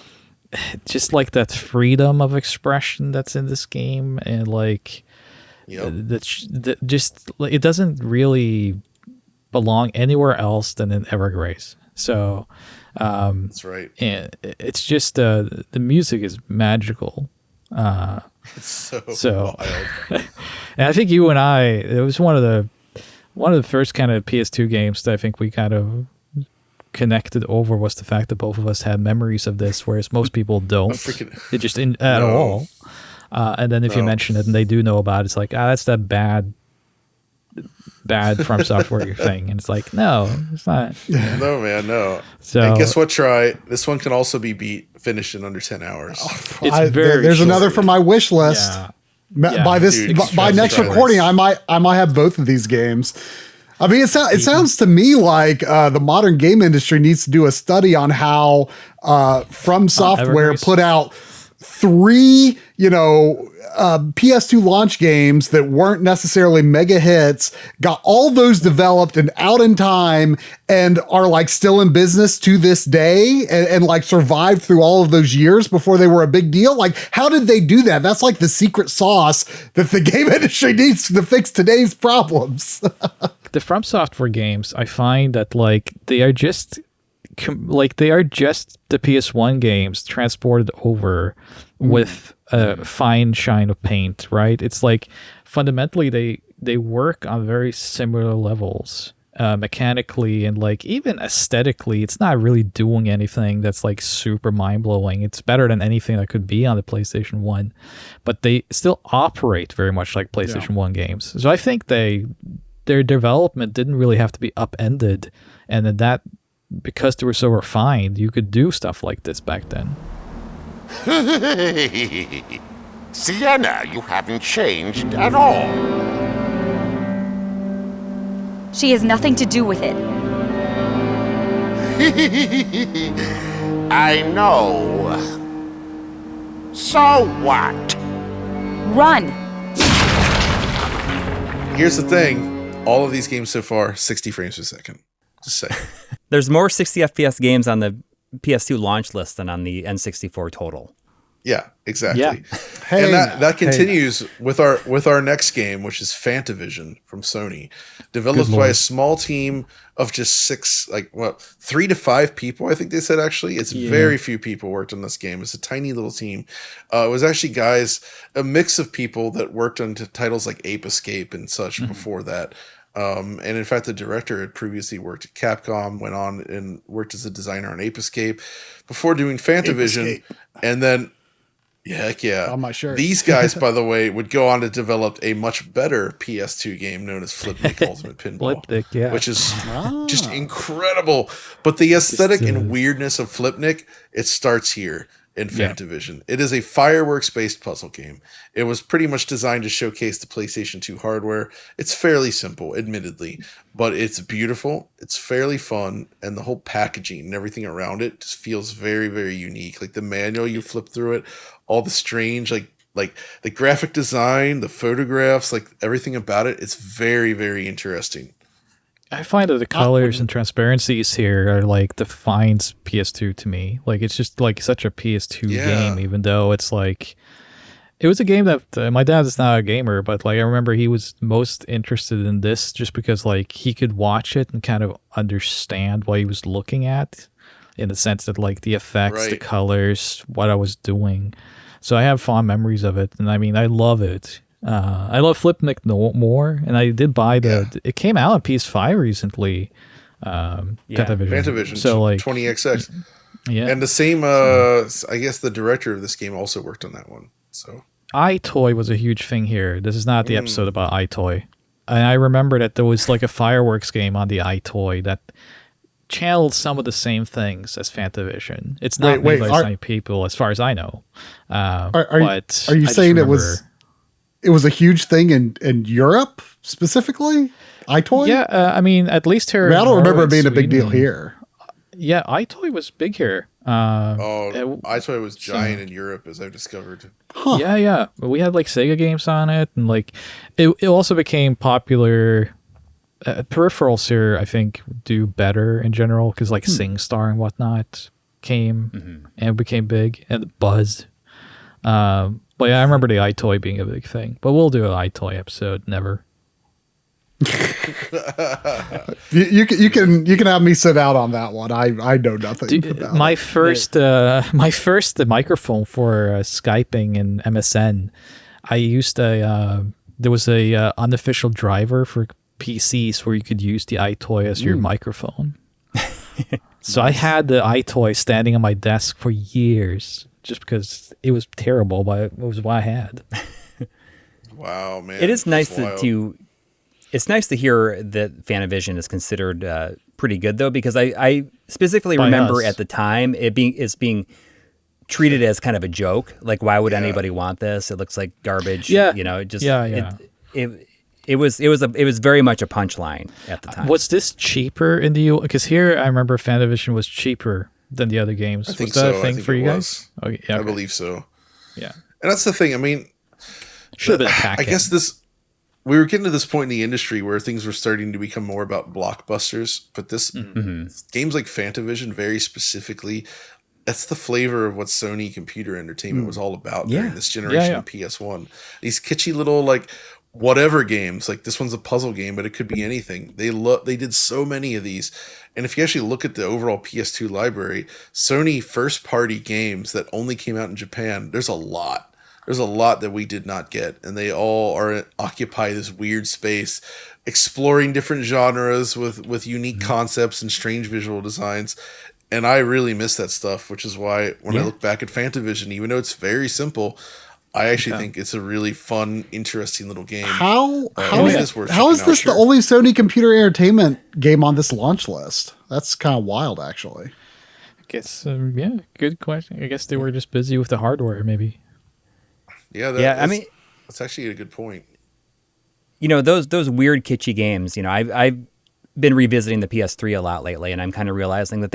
Just like that freedom of expression that's in this game, and like just it doesn't really belong anywhere else than in Evergrace. So that's right. And it's just the music is magical. It's so wild. And I think you and I, it was one of the first kind of PS2 games that I think we kind of connected over, was the fact that both of us had memories of this, whereas most people don't. It just at all. And then if you mention it and they do know about it, it's like, that's that bad From Software thing. And it's like, no, it's not. No, man, no. So, and guess what, Try? This one can also be finished in under 10 hours. There's another for my wish list. Yeah. By next recording, I might have both of these games. I mean, it sounds to me like the modern game industry needs to do a study on how From Software put out 3, PS2 launch games that weren't necessarily mega hits, got all those developed and out in time, and are like still in business to this day, and like survived through all of those years before they were a big deal. Like, how did they do that? That's like the secret sauce that the game industry needs to fix today's problems. The From Software games, I find that like they are just like they are just the PS1 games transported over with a fine shine of paint, right? It's like fundamentally they work on very similar levels. Mechanically and like even aesthetically, it's not really doing anything that's like super mind-blowing. It's better than anything that could be on the PlayStation 1, but they still operate very much like PlayStation 1 games. So I think their development didn't really have to be upended, and that because they were so refined, you could do stuff like this back then. Sienna, you haven't changed at all. She has nothing to do with it. I know. So what? Run! Here's the thing. All of these games so far, 60 frames per second. Just say. There's more 60 FPS games on the PS2 launch list than on the N64 total. Yeah, exactly. Yeah. Hey, and that continues with our next game, which is Fantavision from Sony, developed by a small team of just 3 to 5 people. I think they said actually, it's very few people worked on this game. It's a tiny little team. It was actually a mix of people that worked on titles like Ape Escape and such before that. And in fact, the director had previously worked at Capcom, went on and worked as a designer on Ape Escape before doing Fantavision, and then. Yeah, heck yeah. On my shirt. These guys, by the way, would go on to develop a much better PS2 game known as Flipnick Ultimate Pinball. Flipnick, yeah. Which is just incredible. But the aesthetic and weirdness of Flipnick, it starts here in Fantavision. It is a fireworks-based puzzle game. It was pretty much designed to showcase the PlayStation 2 hardware. It's fairly simple, admittedly, but it's beautiful. It's fairly fun, and the whole packaging and everything around it just feels very, very unique. Like the manual, you flip through it, all the strange, like the graphic design, the photographs, like everything about it, it's very, very interesting. I find that the colors and transparencies here are like defines PS2 to me. Like it's just like such a PS2 game, even though it's like it was a game that my dad is not a gamer, but like I remember he was most interested in this just because like he could watch it and kind of understand what he was looking at, in the sense that like the effects, the colors, what I was doing. So I have fond memories of it, and I mean I love it. I love Flipnick more, and I did buy it came out on PS5 recently. Fantavision, so like 20XX. Yeah. And the same I guess the director of this game also worked on that one. So iToy was a huge thing here. This is not the episode about iToy. And I remember that there was like a fireworks game on the iToy that channeled some of the same things as Fantavision. It's not made by the same people as far as I know. Are you saying it was a huge thing in Europe specifically? iToy? Yeah, I mean, at least here. I don't remember it being a big deal here. Yeah, iToy was big here. iToy was giant in Europe, as I've discovered. Huh. Yeah. We had like Sega games on it, and like it also became popular. Peripherals here, I think, do better in general because like SingStar and whatnot came and became big and buzzed. But yeah, I remember the iToy being a big thing. But we'll do an iToy episode. Never. you can have me sit out on that one. I know nothing about my it. first microphone for Skyping and MSN. I used there was a unofficial driver for PCs where you could use the iToy as your microphone. So I had the iToy standing on my desk for years just because it was terrible, but it was what I had. Wow, man. It is nice it's nice to hear that Fantavision is considered pretty good though, because I specifically remember at the time it being treated as kind of a joke. Like, why would anybody want this? It looks like garbage. Yeah. You know, it just It was very much a punchline at the time. Was this cheaper in the U.S.? Because here I remember Fantavision was cheaper than the other games. I think was that so. a thing for you guys? Okay, I believe so. Yeah. And that's the thing. I mean, should have been a pack. I guess we were getting to this point in the industry where things were starting to become more about blockbusters. But this games like Fantavision, very specifically, that's the flavor of what Sony computer entertainment was all about during this generation of PS1. These kitschy little like whatever games. Like this one's a puzzle game, but it could be anything. They did so many of these. And if you actually look at the overall PS2 library, Sony first party games that only came out in Japan, there's a lot. There's a lot that we did not get, and they all occupy this weird space, exploring different genres with unique concepts and strange visual designs. And I really miss that stuff, which is why when I look back at Fantavision, even though it's very simple, I actually think it's a really fun, interesting little game. How is this the only Sony computer entertainment game on this launch list? That's kind of wild, actually. I guess, good question. I guess they were just busy with the hardware, maybe. Yeah, I mean, that's actually a good point. You know, those weird kitschy games. You know, I've been revisiting the PS3 a lot lately, and I'm kind of realizing that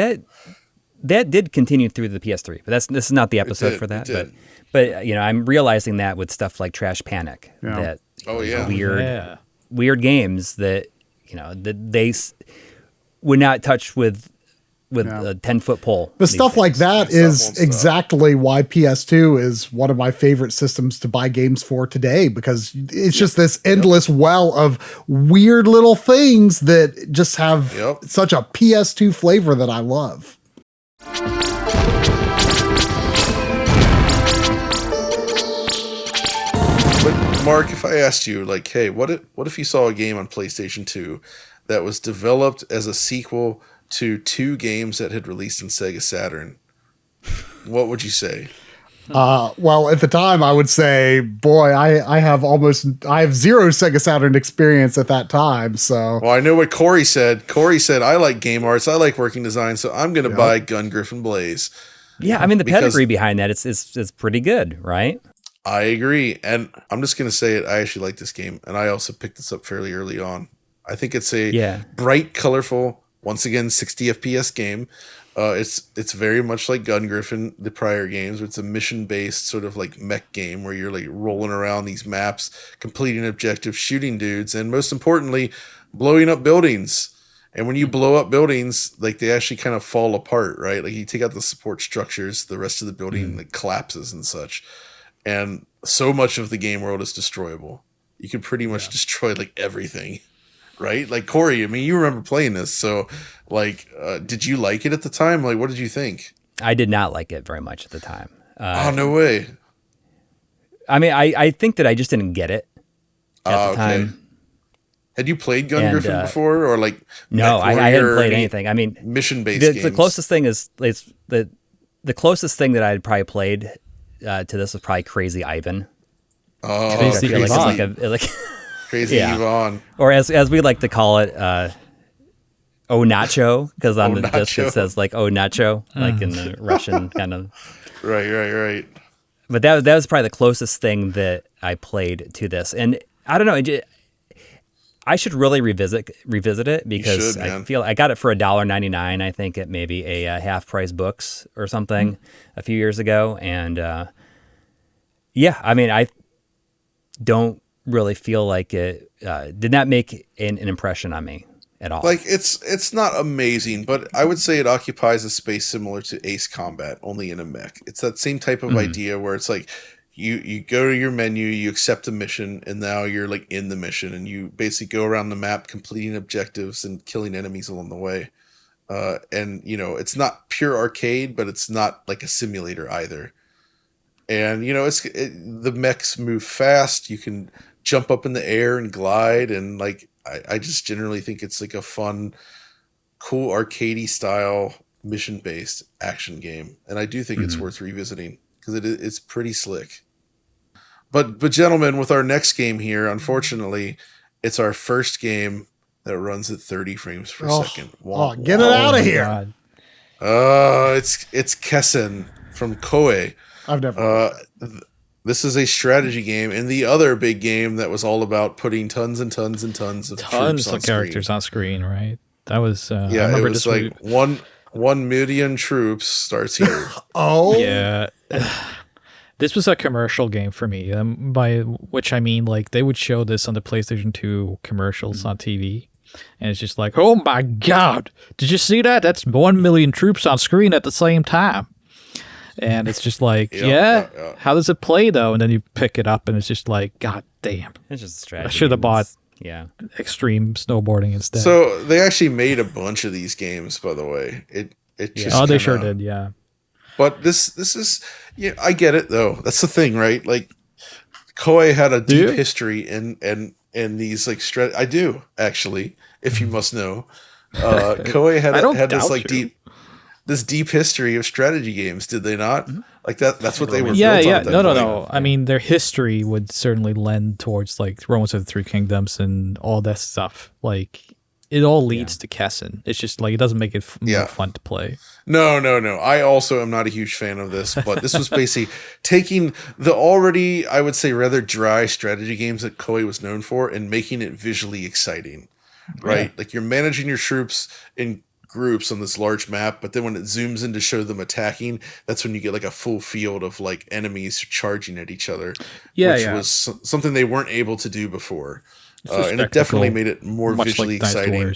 did continue through the PS3. But this is not the episode for that. But you know, I'm realizing that with stuff like Trash Panic, that weird games that you know that they would not touch with a 10-foot pole. But stuff like that is exactly why PS2 is one of my favorite systems to buy games for today, because it's just this endless well of weird little things that just have such a PS2 flavor that I love. But Mark, if I asked you, like, hey, what if you saw a game on PlayStation 2 that was developed as a sequel to 2 games that had released in Sega Saturn, what would you say? Well, at the time, I would say, boy, I have zero Sega Saturn experience at that time. So, well, I know what Coury said. Coury said, I like game arts, I like working design, so I'm going to buy Gun Griffin Blaze. Yeah, I mean, the pedigree behind that is pretty good, right? I agree. And I'm just going to say it. I actually like this game. And I also picked this up fairly early on. I think it's a bright, colorful, once again, 60 FPS game. It's very much like Gun Griffin, the prior games. It's a mission-based sort of like mech game where you're like rolling around these maps, completing objectives, shooting dudes, and most importantly, blowing up buildings. And when you blow up buildings, like they actually kind of fall apart, right? Like you take out the support structures, the rest of the building like collapses and such. And so much of the game world is destroyable. You can pretty much destroy like everything, right? Like Coury, I mean, you remember playing this. So like, did you like it at the time? Like, what did you think? I did not like it very much at the time. Oh, no way. I mean, I think that I just didn't get it at the time. Had you played Gun Griffin before, or like? No, I hadn't played anything. I mean, mission-based games. The closest thing is the closest thing that I'd probably played to this was probably Crazy Ivan. Oh, Crazy Ivan. Crazy Ivan. Or as we like to call it, Oh Nacho, because on the disc it says like Oh Nacho, like in the Russian kind of. Right. But that was probably the closest thing that I played to this, and I don't know. I should really revisit it because I feel I got it for $1.99. I think at maybe a half price books or something a few years ago, and I mean I don't really feel like it did not make an impression on me at all. Like it's not amazing, but I would say it occupies a space similar to Ace Combat, only in a mech. It's that same type of idea where it's like. You go to your menu, you accept a mission, and now you're like in the mission, and you basically go around the map completing objectives and killing enemies along the way. And you know, it's not pure arcade, but it's not like a simulator either. And you know, the mechs move fast. You can jump up in the air and glide, and like I just generally think it's like a fun, cool arcadey style mission based action game, and I do think it's worth revisiting. Because it's pretty slick. But gentlemen, with our next game here, unfortunately, it's our first game that runs at 30 frames per second. Get it out of here! It's Kessen from Koei. I've never. This is a strategy game, and the other big game that was all about putting tons and tons and tons of troops on characters on screen, right? That was it was like 1 million troops starts here. Yeah. This was a commercial game for me, by which I mean like they would show this on the PlayStation 2 commercials on TV, and it's just like, oh my god, did you see that? That's 1 million troops on screen at the same time. And it's just like, Yeah. how does it play though? And then you pick it up and it's just like, god damn. It's just a strategy. I should have bought Yeah. extreme snowboarding instead. So they actually made a bunch of these games, by the way. It just they kinda- sure did, yeah. But this is, yeah, I get it though. That's the thing, right? Like Koei had a deep history in these like I do actually, if you must know. Koei had this like deep history of strategy games, did they not? Like that's what they were built on at that point. No. I mean, their history would certainly lend towards like Romance of the Three Kingdoms and all that stuff. Like it all leads to Kessen. It's just like it doesn't make it more fun to play. No. I also am not a huge fan of this, but this was basically taking the already, I would say, rather dry strategy games that Koei was known for and making it visually exciting, right? Yeah. Like you're managing your troops in groups on this large map, but then when it zooms in to show them attacking, that's when you get like a full field of like enemies charging at each other, which was something they weren't able to do before. And it definitely made it more visually exciting.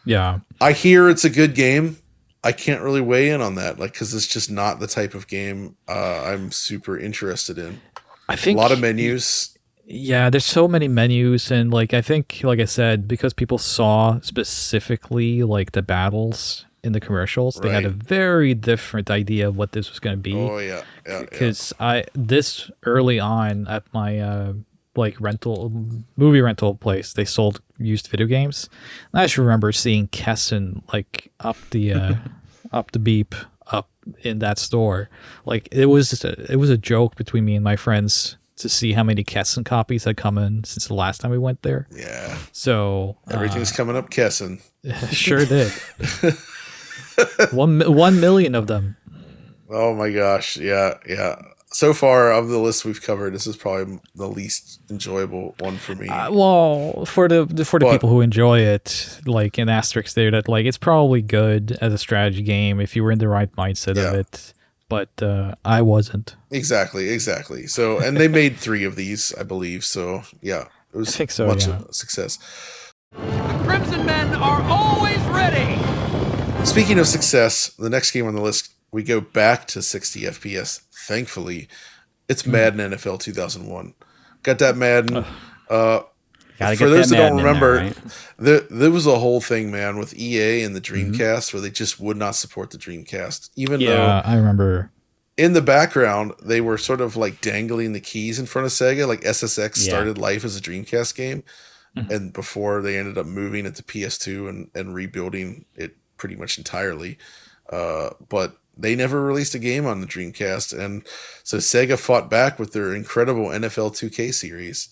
Yeah. I hear it's a good game. I can't really weigh in on that, like, because it's just not the type of game I'm super interested in. I think a lot of menus. Yeah, there's so many menus, and like I think, like I said, because people saw specifically like the battles in the commercials, they had a very different idea of what this was going to be. Oh yeah. Because this early on at my like movie rental place, they sold used video games. And I just remember seeing Kessen like up the beep up in that store. Like it was a joke between me and my friends to see how many Kessen copies had come in since the last time we went there. Yeah. So everything's coming up Kessen. Sure did. 1 million of them. Oh my gosh. Yeah. So far of the list we've covered, this is probably the least enjoyable one for me. Well, for the people who enjoy it, like an asterisk there, that like it's probably good as a strategy game if you were in the right mindset of it. But I wasn't. Exactly. So, and they made 3 of these, I believe. So, yeah, it was much of a success. The Crimson Men are always ready. Speaking of success, the next game on the list, we go back to 60 FPS. Thankfully, it's Madden NFL 2001. Got that Madden. For those that don't remember, there was a whole thing, man, with EA and the Dreamcast where they just would not support the Dreamcast. Even though I remember in the background, they were sort of like dangling the keys in front of Sega. Like SSX started life as a Dreamcast game. And before they ended up moving it to PS2 and rebuilding it pretty much entirely. But they never released a game on the Dreamcast. And so Sega fought back with their incredible NFL 2K series.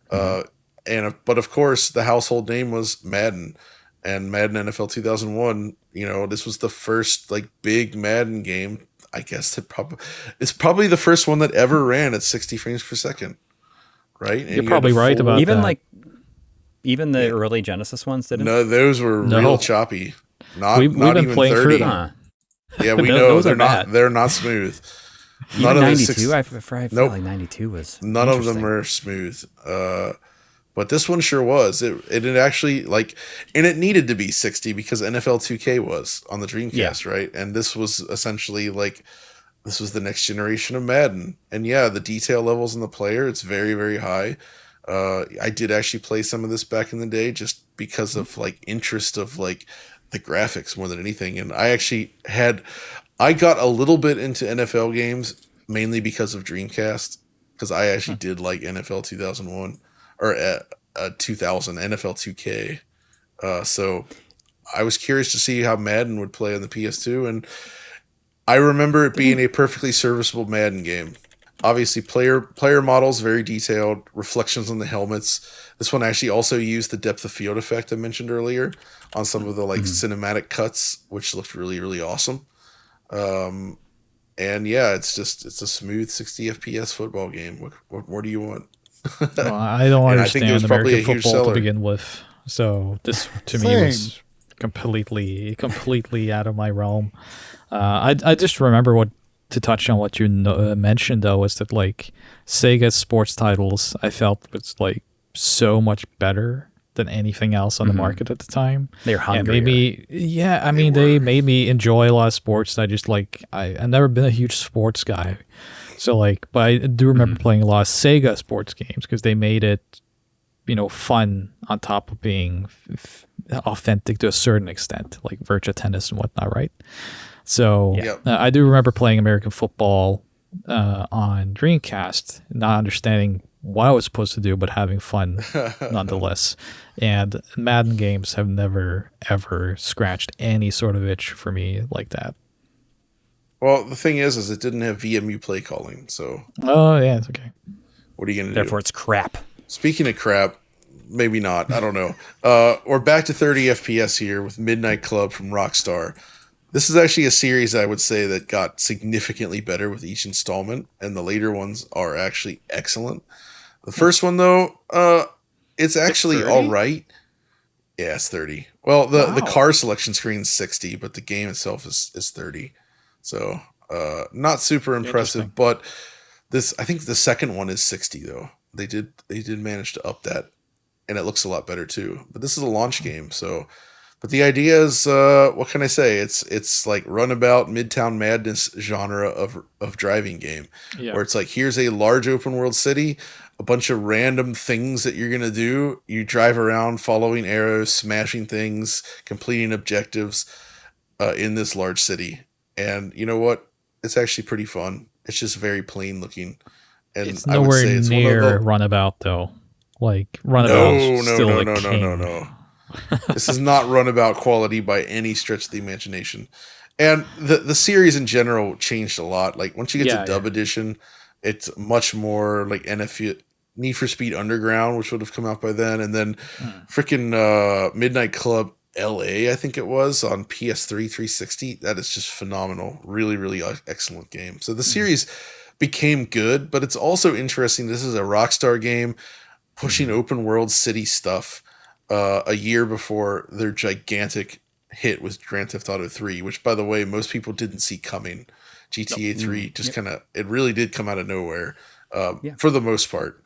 But of course, the household name was Madden, and Madden NFL 2001. You know, this was the first like big Madden game. I guess it's probably the first one that ever ran at 60 frames per second. Right? And you're probably right about that. Even the early Genesis ones didn't. No, those were real choppy. We've been even playing 30. through them. Yeah, we know they're not. They're not smooth. Even 92. I felt like 92 was. None of them are smooth. But this one sure was. It actually like, and it needed to be 60 because NFL 2K was on the Dreamcast, right? And this was essentially like, this was the next generation of Madden. And yeah, the detail levels in the player, it's very, very high. I did actually play some of this back in the day just because of like interest of like the graphics more than anything. And I got a little bit into NFL games mainly because of Dreamcast, because I actually did like NFL 2001 or 2000 NFL 2K. So I was curious to see how Madden would play on the PS2, and I remember it being a perfectly serviceable Madden game. Obviously, player models, very detailed, reflections on the helmets. This one actually also used the depth of field effect I mentioned earlier on some of the like cinematic cuts, which looked really, really awesome. And yeah, it's a smooth 60 FPS football game. What more do you want? Well, I don't understand American football seller to begin with, so this to me was completely out of my realm. I just remember to touch on what you mentioned though, is that like Sega's sports titles I felt was like so much better than anything else on the market at the time. They're hungry. They made me enjoy a lot of sports. I just I've never been a huge sports guy. So but I do remember playing a lot of Sega sports games because they made it, fun on top of being authentic to a certain extent, like Virtua Tennis and whatnot, right? So I do remember playing American football on Dreamcast, not understanding what I was supposed to do, but having fun nonetheless. And Madden games have never, ever scratched any sort of itch for me like that. Well, the thing is it didn't have VMU play calling, so... Oh, yeah, it's okay. What are you going to do? Therefore, it's crap. Speaking of crap, maybe not, I don't know. We're back to 30 FPS here with Midnight Club from Rockstar. This is actually a series I would say that got significantly better with each installment, and the later ones are actually excellent. The first one, though, it's actually all right. Yeah, it's 30. Well, the car selection screen is 60, but the game itself is 30. So, not super impressive, but I think the second one is 60 though. They did manage to up that, and it looks a lot better too. But this is a launch game, so. But the idea is, what can I say? It's like Runabout, Midtown Madness genre of driving game, where it's like here's a large open world city, a bunch of random things that you're gonna do. You drive around, following arrows, smashing things, completing objectives in this large city. And you know what? It's actually pretty fun. It's just very plain looking. And it's nowhere near Runabout though. Like Runabout's still the king. No. This is not Runabout quality by any stretch of the imagination. And the series in general changed a lot. Like once you get to Dub Edition, it's much more like Need for Speed Underground, which would have come out by then, and then freaking Midnight Club LA, I think it was, on PS3 360. That is just phenomenal. Really, really excellent game. So the series became good, but it's also interesting. This is a Rockstar game pushing open world city stuff a year before their gigantic hit with Grand Theft Auto 3, which, by the way, most people didn't see coming. GTA 3 just kind of, it really did come out of nowhere for the most part.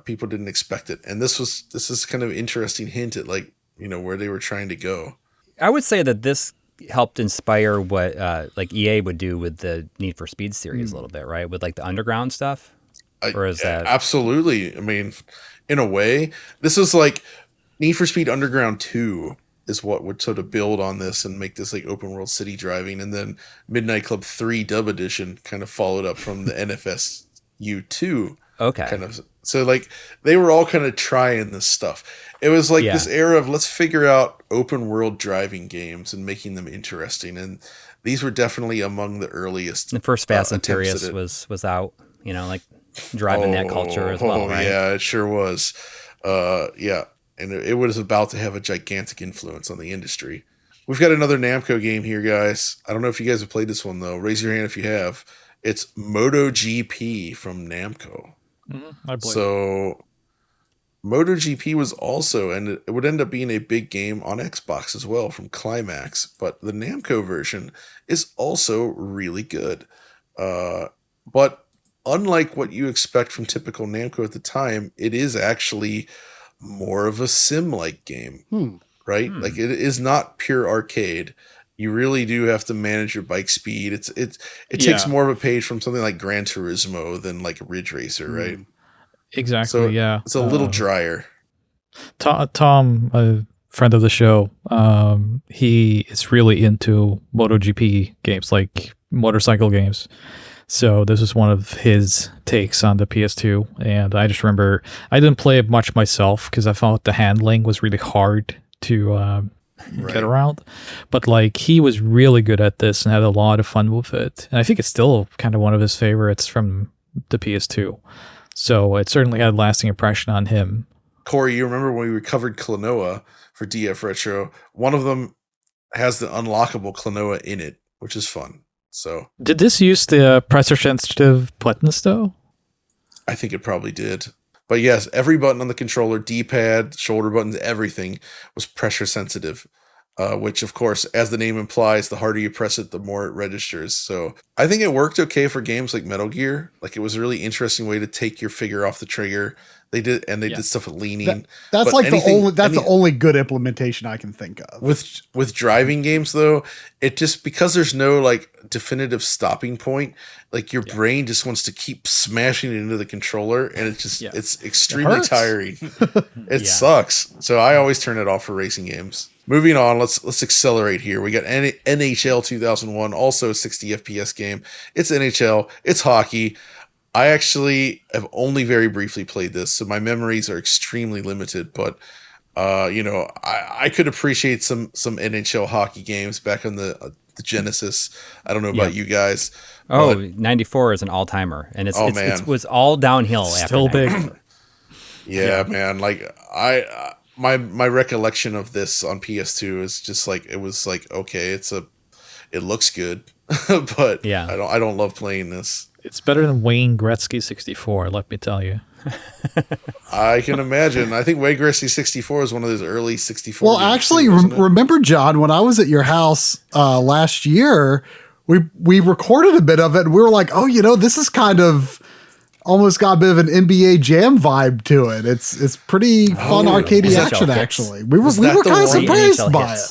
People didn't expect it. And this is kind of an interesting hint at where they were trying to go. I would say that this helped inspire what EA would do with the Need for Speed series a little bit, right? With the underground stuff? Or is that... Absolutely. I mean, in a way, this is like Need for Speed Underground 2 is what would sort of build on this and make this open world city driving. And then Midnight Club 3 Dub Edition kind of followed up from the NFSU 2. Okay. Kind of. So they were all kind of trying this stuff. It was this era of let's figure out open world driving games and making them interesting. And these were definitely among the earliest. The first Fast and Furious was out, driving that culture as well, right? Yeah, it sure was. And it was about to have a gigantic influence on the industry. We've got another Namco game here, guys. I don't know if you guys have played this one, though. Raise your hand if you have. It's MotoGP from Namco. I played So MotoGP was also, and it would end up being a big game on Xbox as well from Climax, but the Namco version is also really good. But unlike what you expect from typical Namco at the time, it is actually more of a sim-like game, right? Like it is not pure arcade. You really do have to manage your bike speed. It takes more of a page from something like Gran Turismo than like Ridge Racer, right? Exactly. So yeah, it's a little drier. Tom, a friend of the show, he is really into MotoGP games, like motorcycle games. So this is one of his takes on the PS2, and I just remember I didn't play it much myself because I felt the handling was really hard to get around. But he was really good at this and had a lot of fun with it. And I think it's still kind of one of his favorites from the PS2. So it certainly had a lasting impression on him. Coury, you remember when we covered Klonoa for DF Retro? One of them has the unlockable Klonoa in it, which is fun. So did this use the pressure sensitive buttons though? I think it probably did. But yes, every button on the controller, D-pad, shoulder buttons, everything was pressure sensitive. Which, of course, as the name implies, the harder you press it, the more it registers. So I think it worked okay for games like Metal Gear. It was a really interesting way to take your finger off the trigger They did stuff with leaning. That's But like anything- the only good implementation I can think of. with driving games though, it just because there's no like definitive stopping point, like your brain just wants to keep smashing it into the controller, and it's just it's extremely tiring. It sucks. So I always turn it off for racing games. Moving on, let's accelerate here. We got NHL 2001, also a 60 FPS game. It's NHL, it's hockey. I actually have only very briefly played this, so my memories are extremely limited, but I could appreciate some NHL hockey games back on the Genesis. I don't know about you guys. Oh, 94 is an all-timer, and it was all downhill Still after big. 94. Yeah, man. Like my recollection of this on PS2 is just like it was like, okay, it looks good, but I don't love playing this. It's better than Wayne Gretzky 64, let me tell you. I can imagine. I think Wayne Gretzky 64 was one of those early 64 Well, games actually, too, wasn't it? remember, John, when I was at your house last year, we recorded a bit of it, and we were like, oh, this is kind of almost got a bit of an NBA Jam vibe to it. It's pretty fun arcadey action, actually. We were kind of surprised by it.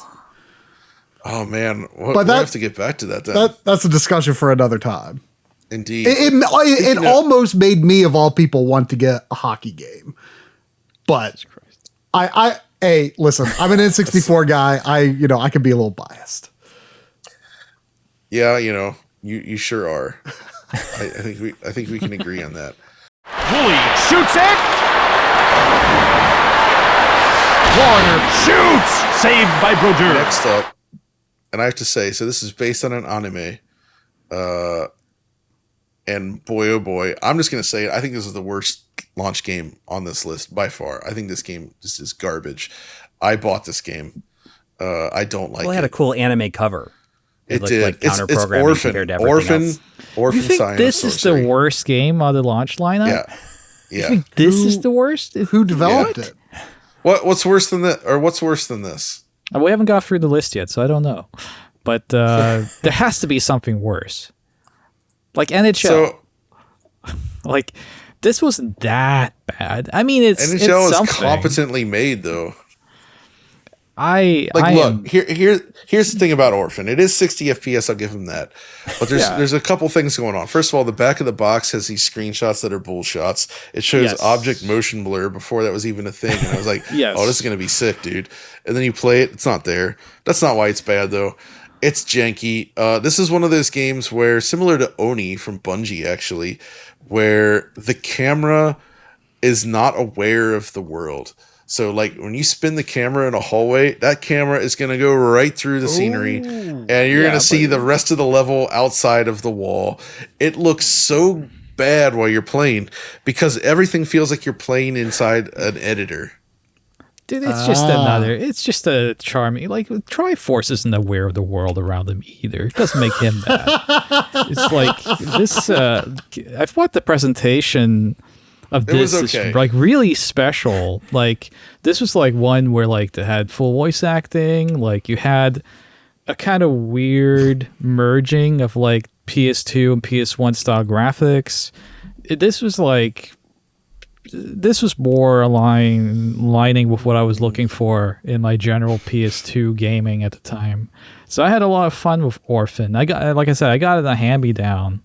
Oh man, But we'll have to get back to that then. That's a discussion for another time. Indeed. It almost made me, of all people, want to get a hockey game. But hey, listen, I'm an N64 guy. I can be a little biased. Yeah, you sure are. I think we can agree on that. Wooly shoots it! Warner shoots! Saved by Brodeur. Next up, and I have to say, so this is based on an anime. And boy, oh boy, I'm just going to say it. I think this is the worst launch game on this list by far. I think this game just is garbage. I bought this game. I don't like it. It had a cool anime cover. It looked did. like It's counter-programming compared to Orphan everything else. You think Science this is the worst game on the launch lineup? Yeah. You Yeah. think this is the worst? Who developed it? What's worse than that? Or what's worse than this? We haven't got through the list yet, so I don't know. But there has to be something worse. Like NHL. So like, this wasn't that bad. I mean, it's NHL it's is something. competently made, though. Here's the thing about Orphan. It is 60 FPS. I'll give him that. But there's a couple things going on. First of all, the back of the box has these screenshots that are bull shots. It shows object motion blur before that was even a thing, and I was like, "Oh, this is gonna be sick, dude." And then you play it. It's not there. That's not why it's bad, though. It's janky. This is one of those games where, similar to Oni from Bungie, actually, where the camera is not aware of the world. So, like, when you spin the camera in a hallway, that camera is going to go right through the scenery, and you're going to see the rest of the level outside of the wall. It looks so bad while you're playing because everything feels like you're playing inside an editor. Dude, it's just a charming, like, Triforce isn't aware of the world around him either. It doesn't make him that. It's like, this, I thought the presentation of this is like really special. Like, this was like one where like they had full voice acting, like you had a kind of weird merging of like PS2 and PS1 style graphics. This was more aligning with what I was looking for in my general PS2 gaming at the time. So I had a lot of fun with Orphan. I got it in a hand-me-down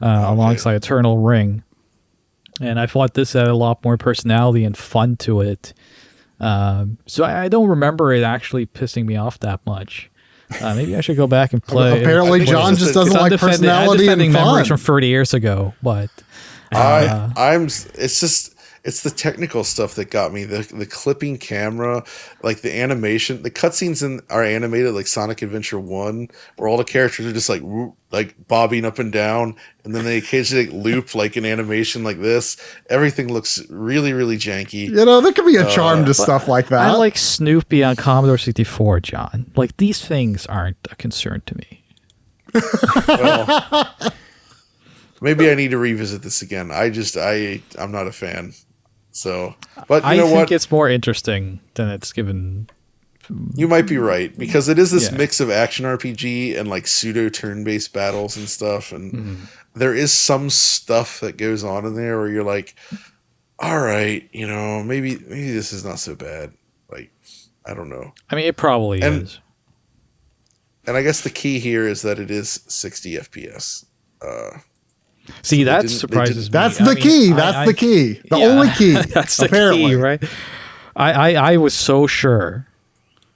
alongside Eternal Ring. And I thought this had a lot more personality and fun to it. So I don't remember it actually pissing me off that much. Maybe I should go back and play. Apparently, John just doesn't like personality and fun. Memories from 30 years ago, but It's the technical stuff that got me. The clipping camera, like the animation, the cutscenes are animated like Sonic Adventure 1, where all the characters are just like bobbing up and down, and then they occasionally loop like an animation like this. Everything looks really, really janky. There could be a charm to stuff like that. I like Snoopy on Commodore 64, John. Like, these things aren't a concern to me. Well, maybe I need to revisit this again. I'm not a fan. So, but you know what? I think it's more interesting than it's given. You might be right, because it is this mix of action RPG and like pseudo turn-based battles and stuff, and there is some stuff that goes on in there where you're like, all right, maybe this is not so bad. Like, I don't know. I mean, it probably is. And I guess the key here is that it is 60 FPS. See, that surprises me. That's the key. That's the key. The only key. That's the apparently. key, right? I was so sure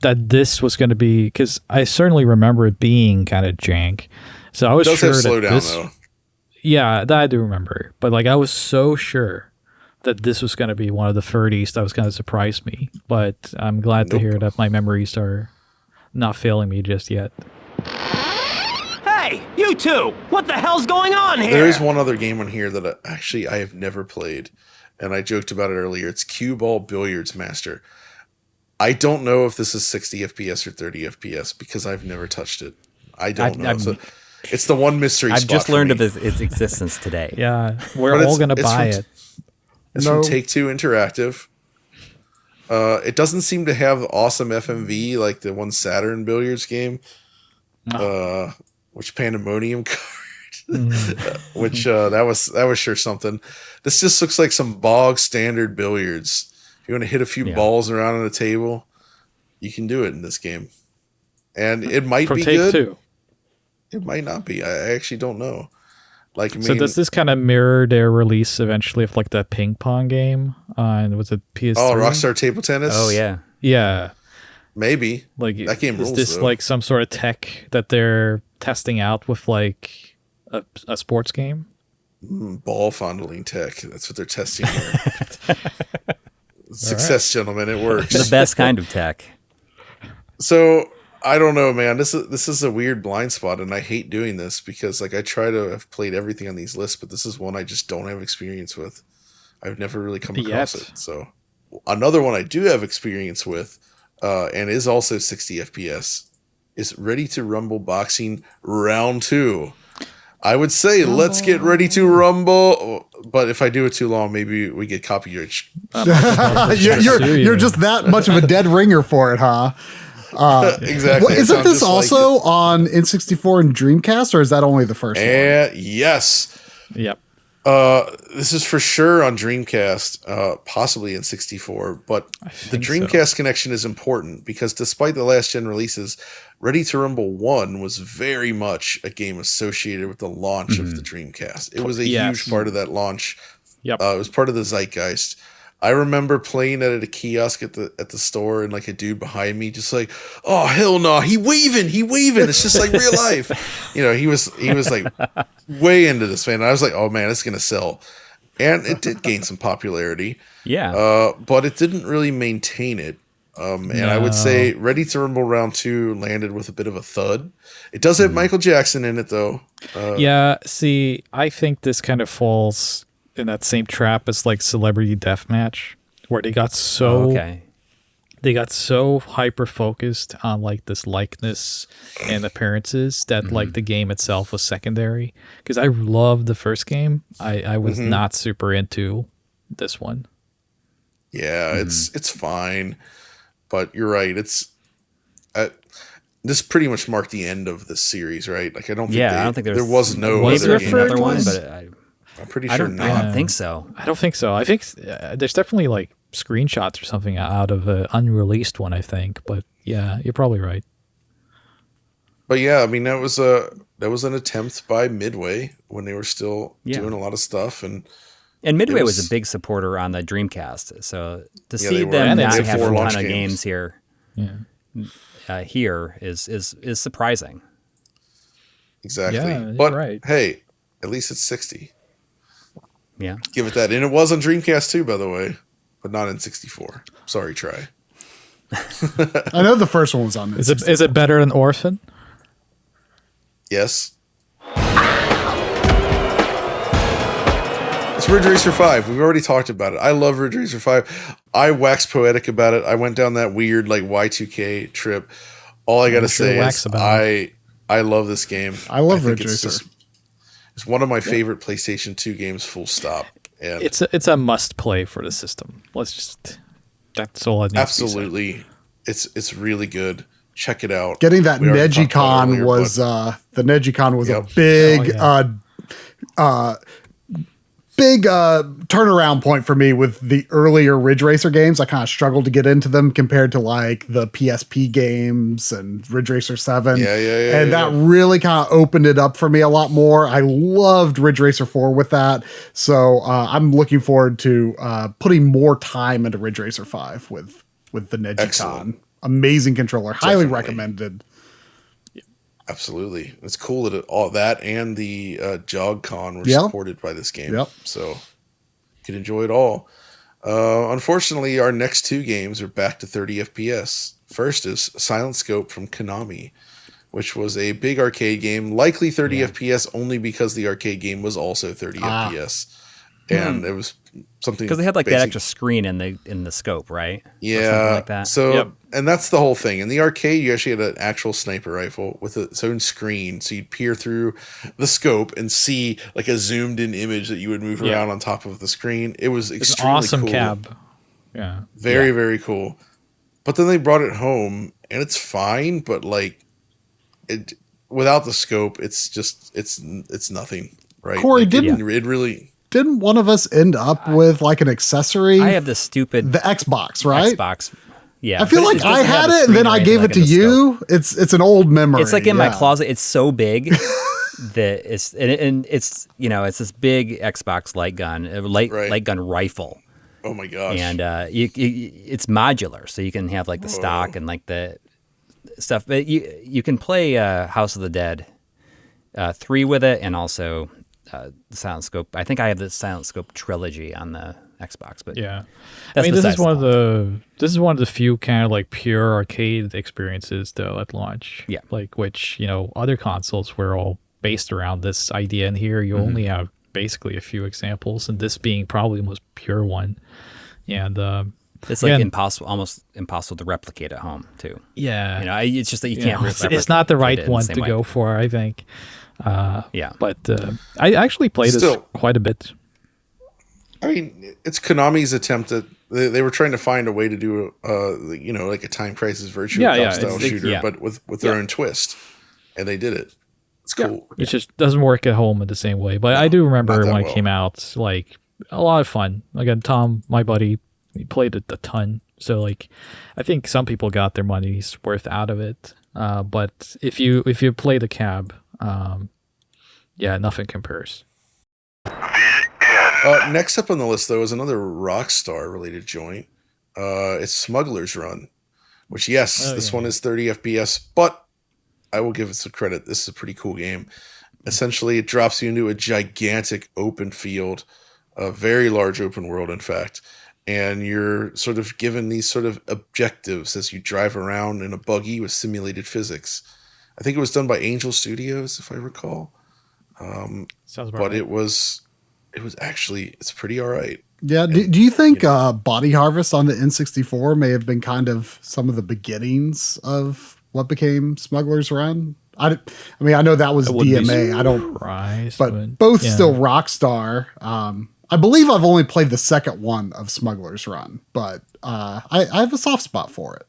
that this was going to be, because I certainly remember it being kind of jank. So I was sure that slow down, this. though. Yeah, that I do remember. But like, I was so sure that this was going to be one of the 30s that was going to surprise me. But I'm glad to hear that my memories are not failing me just yet. Hey, you two! What the hell's going on here? There is one other game on here that I have never played, and I joked about it earlier. It's Cue Ball Billiards Master. I don't know if this is 60 FPS or 30 FPS because I've never touched it. I don't know. So it's the one mystery I've spot just learned for me. of its existence today. Yeah, we're all going to buy it. It's from Take-Two Interactive. It doesn't seem to have awesome FMV like the one Saturn billiards game, which Pandemonium covered. Which that was sure something. This just looks like some bog standard billiards. If you want to hit a few balls around on a table, you can do it in this game, and it might be good. Take-Two. It might not be. I actually don't know. Like, so does this kind of mirror their release eventually of like that ping pong game? And was it PS3? Oh, Rockstar Table Tennis. Oh yeah, yeah. Maybe like that game rules. Is this though. like some sort of tech that they're testing out with like a sports game? Ball fondling tech. That's what they're testing here. Success, gentlemen. It works. the best kind of tech. So I don't know, man. This is a weird blind spot, and I hate doing this because like I try to have played everything on these lists, but this is one I just don't have experience with. I've never really come across it. So another one I do have experience with, and is also 60 FPS, is Ready to Rumble Boxing Round 2. I would say let's get ready to rumble, but if I do it too long, maybe we get copyright. You're just that much of a dead ringer for it, huh? Exactly. Isn't this also on N64 and Dreamcast, or is that only the first one? Yes. Yep. This is for sure on Dreamcast, possibly in 64, but the Dreamcast connection is important because despite the last gen releases, Ready to Rumble 1 was very much a game associated with the launch of the Dreamcast. It was a huge part of that launch. Yep. It was part of the zeitgeist. I remember playing it at a kiosk at the store, and like a dude behind me just like, oh hell no, he waving. It's just like real life. He was like way into this, man. And I was like, oh man, it's gonna sell. And it did gain some popularity. Yeah. But it didn't really maintain it. And I would say Ready to Rumble Round 2 landed with a bit of a thud. It does have Michael Jackson in it though. Yeah, see, I think this kind of falls in that same trap as like Celebrity Deathmatch, where they got so hyper focused on like this likeness and appearances that like the game itself was secondary. Because I loved the first game, I was not super into this one. Yeah, it's fine, but you're right. This pretty much marked the end of this series, right? Like I don't think there was no other game. Another one, but I'm pretty sure not. I don't think so. I don't think so. I think there's definitely like screenshots or something out of an unreleased one, I think. But yeah, you're probably right. But yeah, I mean that was an attempt by Midway when they were still doing a lot of stuff, and Midway was a big supporter on the Dreamcast. So to see were. them And not they have did a 4 ton launch of games. games here, here is surprising. Exactly. Yeah, but you're right. Hey, at least it's 60. Yeah. Give it that. And it was on Dreamcast too, by the way, but not in 64. Sorry, Try. I know the first one was on this. Is it better than Orphan? Yes. It's Ridge Racer 5. We've already talked about it. I love Ridge Racer 5. I waxed poetic about it. I went down that weird like Y2K trip. All I got to say is I love this game. I love Ridge Racer. It's one of my favorite PlayStation 2 games, full stop. And it's a must play for the system. That's all I need. Absolutely. It's really good. Check it out. Getting that Negicon was a big big turnaround point for me with the earlier Ridge Racer games. I kind of struggled to get into them compared to like the PSP games and Ridge Racer 7. And that really kind of opened it up for me a lot more. I loved Ridge Racer 4 with that. So I'm looking forward to putting more time into Ridge Racer 5 with the Negicon. Amazing controller. Highly recommended. Absolutely. It's cool that all that and the JogCon were supported by this game. So you can enjoy it all. Unfortunately, our next two games are back to 30 FPS. First is Silent Scope from Konami, which was a big arcade game, likely 30 FPS only because the arcade game was also 30 FPS. And it was something because they had like that extra screen in the scope, right? Yeah, like that. So and that's the whole thing. In the arcade, you actually had an actual sniper rifle with its own screen, so you'd peer through the scope and see like a zoomed in image that you would move around on top of the screen. It was extremely awesome cool. cab. Yeah, very cool. But then they brought it home, and it's fine, but like it without the scope, it's just it's nothing, right? Coury, like, it really. Didn't one of us end up with like an accessory? I have the Xbox, right? Xbox. Yeah. I feel like I had it and then I gave it to you. It's an old memory. It's like in my closet. It's so big that it's it's this big Xbox light gun rifle. Oh my gosh. And it's modular, so you can have like the stock and like the stuff. But you can play House of the Dead 3 with it, and also the Silent Scope. I think I have the Silent Scope trilogy on the Xbox, but I mean, this is one of the few kind of like pure arcade experiences though at launch. Yeah, like which other consoles were all based around this idea, and here you only have basically a few examples, and this being probably the most pure one. And it's like almost impossible to replicate at home too. Yeah, it's just that you can't. It's not the right one to go for, I think. But I actually played this quite a bit. I mean, it's Konami's attempt at they were trying to find a way to do like a Time Crisis Virtua Cop style shooter, but with their own twist, and they did it. It's cool. It just doesn't work at home in the same way. But I do remember when it came out, like a lot of fun. Again, Tom, my buddy, he played it a ton. So like, I think some people got their money's worth out of it. But if you play the cab, nothing compares. Next up on the list, though, is another Rockstar related joint. It's Smuggler's Run, which this one is 30 FPS, but I will give it some credit. This is a pretty cool game. Essentially, it drops you into a gigantic open field, a very large open world, in fact. And you're sort of given these sort of objectives as you drive around in a buggy with simulated physics. I think it was done by Angel Studios, if I recall. Sounds about but right. it was actually, it's pretty all right. Yeah. Do you think Body Harvest on the N64 may have been kind of some of the beginnings of what became Smuggler's Run? I mean, I know that was DMA. I don't, but both still Rockstar. I believe I've only played the second one of Smuggler's Run, but I have a soft spot for it.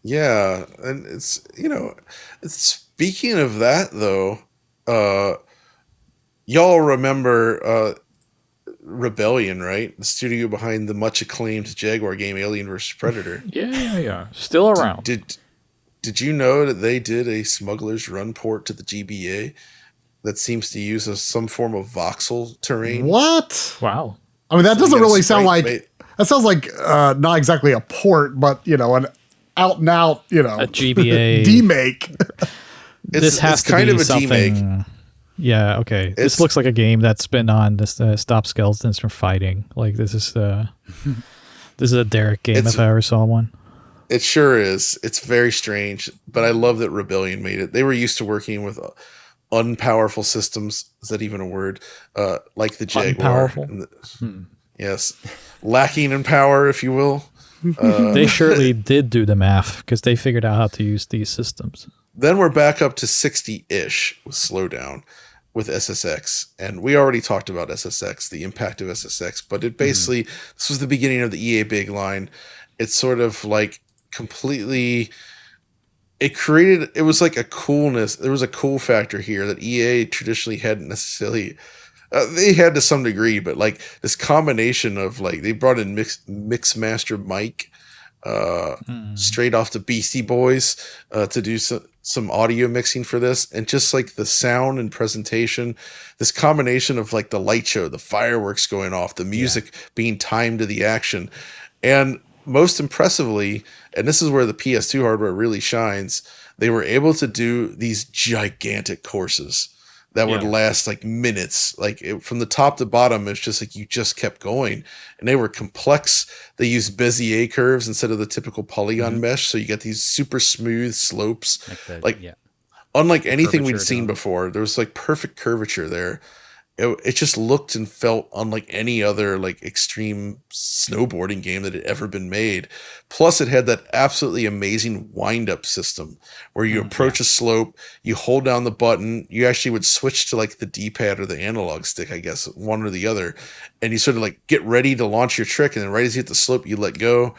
Yeah, and it's speaking of that though, y'all remember Rebellion, right? The studio behind the much acclaimed Jaguar game Alien vs Predator. Yeah. Still around. Did you know that they did a Smuggler's Run port to the GBA that seems to use some form of voxel terrain? What? Wow. I mean, that doesn't really sound like that sounds like not exactly a port, but an out and out, a GBA demake. This has to be something. Yeah, okay. This looks like a game that's been on this Stop Skeletons from Fighting. Like this is a Derek game if I ever saw one. It sure is. It's very strange, but I love that Rebellion made it. They were used to working with unpowerful systems. Is that even a word? Like the Jaguar. Yes. Lacking in power, if you will. They surely did do the math because they figured out how to use these systems. Then we're back up to 60-ish with Slowdown with SSX. And we already talked about SSX, the impact of SSX, but it basically, this was the beginning of the EA Big line. It's sort of like completely, it was like a coolness. There was a cool factor here that EA traditionally hadn't necessarily They had to some degree, but like this combination of like they brought in mix master Mike straight off the Beastie Boys to do some audio mixing for this, and just like the sound and presentation, this combination of like the light show, the fireworks going off, the music being timed to the action, and most impressively, and this is where the PS2 hardware really shines, they were able to do these gigantic courses that would last like minutes, like from the top to bottom. It's just like you just kept going, and they were complex. They used Bezier curves instead of the typical polygon mesh, so you get these super smooth slopes, unlike anything we'd seen before. There was like perfect curvature there. It just looked and felt unlike any other like extreme snowboarding game that had ever been made. Plus, it had that absolutely amazing wind-up system where you approach a slope, you hold down the button, you actually would switch to like the D-pad or the analog stick, I guess, one or the other, and you sort of like get ready to launch your trick, and then right as you hit the slope, you let go,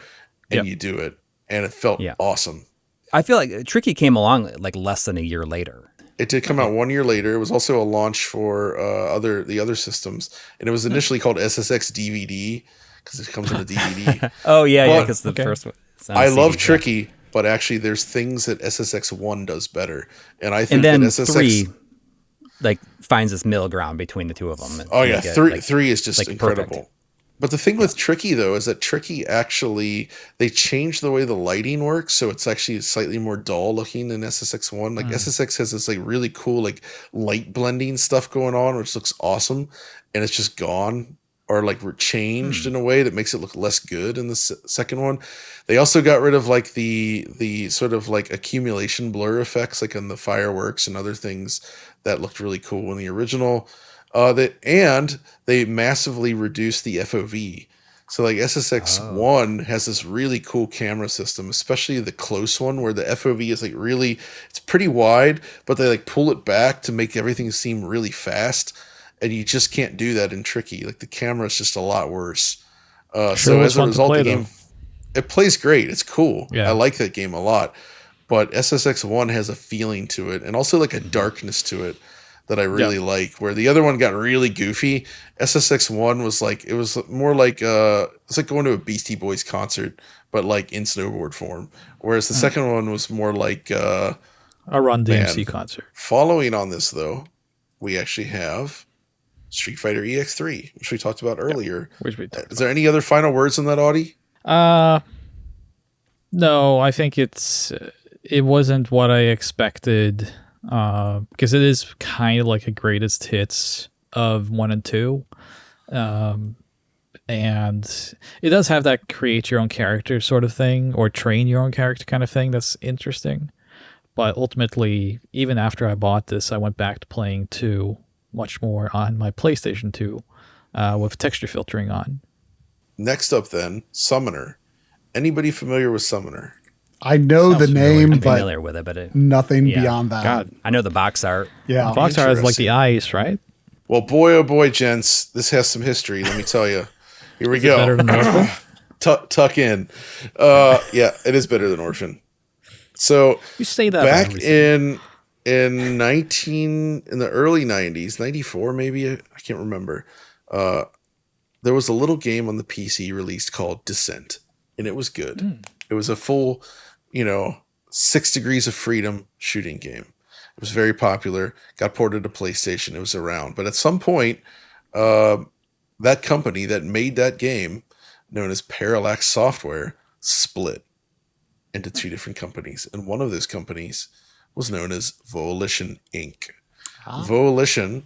and you do it, and it felt awesome. I feel like Tricky came along like less than a year later. It did come out 1 year later. It was also a launch for the other systems, and it was initially called SSX DVD because it comes in a DVD. Because the first one. I love Tricky, but actually, there's things that SSX 1 does better, and I think that SSX 3 like finds this middle ground between the two of them. Three is just like incredible. Perfect. But the thing with Tricky, though, is that Tricky actually, they changed the way the lighting works, so it's actually slightly more dull looking than SSX1. Like SSX has this like really cool like light blending stuff going on, which looks awesome, and it's just gone or like changed in a way that makes it look less good in the second one. They also got rid of like the sort of like accumulation blur effects, like on the fireworks and other things that looked really cool in the original. They massively reduced the FOV. So like SSX1 has this really cool camera system, especially the close one where the FOV is like really, it's pretty wide, but they like pull it back to make everything seem really fast. And you just can't do that in Tricky. Like the camera is just a lot worse. So as a result, the game, it plays great. It's cool. Yeah. I like that game a lot. But SSX1 has a feeling to it and also like a darkness to it that I really like, where the other one got really goofy. SSX1 was like, it was more like it's like going to a Beastie Boys concert, but like in snowboard form. Whereas the second one was more like a Run DMC concert. Following on this though, we actually have Street Fighter EX3, which we talked about earlier. Is there any other final words on that, Audi? No, I think it wasn't what I expected. Because it is kind of like a greatest hits of 1 and 2, and it does have that create your own character sort of thing or train your own character kind of thing that's interesting. But ultimately, even after I bought this, I went back to playing 2 much more on my PlayStation 2 with texture filtering on. Next up then, Summoner. Anybody familiar with Summoner? I know the name, but familiar with it, but nothing beyond that. God. I know the box art. Yeah, the box art is like the ice, right? Well, boy, oh boy, gents, this has some history. Let me tell you. Here we go. Better than Orphan? Tuck in. Yeah, it is better than Orphan. So you say that back in the early 90s, 94 maybe, I can't remember. There was a little game on the PC released called Descent, and it was good. It was a full 6 Degrees of Freedom shooting game. It was very popular, got ported to PlayStation. It was around. But at some point, that company that made that game, known as Parallax Software, split into 2 different companies. And one of those companies was known as Volition Inc. Volition,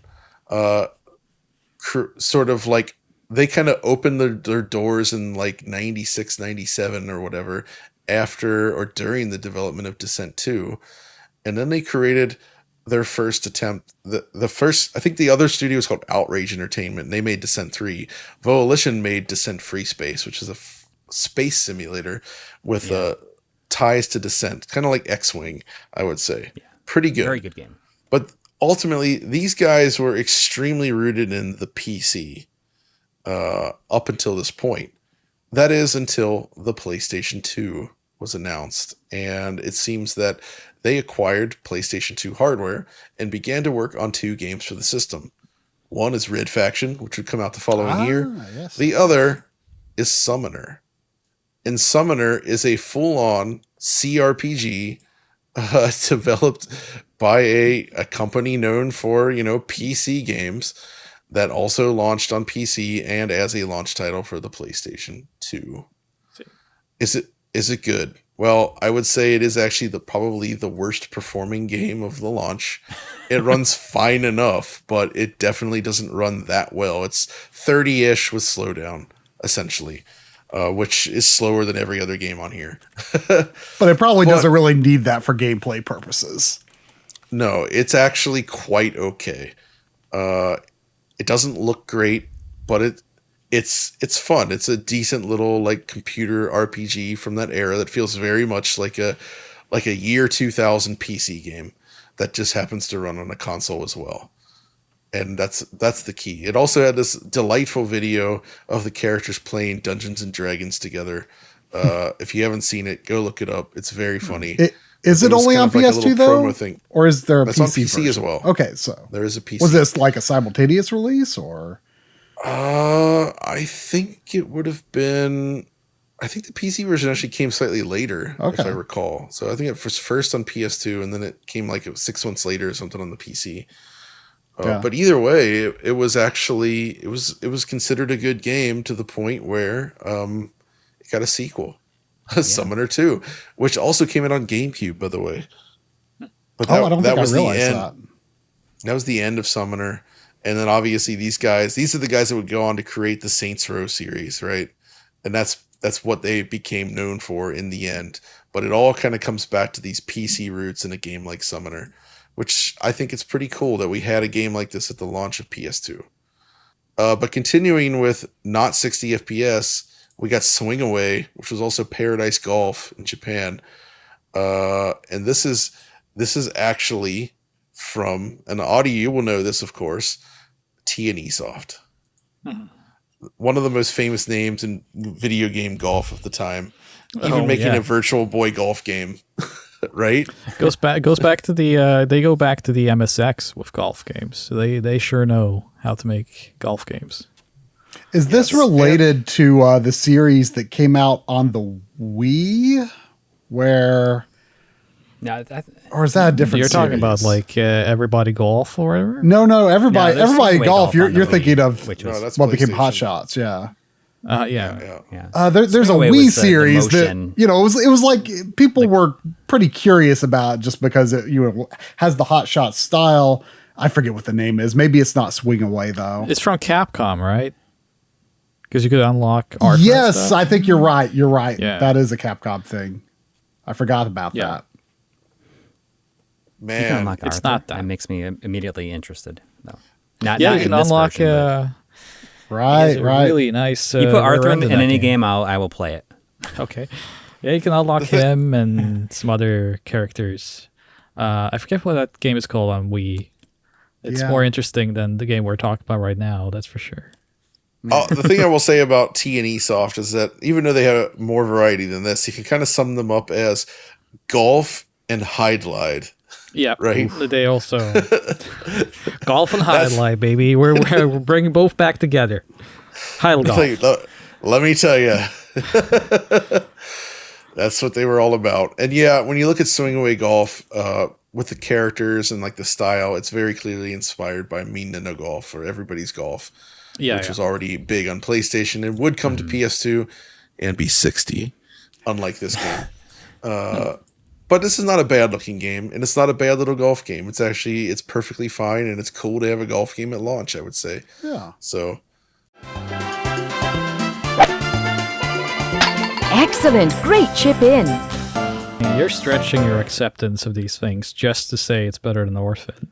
sort of like, they kind of opened their doors in like 96, 97 or whatever after or during the development of Descent 2. And then they created their first attempt. The first, I think the other studio was called Outrage Entertainment. And they made Descent 3. Volition made Descent Free Space, which is a space simulator with ties to Descent. Kind of like X-Wing, I would say. Yeah. Pretty good. Very good game. But ultimately, these guys were extremely rooted in the PC. Up until this point. That is until the PlayStation 2 was announced, and it seems that they acquired PlayStation 2 hardware and began to work on 2 games for the system. One is Red Faction, which would come out the following year. Yes. The other is Summoner. And Summoner is a full-on CRPG developed by a company known for, PC games that also launched on PC and as a launch title for the PlayStation 2. Is it good? Well, I would say it is actually probably the worst performing game of the launch. It runs fine enough, but it definitely doesn't run that well. It's 30-ish with slowdown, essentially, which is slower than every other game on here. But it probably doesn't really need that for gameplay purposes. No, it's actually quite okay. It doesn't look great, but it's fun. It's a decent little like computer RPG from that era that feels very much like a year 2000 PC game that just happens to run on a console as well. And that's the key. It also had this delightful video of the characters playing Dungeons and Dragons together. If you haven't seen it, go look it up. It's very funny. Is it only on PS2 though? Or is there a PC PC on PC version? as well. Okay, so there is a PC. Was this like a simultaneous release or? I think it would have been. I think the PC version actually came slightly later, if I recall. So I think it was first on PS2, and then it came like 6 months later or something on the PC. But either way, it was actually it was considered a good game to the point where it got a sequel, Summoner 2, which also came out on GameCube, by the way. But I don't think I realized that. That was the end of Summoner. And then obviously these are the guys that would go on to create the Saints Row series, right? And that's what they became known for in the end. But it all kind of comes back to these PC roots in a game like Summoner, which I think it's pretty cool that we had a game like this at the launch of PS2. But continuing with not 60 FPS, we got Swing Away, which was also Paradise Golf in Japan. And this is actually from, and Audi, you will know this, of course, T&E Soft. One of the most famous names in video game golf of the time. Even making a Virtual Boy golf game, right? Goes back to the they go back to the MSX with golf games. So they sure know how to make golf games. Is this related to the series that came out on the Wii, where? No, or is that a different? You're talking series? about like Everybody Golf or whatever? No, everybody golf. You're thinking of that's what became PlayStation. Hot Shots. Yeah. Yeah. There's a Wii series that it was like people were pretty curious about just because it has the Hot Shot style. I forget what the name is. Maybe it's not Swing Away though. It's from Capcom, right? Because you could unlock art. Yes, I think you're right. You're right. Yeah. That is a Capcom thing. I forgot about that. Man, you can unlock it's Arthur. not that. It makes me immediately interested. No, you can unlock. Right. Really nice. You put Arthur in any game, I will play it. Okay. Yeah, you can unlock him and some other characters. I forget what that game is called on Wii. It's more interesting than the game we're talking about right now. That's for sure. The thing I will say about T&E Soft is that even though they have more variety than this, you can kind of sum them up as golf and hide-lide. Yeah, right. They also golf and hide-lie, baby. We're bringing both back together. Golf. Let me tell you, that's what they were all about. And yeah, when you look at Swing Away Golf, with the characters and like the style, it's very clearly inspired by Me No Golf or Everybody's Golf, which was already big on PlayStation and would come to PS2 and be 60, unlike this game. But this is not a bad looking game, and it's not a bad little golf game. It's perfectly fine, and it's cool to have a golf game at launch, I would say. Yeah. So. Excellent. Great chip in. You're stretching your acceptance of these things just to say it's better than Orphan.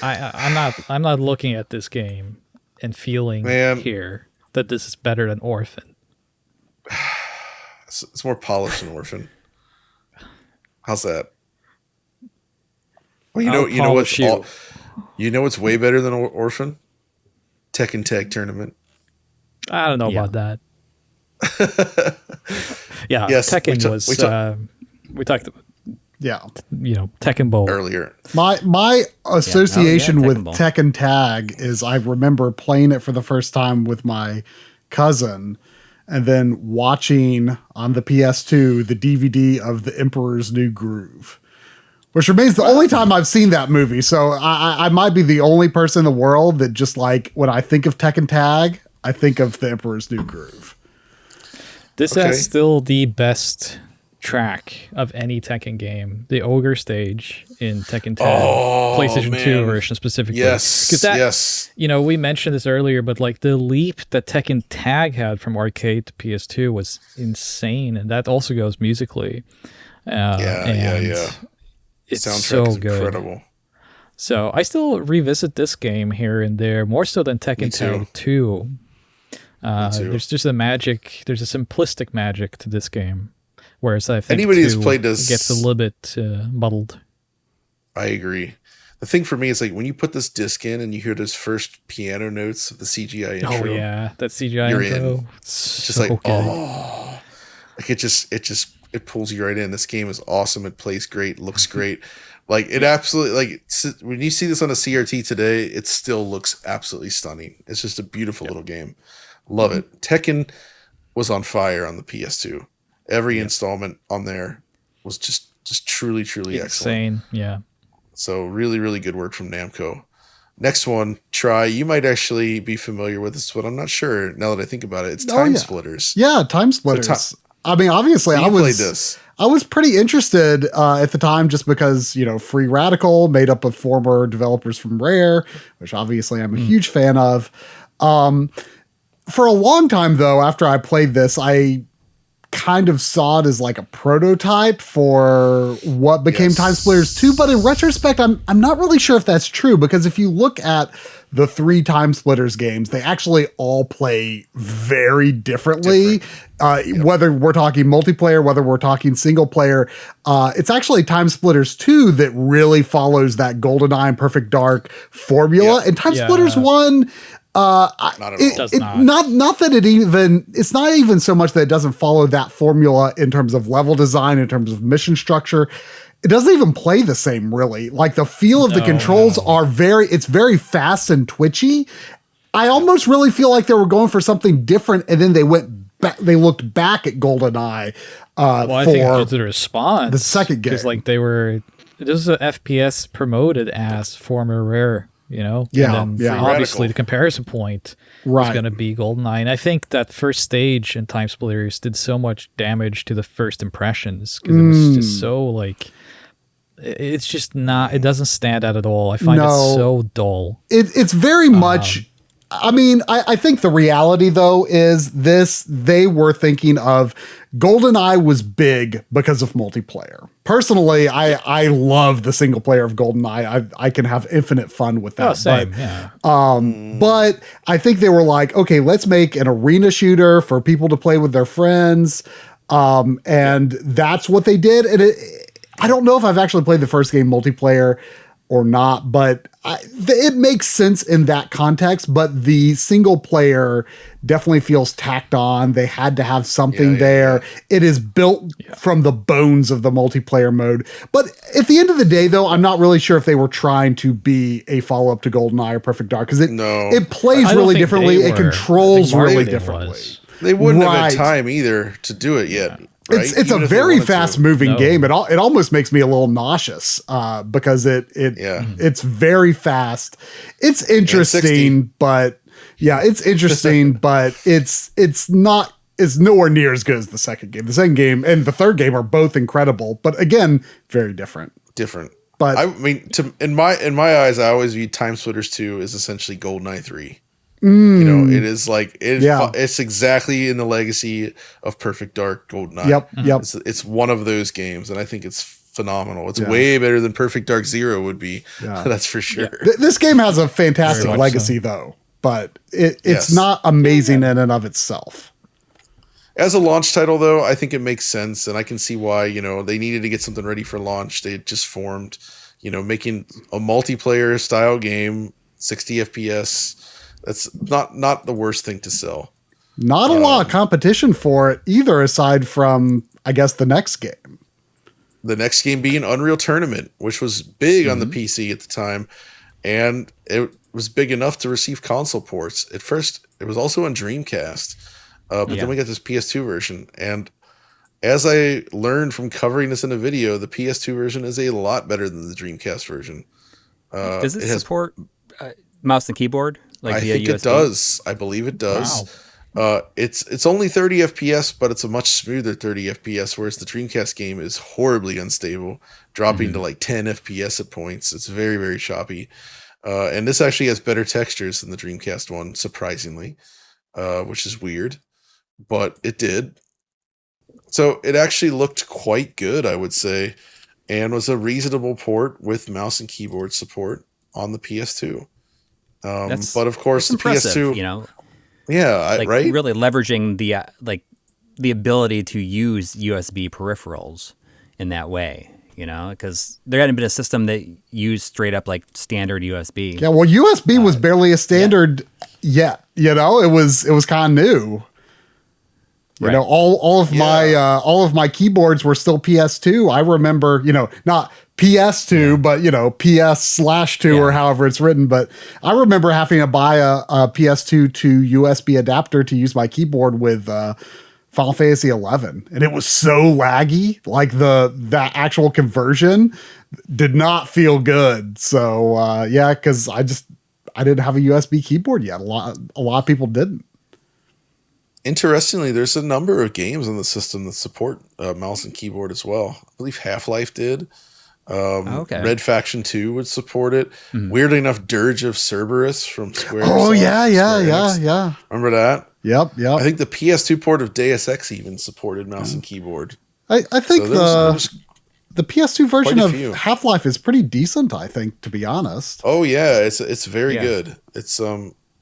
I'm not looking at this game and feeling here that this is better than Orphan. It's more polished than Orphan. How's that? Well, you know what's way better than Orphan? Tekken Tag Tournament. I don't know about that. Tekken was we talked about Tekken Bowl. earlier. My association Tekken with Ball. Tekken Tag is I remember playing it for the first time with my cousin and then watching on the PS2 the DVD of The Emperor's New Groove, which remains the only time I've seen that movie. So I might be the only person in the world that just like, when I think of Tekken Tag, I think of The Emperor's New Groove. This Okay. has still the best track of any Tekken game. The Ogre stage in Tekken 10, PlayStation 2 man. version specifically. Yes, 'Cause that, yes. we mentioned this earlier, but like the leap that Tekken Tag had from arcade to PS2 was insane, and that also goes musically. Yeah. It's Soundtrack so is good. incredible. So I still revisit this game here and there, more so than Tekken too. Tag 2. too. There's just a magic. There's a simplistic magic to this game, whereas I think Anybody who's 2 played this- gets a little bit muddled. I agree. The thing for me is like when you put this disc in and you hear those first piano notes of the CGI intro. Oh yeah, that CGI You're intro. in. It's Just so like good. like it pulls you right in. This game is awesome. It plays great, looks great. Like it absolutely, like when you see this on a CRT today, it still looks absolutely stunning. It's just a beautiful little game. Love it. Tekken was on fire on the PS2. Every installment on there was just truly excellent. Insane. Yeah. So really, really good work from Namco. Next one, Try. You might actually be familiar with this, but I'm not sure now that I think about it. It's Time Splitters. Yeah, Time Splitters. I mean, obviously, So you played this. I was pretty interested at the time just because, Free Radical, made up of former developers from Rare, which obviously I'm a huge fan of. For a long time, though, after I played this, I kind of saw it as like a prototype for what became Time Splitters 2. But in retrospect, I'm not really sure if that's true, because if you look at the 3 Time Splitters games, they actually all play very differently. Whether we're talking multiplayer, whether we're talking single player, it's actually Time Splitters 2 that really follows that GoldenEye and Perfect Dark formula. And Time Splitters 1, Not at all. Does not. not that it's not even so much that it doesn't follow that formula in terms of level design, in terms of mission structure. It doesn't even play the same, really. Like the feel of the controls are it's very fast and twitchy. I almost really feel like they were going for something different, and then they went back. They looked back at GoldenEye I think it's the response. the second game. Because like this is a FPS promoted as former Rare. Yeah, and then yeah. obviously Radical. the comparison point is Right. going to be GoldenEye. And I think that first stage in Time Splitters did so much damage to the first impressions because it was just so like, it's just not, it doesn't stand out at all. I find it so dull. It's very much. I mean, I think the reality though is they were thinking of GoldenEye was big because of multiplayer. Personally, I love the single player of GoldenEye. I can have infinite fun with that. Same, But I think they were like, okay, let's make an arena shooter for people to play with their friends. And that's what they did. And I don't know if I've actually played the first game multiplayer or not, but it makes sense in that context. But the single player definitely feels tacked on. They had to have something there. It is built from the bones of the multiplayer mode. But at the end of the day, though, I'm not really sure if they were trying to be a follow-up to GoldenEye or Perfect Dark, because it plays I don't really think differently. they It were. controls I think really marketing differently. was. They wouldn't have Right. had time either to do it yet. Right? It's Even a if they very wanted to. fast moving No. game. It almost makes me a little nauseous because it's very fast. It's interesting, but it's interesting, but it's nowhere near as good as the second game. The second game and the third game are both incredible, but again, very different. But I mean, in my eyes, I always view Time Splitters 2 as essentially GoldenEye 3. It is like it's exactly in the legacy of Perfect Dark, GoldenEye. Yep. It's one of those games, and I think it's phenomenal. It's way better than Perfect Dark Zero would be. That's for sure. This game has a fantastic Very much legacy, though, but it's not amazing in and of itself. As a launch title, though, I think it makes sense, and I can see why. They needed to get something ready for launch. They had just formed, making a multiplayer style game, 60 FPS. That's not the worst thing to sell. Not a lot of competition for it either, aside from, I guess, the next game. the next game being Unreal Tournament, which was big on the PC at the time, and it was big enough to receive console ports. At first, it was also on Dreamcast, but then we got this PS2 version. And as I learned from covering this in a video, the PS2 version is a lot better than the Dreamcast version. Does it support mouse and keyboard? I think it does. I believe it does. Wow. It's only 30 FPS, but it's a much smoother 30 FPS, whereas the Dreamcast game is horribly unstable, dropping to like 10 FPS at points. It's very, very choppy. And this actually has better textures than the Dreamcast one, surprisingly, which is weird, but it did. So it actually looked quite good, I would say, and was a reasonable port with mouse and keyboard support on the PS2. But of course, the PS2, you know, right? Really leveraging the ability to use USB peripherals in that way. You know, because there hadn't been a system that used straight up like standard USB. Yeah, well, USB was barely a standard yet. You know, it was kind of new. You know, all of my keyboards were still PS2. I remember, you know, not PS2, but you know, PS/2 or however it's written. But I remember having to buy a PS2 to USB adapter to use my keyboard with Final Fantasy 11, and it was so laggy. Like that actual conversion did not feel good. So because I didn't have a USB keyboard yet. A lot of people didn't. Interestingly, there's a number of games on the system that support mouse and keyboard as well. I believe Half-Life did. Red Faction 2 would support it. Weirdly enough, Dirge of Cerberus from Square. Oh, yeah. Remember that? Yep. I think the PS2 port of Deus Ex even supported mouse and keyboard. I think the PS2 version of Half-Life is pretty decent, I think, to be honest. Oh, yeah. It's very good.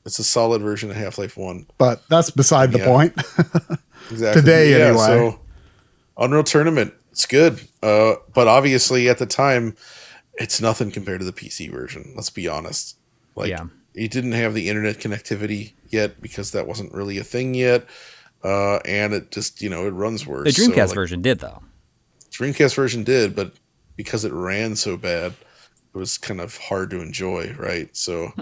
It's a solid version of Half-Life 1. But that's beside the point. Exactly. Today, anyway. So Unreal Tournament, it's good. But obviously, at the time, it's nothing compared to the PC version. Let's be honest. It didn't have the internet connectivity yet because that wasn't really a thing yet. And it just, it runs worse. The Dreamcast version did, though. Dreamcast version did, but because it ran so bad, it was kind of hard to enjoy, right? So...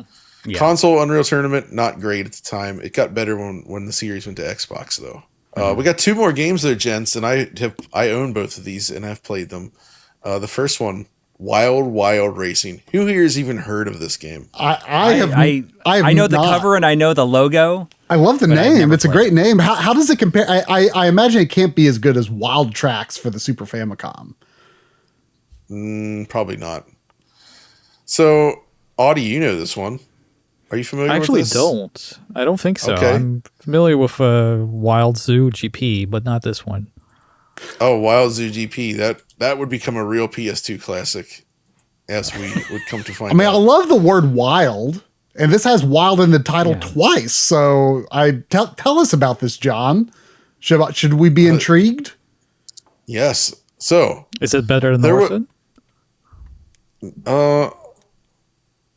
Console Unreal Tournament, not great at the time. It got better when the series went to Xbox, though. We got two more games there, gents, and I own both of these and I've played them. The first one, Wild Racing. Who here has even heard of this game? I know the cover and I know the logo. I love the name. It's a great name. How does it compare? I imagine it can't be as good as Wild Tracks for the Super Famicom. Probably not. So, Audi, you know this one. Are you familiar with this? I actually don't. I don't think so. Okay. I'm familiar with Wild Zoo GP, but not this one. Oh, Wild Zoo GP. That would become a real PS2 classic, as we would come to find out. I love the word wild, and this has wild in the title twice. So tell us about this, John. Should we be intrigued? Yes. So is it better than Orphan?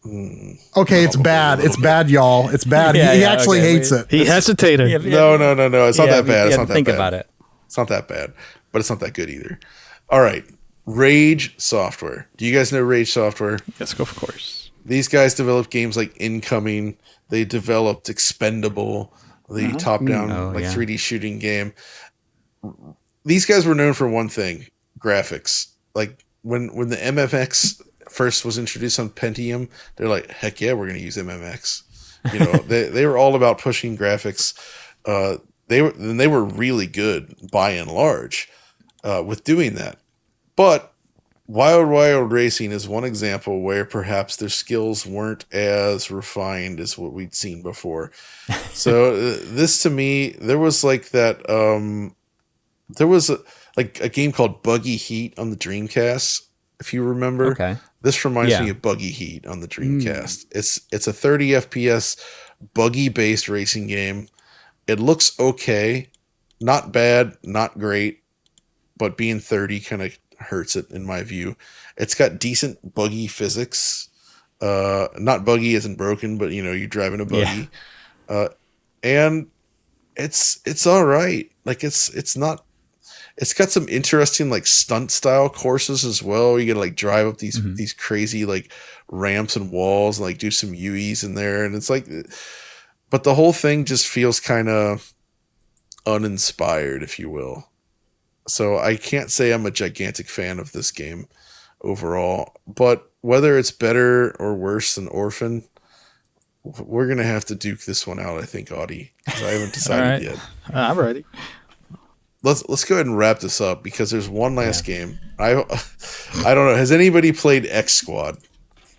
Okay, it's bad. It's bad, y'all. It's bad. He actually hates it. He hesitated. No. It's not that bad. It's not that think bad. About it. It's not that bad, but it's not that good either. All right. Rage Software. Do you guys know Rage Software? Yes, of course. These guys developed games like Incoming. They developed Expendable, the top-down 3D shooting game. These guys were known for one thing, graphics. Like when the MMX first was introduced on Pentium, they're like, heck yeah, we're going to use MMX. They were all about pushing graphics. They were really good by and large with doing that. But Wild Racing is one example where perhaps their skills weren't as refined as what we'd seen before. So this to me, there was like that. There was a game called Buggy Heat on the Dreamcast, if you remember. Okay. This reminds me of Buggy Heat on the Dreamcast. It's a 30 FPS buggy-based racing game. It looks okay. Not bad, not great, but being 30 kind of hurts it in my view. It's got decent buggy physics. Not buggy as in broken, but you're driving a buggy. And it's all right. Like it's not It's got some interesting like stunt style courses as well. You gotta like drive up these crazy like ramps and walls and like do some UEs in there, and it's like, but the whole thing just feels kind of uninspired, if you will. So I can't say I'm a gigantic fan of this game overall, but whether it's better or worse than Orphan, we're gonna have to duke this one out, I think, Audi, because I haven't decided yet. I'm ready. Let's go ahead and wrap this up because there's one last game. I don't know. Has anybody played X Squad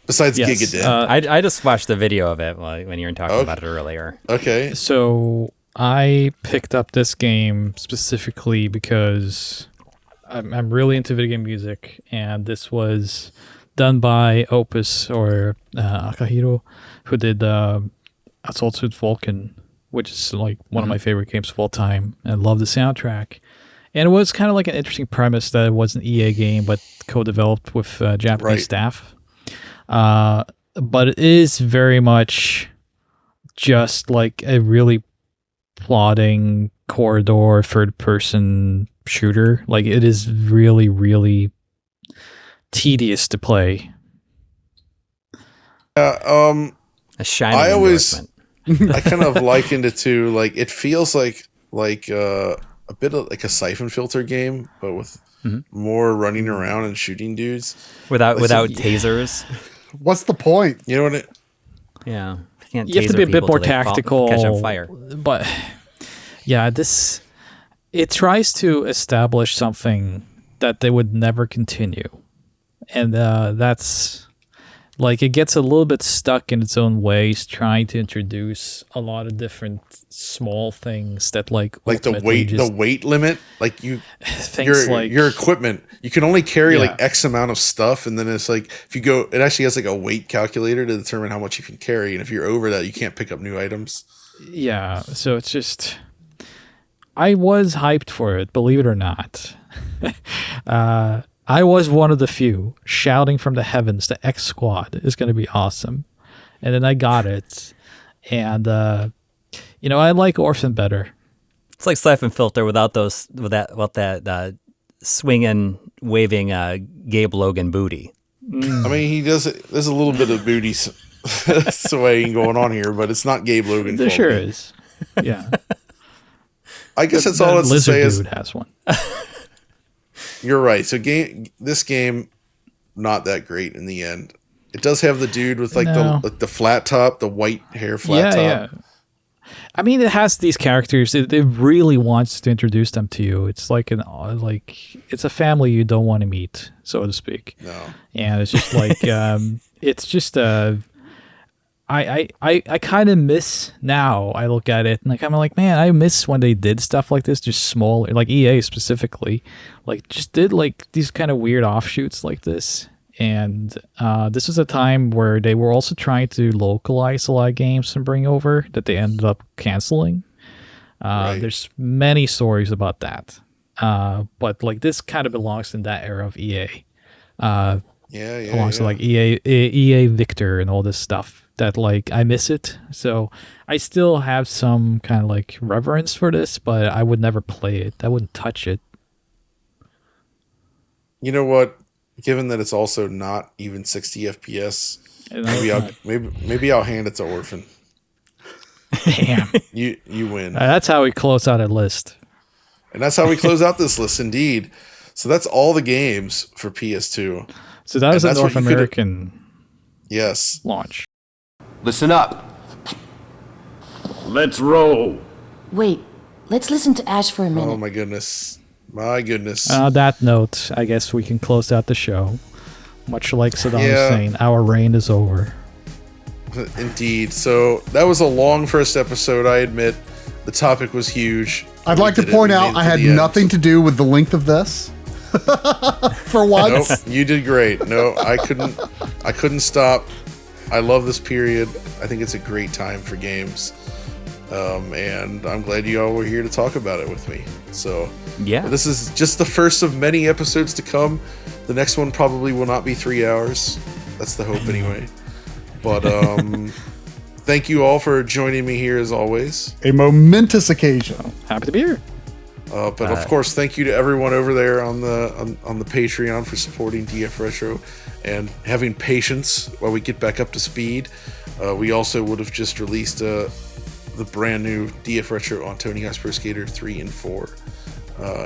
besides Gigaden? I just watched the video of it when you were talking about it earlier. Okay. So I picked up this game specifically because I'm really into video game music, and this was done by Opus or Akahiro, who did Assault Suit Vulcan, which is like one of my favorite games of all time, and love the soundtrack. And it was kind of like an interesting premise that it was an EA game, but co-developed with Japanese staff. But it is very much just like a really plodding corridor third-person shooter. Like, it is really, really tedious to play. A shining endorsement. I kind of likened it to like, it feels like a bit of like a Siphon Filter game, but with more running around and shooting dudes without tasers. What's the point? You know what? You have to be a bit more tactical. Catch on fire. But yeah, it tries to establish something that they would never continue, and that's. Like, it gets a little bit stuck in its own ways, trying to introduce a lot of different small things that like the weight limit, like your equipment. You can only carry like X amount of stuff, and then it's like if you go, it actually has like a weight calculator to determine how much you can carry, and if you're over that, you can't pick up new items. Yeah, so it's just, I was hyped for it, believe it or not. I was one of the few shouting from the heavens, the X Squad is going to be awesome. And then I got it. And, I like Orphan better. It's like Siphon Filter without that swinging, waving Gabe Logan booty. I mean, he does it. There's a little bit of booty swaying going on here, but it's not Gabe Logan. There sure is. Yeah. I guess that's all it's to say is... Dude has one. You're right. So this game, not that great in the end. It does have the dude with like the flat top, the white hair flat top. Yeah. I mean, it has these characters. It really wants to introduce them to you. It's like it's a family you don't want to meet, so to speak. No. And it's just like it's just I kind of miss now. I look at it and like I'm like, man, I miss when they did stuff like this, just small, like EA specifically, like just did like these kind of weird offshoots like this. And this was a time where they were also trying to localize a lot of games and bring over that they ended up canceling. There's many stories about that. But like this kind of belongs in that era of EA. Belongs to like EA Victor and all this stuff. That like I miss it, so I still have some kind of like reverence for this, but I would never play it. I wouldn't touch it. You know what? Given that it's also not even 60 FPS, maybe I'll hand it to Orphan. Damn, you win. That's how we close out a list, and that's how we close out this list. Indeed. So that's all the games for PS2. So that was a North American launch. Listen up. Let's roll. Wait, let's listen to Ash for a minute. Oh my goodness. My goodness. On that note, I guess we can close out the show. Much like Saddam Hussein, our reign is over. Indeed. So that was a long first episode, I admit. The topic was huge. I'd like to point out I had nothing to do with the length of this. For once. Nope, you did great. No, I couldn't stop. I love this period. I think it's a great time for games. And I'm glad you all were here to talk about it with me. So yeah, this is just the first of many episodes to come. The next one probably will not be 3 hours. That's the hope anyway. But thank you all for joining me here as always. A momentous occasion. Happy to be here. But of course, thank you to everyone over there on the Patreon for supporting DF Retro and having patience while we get back up to speed. We also would have just released the brand new DF Retro on Tony Hawk's Pro Skater 3 and 4.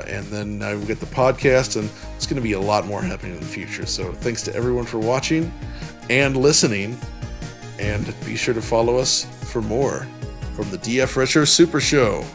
And then now we've got the podcast, and it's going to be a lot more happening in the future. So thanks to everyone for watching and listening. And be sure to follow us for more from the DF Retro Super Show.